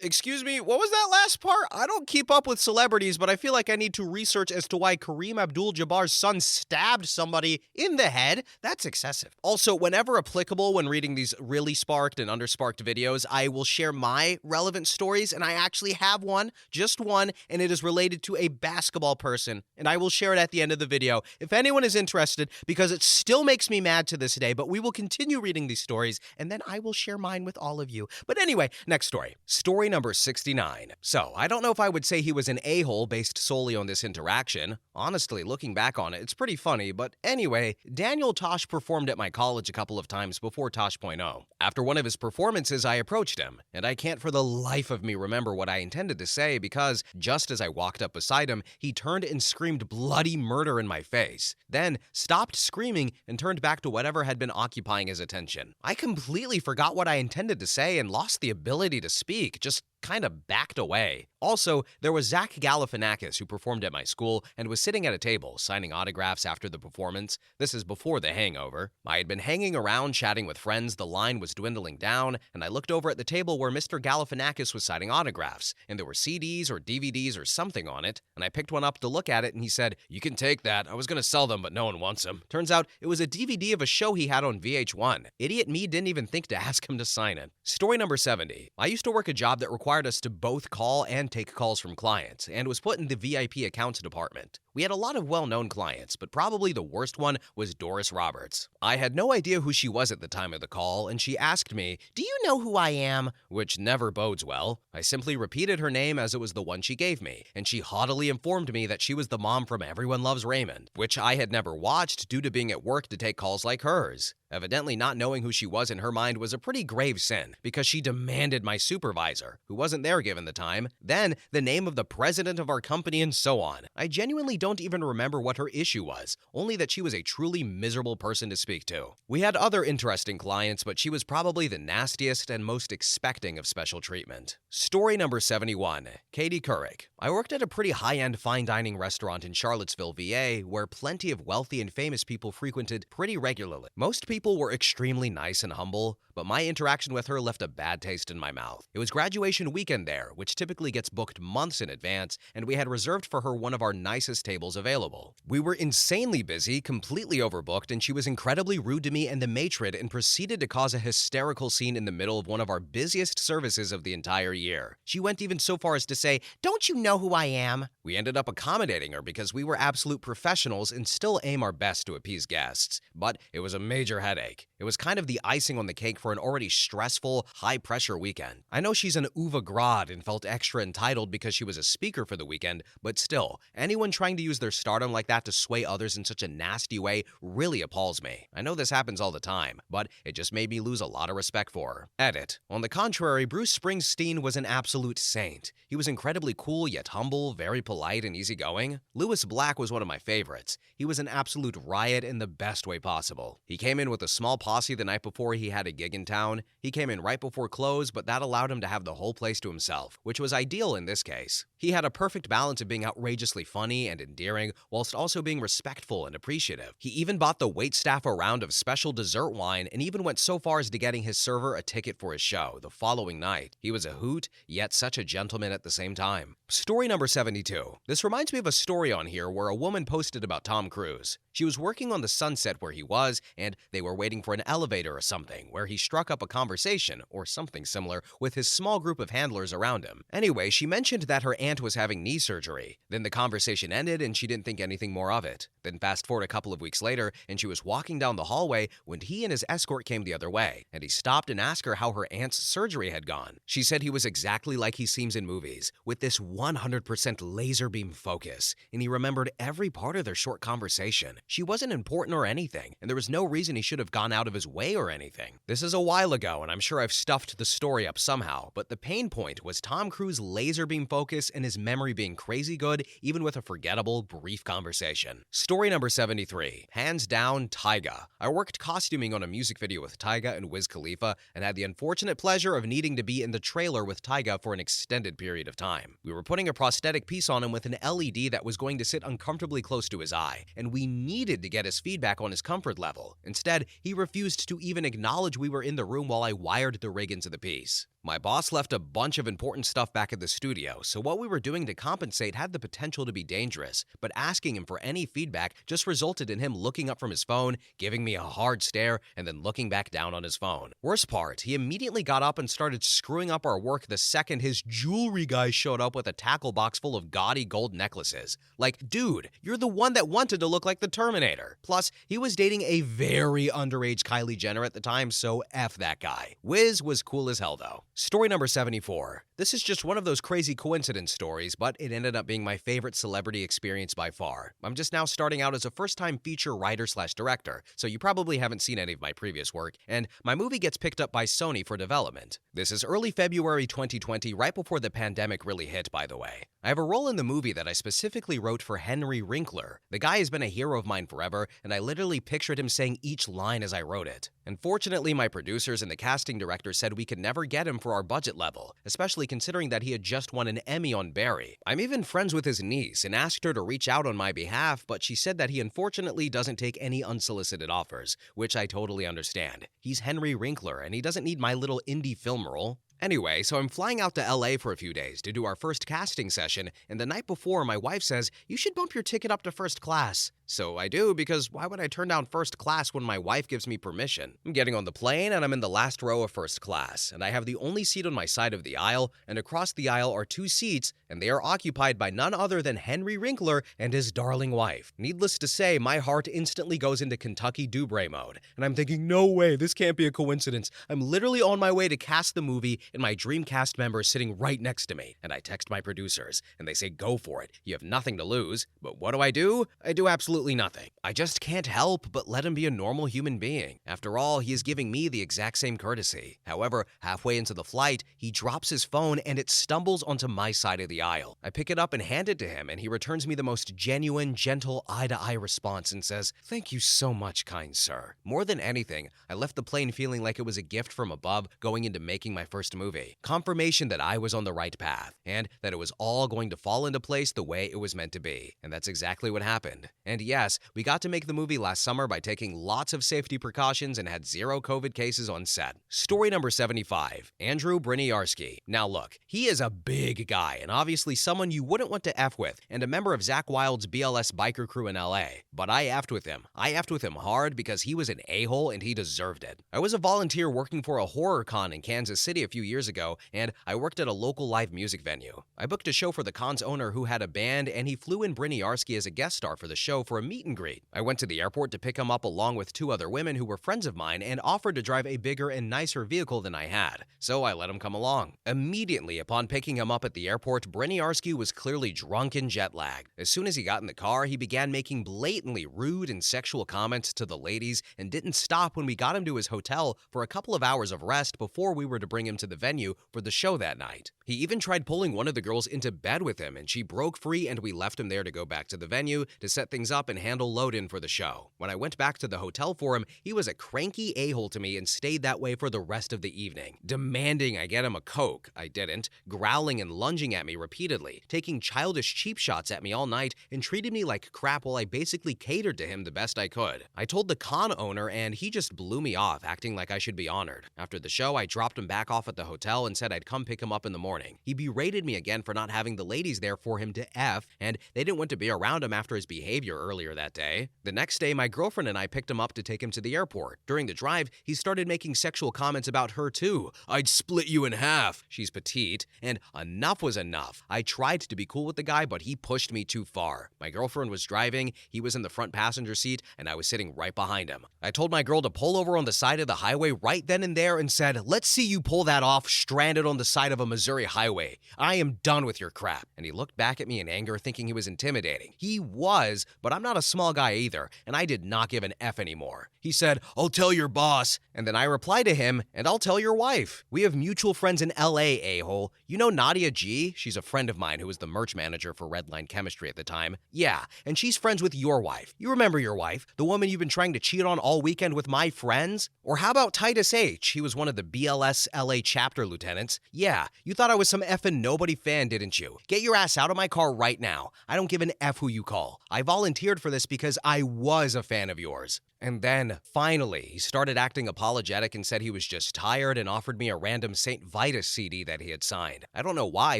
Excuse me, what was that last part? I don't keep up with celebrities, but I feel like I need to research as to why Kareem Abdul-Jabbar's son stabbed somebody in the head. That's excessive. Also, whenever applicable when reading these really sparked and undersparked videos, I will share my relevant stories, and I actually have one, just one, and it is related to a basketball person, and I will share it at the end of the video if anyone is interested, because it still makes me mad to this day, but we will continue reading these stories, and then I will share mine with all of you. But anyway, next story. Story number 69. So, I don't know if I would say he was an a-hole based solely on this interaction. Honestly, looking back on it, it's pretty funny, but anyway, Daniel Tosh performed at my college a couple of times before Tosh.0. After one of his performances, I approached him, and I can't for the life of me remember what I intended to say because, just as I walked up beside him, he turned and screamed bloody murder in my face, then stopped screaming and turned back to whatever had been occupying his attention. I completely forgot what I intended to say and lost the ability to speak, just kind of backed away. Also, there was Zach Galifianakis who performed at my school and was sitting at a table signing autographs after the performance. This is before the hangover. I had been hanging around chatting with friends, the line was dwindling down, and I looked over at the table where Mr. Galifianakis was signing autographs, and there were CDs or DVDs or something on it, and I picked one up to look at it and he said, "You can take that. I was gonna sell them, but no one wants them." Turns out it was a DVD of a show he had on VH1. Idiot me didn't even think to ask him to sign it. Story number 70. I used to work a job that required us to both call and take calls from clients, and was put in the VIP accounts department. We had a lot of well-known clients, but probably the worst one was Doris Roberts. I had no idea who she was at the time of the call, and she asked me, "Do you know who I am?" Which never bodes well. I simply repeated her name as it was the one she gave me, and she haughtily informed me that she was the mom from Everyone Loves Raymond, which I had never watched due to being at work to take calls like hers. Evidently, not knowing who she was in her mind was a pretty grave sin, because she demanded my supervisor, who wasn't there given the time, then the name of the president of our company, and so on. I genuinely don't even remember what her issue was, only that she was a truly miserable person to speak to. We had other interesting clients, but she was probably the nastiest and most expecting of special treatment. Story number 71. Katie Couric. I worked at a pretty high-end fine dining restaurant in Charlottesville, VA, where plenty of wealthy and famous people frequented pretty regularly. Most people were extremely nice and humble, but my interaction with her left a bad taste in my mouth. It was graduation weekend there, which typically gets booked months in advance, and we had reserved for her one of our nicest tables available. We were insanely busy, completely overbooked, and she was incredibly rude to me and the matron and proceeded to cause a hysterical scene in the middle of one of our busiest services of the entire year. She went even so far as to say, "Don't you know who I am?" We ended up accommodating her because we were absolute professionals and still aim our best to appease guests, but it was a major headache. It was kind of the icing on the cake for an already stressful, high-pressure weekend. I know she's an Uva Grad and felt extra entitled because she was a speaker for the weekend, but still, anyone trying to use their stardom like that to sway others in such a nasty way really appalls me. I know this happens all the time, but it just made me lose a lot of respect for her. Edit. On the contrary, Bruce Springsteen was an absolute saint. He was incredibly cool yet humble, very polite and easygoing. Lewis Black was one of my favorites. He was an absolute riot in the best way possible. He came in with a small posse the night before he had a gig in town. He came in right before close, but that allowed him to have the whole place to himself, which was ideal in this case. He had a perfect balance of being outrageously funny and endearing, whilst also being respectful and appreciative. He even bought the waitstaff a round of special dessert wine and even went so far as to getting his server a ticket for his show the following night. He was a hoot, yet such a gentleman at the same time. Story number 72. This reminds me of a story on here where a woman posted about Tom Cruise. She was working on the sunset where he was, and they were waiting for an elevator or something, where he struck up a conversation, or something similar, with his small group of handlers around him. Anyway, she mentioned that her aunt was having knee surgery. Then the conversation ended, and she didn't think anything more of it. Then fast forward a couple of weeks later, and she was walking down the hallway when he and his escort came the other way, and he stopped and asked her how her aunt's surgery had gone. She said he was exactly like he seems in movies, with this 100% laser beam focus, and he remembered every part of their short conversation. She wasn't important or anything, and there was no reason he should have should have gone out of his way or anything. This is a while ago, and I'm sure I've stuffed the story up somehow, but the pain point was Tom Cruise's laser beam focus and his memory being crazy good, even with a forgettable, brief conversation. Story number 73. Hands down, Tyga. I worked costuming on a music video with Tyga and Wiz Khalifa, and had the unfortunate pleasure of needing to be in the trailer with Tyga for an extended period of time. We were putting a prosthetic piece on him with an LED that was going to sit uncomfortably close to his eye, and we needed to get his feedback on his comfort level. Instead, he refused to even acknowledge we were in the room while I wired the rig into the piece. My boss left a bunch of important stuff back at the studio, so what we were doing to compensate had the potential to be dangerous, but asking him for any feedback just resulted in him looking up from his phone, giving me a hard stare, and then looking back down on his phone. Worst part, he immediately got up and started screwing up our work the second his jewelry guy showed up with a tackle box full of gaudy gold necklaces. Like, dude, you're the one that wanted to look like the Terminator. Plus, he was dating a very underage Kylie Jenner at the time, so F that guy. Wiz was cool as hell though. Story number 74. This is just one of those crazy coincidence stories, but it ended up being my favorite celebrity experience by far. I'm just now starting out as a first-time feature writer/director, so you probably haven't seen any of my previous work, and my movie gets picked up by Sony for development. This is early February 2020, right before the pandemic really hit, by the way. I have a role in the movie that I specifically wrote for Henry Winkler. The guy has been a hero of mine forever, and I literally pictured him saying each line as I wrote it. Unfortunately, my producers and the casting director said we could never get him for our budget level, especially considering that he had just won an Emmy on Barry. I'm even friends with his niece and asked her to reach out on my behalf, but she said that he unfortunately doesn't take any unsolicited offers, which I totally understand. He's Henry Winkler, and he doesn't need my little indie film role. Anyway, so I'm flying out to LA for a few days to do our first casting session, and the night before, my wife says, "You should bump your ticket up to first class." So I do, because why would I turn down first class when my wife gives me permission? I'm getting on the plane, and I'm in the last row of first class, and I have the only seat on my side of the aisle, and across the aisle are two seats, and they are occupied by none other than Henry Winkler and his darling wife. Needless to say, my heart instantly goes into Kentucky Dubray mode, and I'm thinking, no way, this can't be a coincidence. I'm literally on my way to cast the movie, and my dream cast member is sitting right next to me, and I text my producers, and they say, go for it. You have nothing to lose. But what do? I do absolutely nothing. I just can't help but let him be a normal human being. After all, he is giving me the exact same courtesy. However, halfway into the flight, he drops his phone and it stumbles onto my side of the aisle. I pick it up and hand it to him, and he returns me the most genuine, gentle, eye-to-eye response and says, "Thank you so much, kind sir." More than anything, I left the plane feeling like it was a gift from above going into making my first movie. Confirmation that I was on the right path, and that it was all going to fall into place the way it was meant to be. And that's exactly what happened. And yes, we got to make the movie last summer by taking lots of safety precautions and had 0 COVID cases on set. Story number 75. Andrew Briniarski. Now look, he is a big guy, and obviously someone you wouldn't want to F with, and a member of Zach Wilde's BLS biker crew in LA. But I effed with him. I effed with him hard because he was an a-hole and he deserved it. I was a volunteer working for a horror con in Kansas City a few years ago, and I worked at a local live music venue. I booked a show for the con's owner who had a band, and he flew in Briniarski as a guest star for the show for a meet and greet. I went to the airport to pick him up along with 2 other women who were friends of mine and offered to drive a bigger and nicer vehicle than I had, so I let him come along. Immediately upon picking him up at the airport, Briniarski was clearly drunk and jet-lagged. As soon as he got in the car, he began making blatantly rude and sexual comments to the ladies and didn't stop when we got him to his hotel for a couple of hours of rest before we were to bring him to the venue for the show that night. He even tried pulling one of the girls into bed with him, and she broke free, and we left him there to go back to the venue to set things up and handle load-in for the show. When I went back to the hotel for him, he was a cranky a-hole to me and stayed that way for the rest of the evening, demanding I get him a Coke. I didn't, growling and lunging at me repeatedly, taking childish cheap shots at me all night, and treated me like crap while I basically catered to him the best I could. I told the con owner, and he just blew me off, acting like I should be honored. After the show, I dropped him back off at the hotel and said I'd come pick him up in the morning. He berated me again for not having the ladies there for him to F, and they didn't want to be around him after his behavior earlier that day. The next day, my girlfriend and I picked him up to take him to the airport. During the drive, he started making sexual comments about her too. "I'd split you in half." She's petite, and enough was enough. I tried to be cool with the guy, but he pushed me too far. My girlfriend was driving, he was in the front passenger seat, and I was sitting right behind him. I told my girl to pull over on the side of the highway right then and there and said, "Let's see you pull that off stranded on the side of a Missouri highway. I am done with your crap." And he looked back at me in anger, thinking he was intimidating. He was, but I'm I'm not a small guy either, and I did not give an F anymore. He said, "I'll tell your boss." And then I replied to him, "And I'll tell your wife. We have mutual friends in LA, a-hole. You know Nadia G? She's a friend of mine who was the merch manager for Redline Chemistry at the time. Yeah, and she's friends with your wife. You remember your wife, the woman you've been trying to cheat on all weekend with my friends? Or how about Titus H? He was one of the BLS LA chapter lieutenants. Yeah, you thought I was some effing nobody fan, didn't you? Get your ass out of my car right now. I don't give an F who you call. I volunteered for this because I was a fan of yours." And then, finally, he started acting apologetic and said he was just tired and offered me a random St. Vitus CD that he had signed. I don't know why,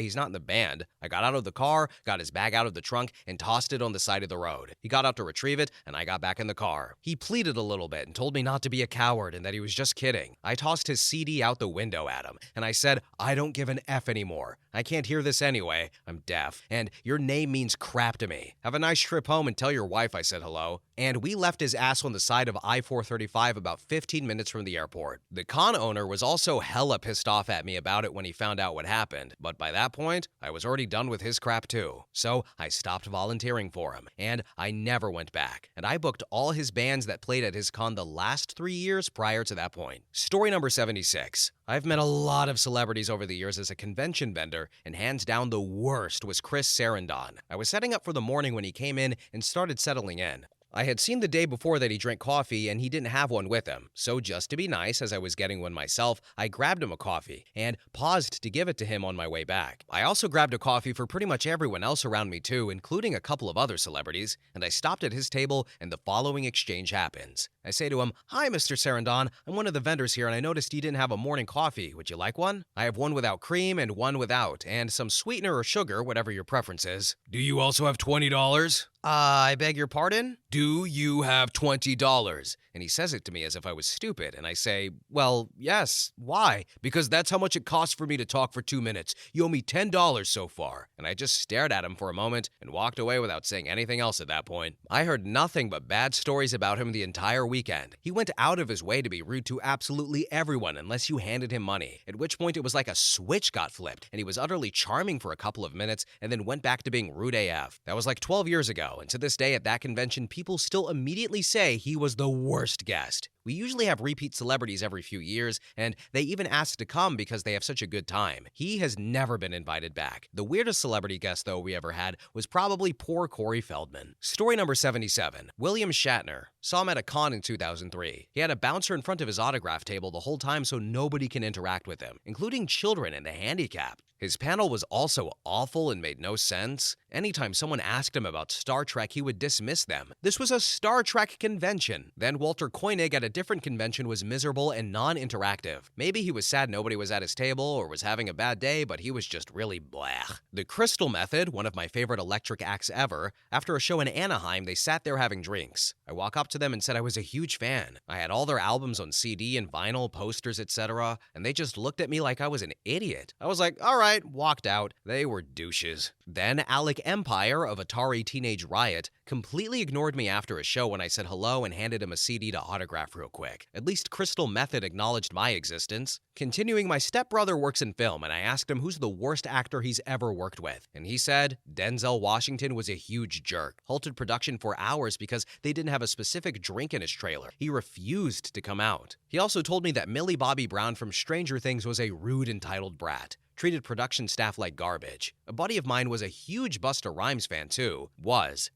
he's not in the band. I got out of the car, got his bag out of the trunk, and tossed it on the side of the road. He got out to retrieve it, and I got back in the car. He pleaded a little bit and told me not to be a coward and that he was just kidding. I tossed his CD out the window at him, and I said, "I don't give an F anymore. I can't hear this anyway. I'm deaf, and your name means crap to me. Have a nice trip home and tell your wife I said hello." And we left his ass on the side of I-435 about 15 minutes from the airport. The con owner was also hella pissed off at me about it when he found out what happened, but by that point, I was already done with his crap too. So I stopped volunteering for him, and I never went back. And I booked all his bands that played at his con the last 3 years prior to that point. Story number 76. I've met a lot of celebrities over the years as a convention vendor, and hands down the worst was Chris Sarandon. I was setting up for the morning when he came in and started settling in. I had seen the day before that he drank coffee and he didn't have one with him, so just to be nice, as I was getting one myself, I grabbed him a coffee and paused to give it to him on my way back. I also grabbed a coffee for pretty much everyone else around me too, including a couple of other celebrities, and I stopped at his table and the following exchange happens. I say to him, "Hi, Mr. Sarandon, I'm one of the vendors here and I noticed you didn't have a morning coffee. Would you like one? I have one without cream and one without, and some sweetener or sugar, whatever your preference is." "Do you also have $20? I beg your pardon? Do you have $20? And he says it to me as if I was stupid, and I say, "Well, yes. Why?" "Because that's how much it costs for me to talk for 2 minutes. You owe me $10 so far." And I just stared at him for a moment and walked away without saying anything else at that point. I heard nothing but bad stories about him the entire weekend. He went out of his way to be rude to absolutely everyone unless you handed him money, at which point it was like a switch got flipped, and he was utterly charming for a couple of minutes and then went back to being rude AF. That was like 12 years ago, and to this day at that convention, people still immediately say he was the worst guest. We usually have repeat celebrities every few years, and they even ask to come because they have such a good time. He has never been invited back. The weirdest celebrity guest, though, we ever had was probably poor Corey Feldman. Story number 77. William Shatner. Saw him at a con in 2003. He had a bouncer in front of his autograph table the whole time so nobody can interact with him, including children and the handicapped. His panel was also awful and made no sense. Anytime someone asked him about Star Trek, he would dismiss them. This was a Star Trek convention. Then Walter Koenig at a different convention was miserable and non-interactive. Maybe he was sad nobody was at his table or was having a bad day, but he was just really blah. The Crystal Method, one of my favorite electric acts ever, after a show in Anaheim, they sat there having drinks. I walk up to them and said I was a huge fan. I had all their albums on CD and vinyl, posters, etc., and they just looked at me like I was an idiot. I was like, all right, walked out. They were douches. Then Alec Empire of Atari Teenage Riot completely ignored me after a show when I said hello and handed him a CD to autograph real quick. At least Crystal Method acknowledged my existence. Continuing, my stepbrother works in film, and I asked him who's the worst actor he's ever worked with. And he said Denzel Washington was a huge jerk. Halted production for hours because they didn't have a specific drink in his trailer. He refused to come out. He also told me that Millie Bobby Brown from Stranger Things was a rude, entitled brat. Treated production staff like garbage. A buddy of mine was a huge Busta Rhymes fan too.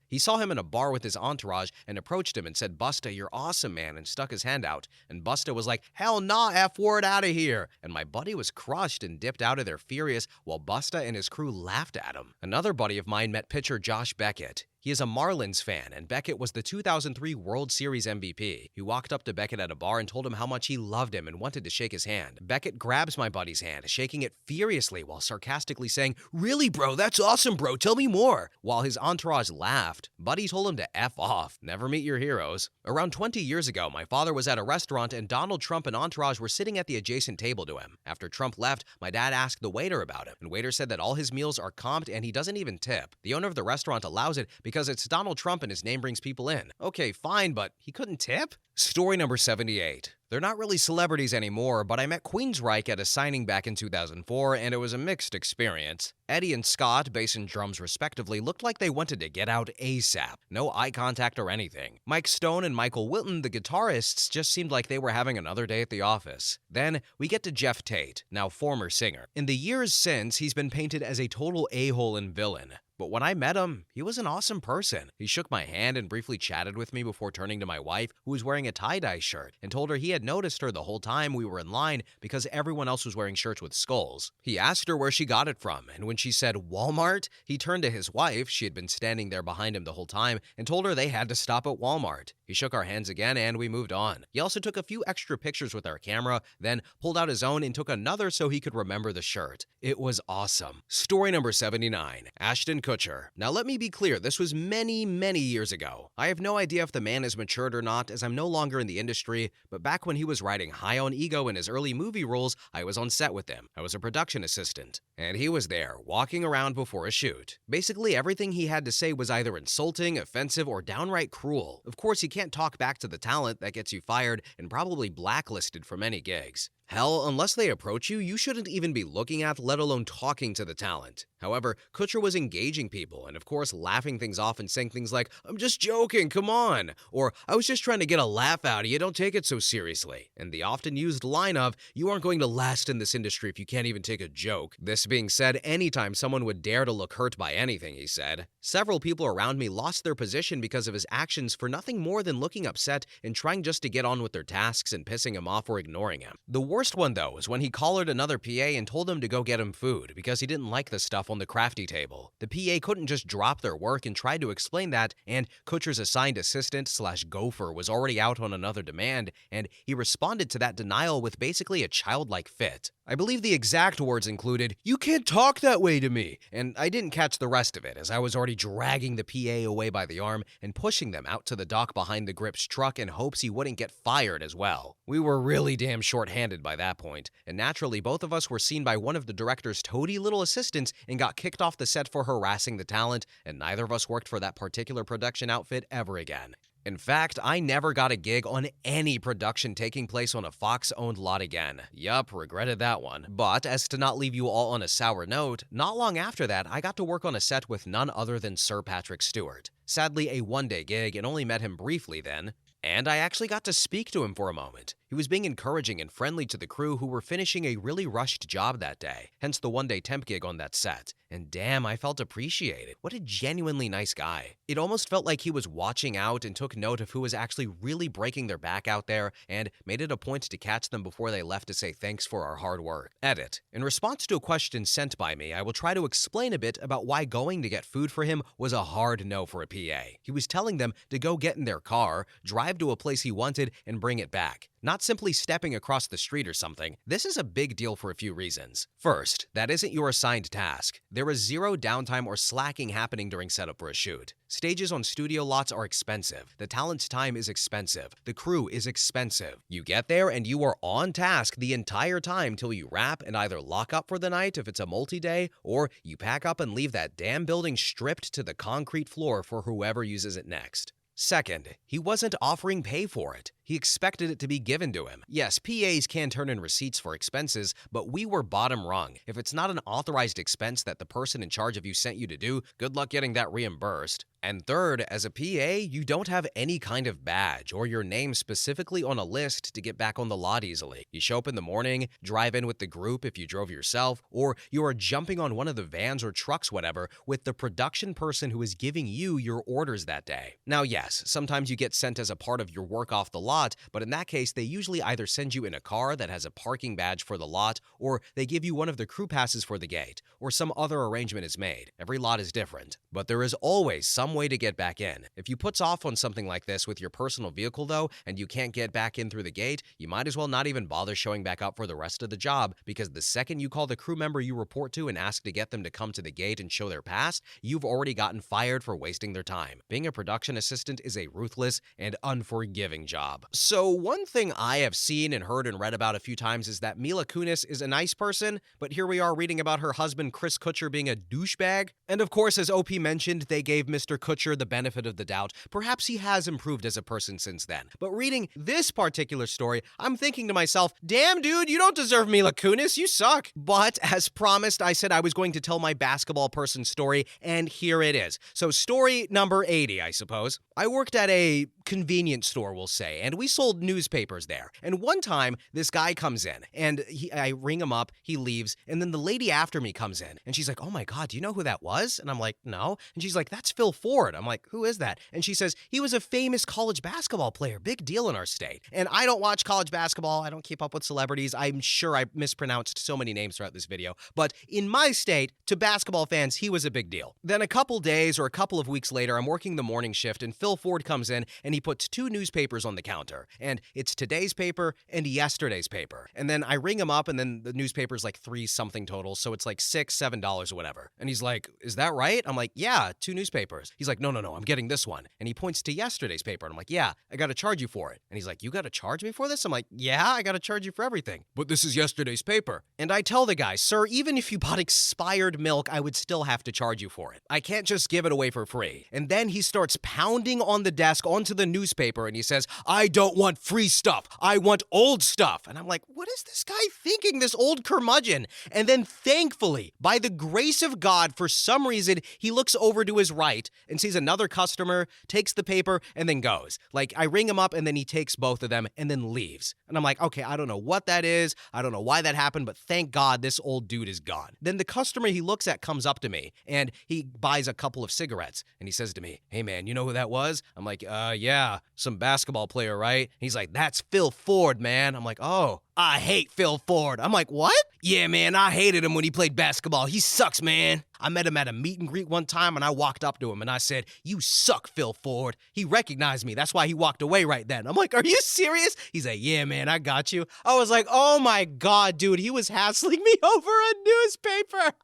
He saw him in a bar with his entourage and approached him and said, "Busta, you're awesome, man," and stuck his hand out. And Busta was like, "Hell nah, F-word, out of here." And my buddy was crushed and dipped out of there furious while Busta and his crew laughed at him. Another buddy of mine met pitcher Josh Beckett. He is a Marlins fan, and Beckett was the 2003 World Series MVP. He walked up to Beckett at a bar and told him how much he loved him and wanted to shake his hand. Beckett grabs my buddy's hand, shaking it furiously while sarcastically saying, "Really, bro? That's awesome, bro. Tell me more." While his entourage laughed, Buddy told him to F off. Never meet your heroes. Around 20 years ago, my father was at a restaurant and Donald Trump and entourage were sitting at the adjacent table to him. After Trump left, my dad asked the waiter about him, and waiter said that all his meals are comped and he doesn't even tip. The owner of the restaurant allows it because it's Donald Trump and his name brings people in. Okay, fine, but he couldn't tip? Story number 78. They're not really celebrities anymore, but I met Queensryche at a signing back in 2004, and it was a mixed experience. Eddie and Scott, bass and drums respectively, looked like they wanted to get out ASAP. No eye contact or anything. Mike Stone and Michael Wilton, the guitarists, just seemed like they were having another day at the office. Then, we get to Jeff Tate, now former singer. In the years since, he's been painted as a total a-hole and villain. But when I met him, he was an awesome person. He shook my hand and briefly chatted with me before turning to my wife, who was wearing a tie-dye shirt, and told her he had noticed her the whole time we were in line because everyone else was wearing shirts with skulls. He asked her where she got it from, and when she said Walmart, he turned to his wife, she had been standing there behind him the whole time, and told her they had to stop at Walmart. He shook our hands again and we moved on. He also took a few extra pictures with our camera, then pulled out his own and took another so he could remember the shirt. It was awesome. Story number 79, Ashton Kutcher. Now let me be clear, this was many, many years ago. I have no idea if the man has matured or not, as I'm no longer in the industry, but back when he was riding high on ego in his early movie roles, I was on set with him. I was a production assistant. And he was there, walking around before a shoot. Basically, everything he had to say was either insulting, offensive, or downright cruel. Of course, he can't talk back to the talent that gets you fired and probably blacklisted from any gigs. Hell, unless they approach you, you shouldn't even be looking at, let alone talking to the talent. However, Kutcher was engaging people and, of course, laughing things off and saying things like, "I'm just joking, come on," or "I was just trying to get a laugh out of you, don't take it so seriously." And the often used line of, "You aren't going to last in this industry if you can't even take a joke." This being said, anytime someone would dare to look hurt by anything he said, several people around me lost their position because of his actions for nothing more than looking upset and trying just to get on with their tasks and pissing him off or ignoring him. The worst one, though, was when he collared another PA and told him to go get him food because he didn't like the stuff on the crafty table. The PA couldn't just drop their work and tried to explain that, and Kutcher's assigned assistant/gopher was already out on another demand, and he responded to that denial with basically a childlike fit. I believe the exact words included, "You can't talk that way to me," and I didn't catch the rest of it as I was already dragging the PA away by the arm and pushing them out to the dock behind the Grip's truck in hopes he wouldn't get fired as well. We were really damn short-handed by that point, and naturally both of us were seen by one of the director's toady little assistants and got kicked off the set for harassing the talent, and neither of us worked for that particular production outfit ever again. In fact, I never got a gig on any production taking place on a Fox-owned lot again. Yup, regretted that one. But as to not leave you all on a sour note, not long after that, I got to work on a set with none other than Sir Patrick Stewart. Sadly, a one-day gig, and only met him briefly then. And I actually got to speak to him for a moment. He was being encouraging and friendly to the crew who were finishing a really rushed job that day, hence the one-day temp gig on that set. And damn, I felt appreciated. What a genuinely nice guy. It almost felt like he was watching out and took note of who was actually really breaking their back out there and made it a point to catch them before they left to say thanks for our hard work. Edit. In response to a question sent by me, I will try to explain a bit about why going to get food for him was a hard no for a PA. He was telling them to go get in their car, drive to a place he wanted, and bring it back. Not simply stepping across the street or something. This is a big deal for a few reasons. First, that isn't your assigned task. There is zero downtime or slacking happening during setup for a shoot. Stages on studio lots are expensive. The talent's time is expensive. The crew is expensive. You get there and you are on task the entire time till you wrap and either lock up for the night if it's a multi-day, or you pack up and leave that damn building stripped to the concrete floor for whoever uses it next. Second, he wasn't offering pay for it. He expected it to be given to him. Yes, PAs can turn in receipts for expenses, but we were bottom rung. If it's not an authorized expense that the person in charge of you sent you to do, good luck getting that reimbursed. And third, as a PA, you don't have any kind of badge or your name specifically on a list to get back on the lot easily. You show up in the morning, drive in with the group if you drove yourself, or you are jumping on one of the vans or trucks, whatever, with the production person who is giving you your orders that day. Now, yes, sometimes you get sent as a part of your work off the lot, but in that case, they usually either send you in a car that has a parking badge for the lot, or they give you one of the crew passes for the gate, or some other arrangement is made. Every lot is different. But there is always some way to get back in. If you put off on something like this with your personal vehicle though, and you can't get back in through the gate, you might as well not even bother showing back up for the rest of the job, because the second you call the crew member you report to and ask to get them to come to the gate and show their pass, you've already gotten fired for wasting their time. Being a production assistant is a ruthless and unforgiving job. job. So one thing I have seen and heard and read about a few times is that Mila Kunis is a nice person, but here we are reading about her husband Chris Kutcher being a douchebag. And of course, as OP mentioned, they gave Mr. Kutcher the benefit of the doubt. Perhaps he has improved as a person since then. But reading this particular story, I'm thinking to myself, damn dude, you don't deserve Mila Kunis, you suck. But as promised, I said I was going to tell my basketball person story, and here it is. So story number 80, I suppose. I worked at a convenience store, we'll say, and we sold newspapers there. And one time, this guy comes in, and I ring him up, he leaves, and then the lady after me comes in, and she's like, oh my God, do you know who that was? And I'm like, no. And she's like, that's Phil Ford. I'm like, who is that? And she says, he was a famous college basketball player, big deal in our state. And I don't watch college basketball, I don't keep up with celebrities, I'm sure I mispronounced so many names throughout this video, but in my state, to basketball fans, he was a big deal. Then a couple days or a couple of weeks later, I'm working the morning shift, and Phil Ford comes in, and he puts two newspapers on the counter, and it's today's paper and yesterday's paper. And then I ring him up, and then the newspaper's like $3 something total, so it's like $6-7 or whatever. And he's like, is that right? I'm like, yeah, two newspapers. He's like, no, I'm getting this one. And he points to yesterday's paper, and I'm like, yeah, I gotta charge you for it. And he's like, you gotta charge me for this? I'm like, yeah, I gotta charge you for everything. But this is yesterday's paper. And I tell the guy, sir, even if you bought expired milk, I would still have to charge you for it. I can't just give it away for free. And then he starts pounding on the desk onto the newspaper, and he says, I don't want free stuff, I want old stuff. And I'm like, what is this guy thinking, this old curmudgeon? And then thankfully, by the grace of God, for some reason, he looks over to his right and sees another customer, takes the paper, and then goes. Like, I ring him up, and then he takes both of them and then leaves. And I'm like, okay, I don't know what that is, I don't know why that happened, but thank God this old dude is gone. Then the customer he looks at comes up to me, and he buys a couple of cigarettes, and he says to me, hey man, you know who that was? I'm like, yeah, some basketball player, right? He's like, that's Phil Ford, man. I'm like, oh, I hate Phil Ford. I'm like, what? Yeah, man, I hated him when he played basketball. He sucks, man. I met him at a meet and greet one time, and I walked up to him, and I said, you suck, Phil Ford. He recognized me. That's why he walked away right then. I'm like, are you serious? He's like, yeah, man, I got you. I was like, oh my God, dude, he was hassling me over a newspaper.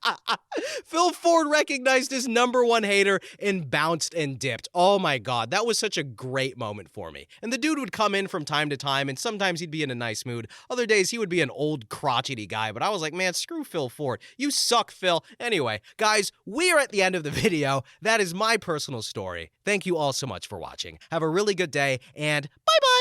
Phil Ford recognized his number one hater and bounced and dipped. Oh my God, that was such a great moment for me. And the dude would come in from time to time, and sometimes he'd be in a nice mood. Other days, he would be an old crotchety guy, but I was like, man, screw Phil Ford. You suck, Phil. Anyway, guys, we are at the end of the video. That is my personal story. Thank you all so much for watching. Have a really good day, and bye-bye.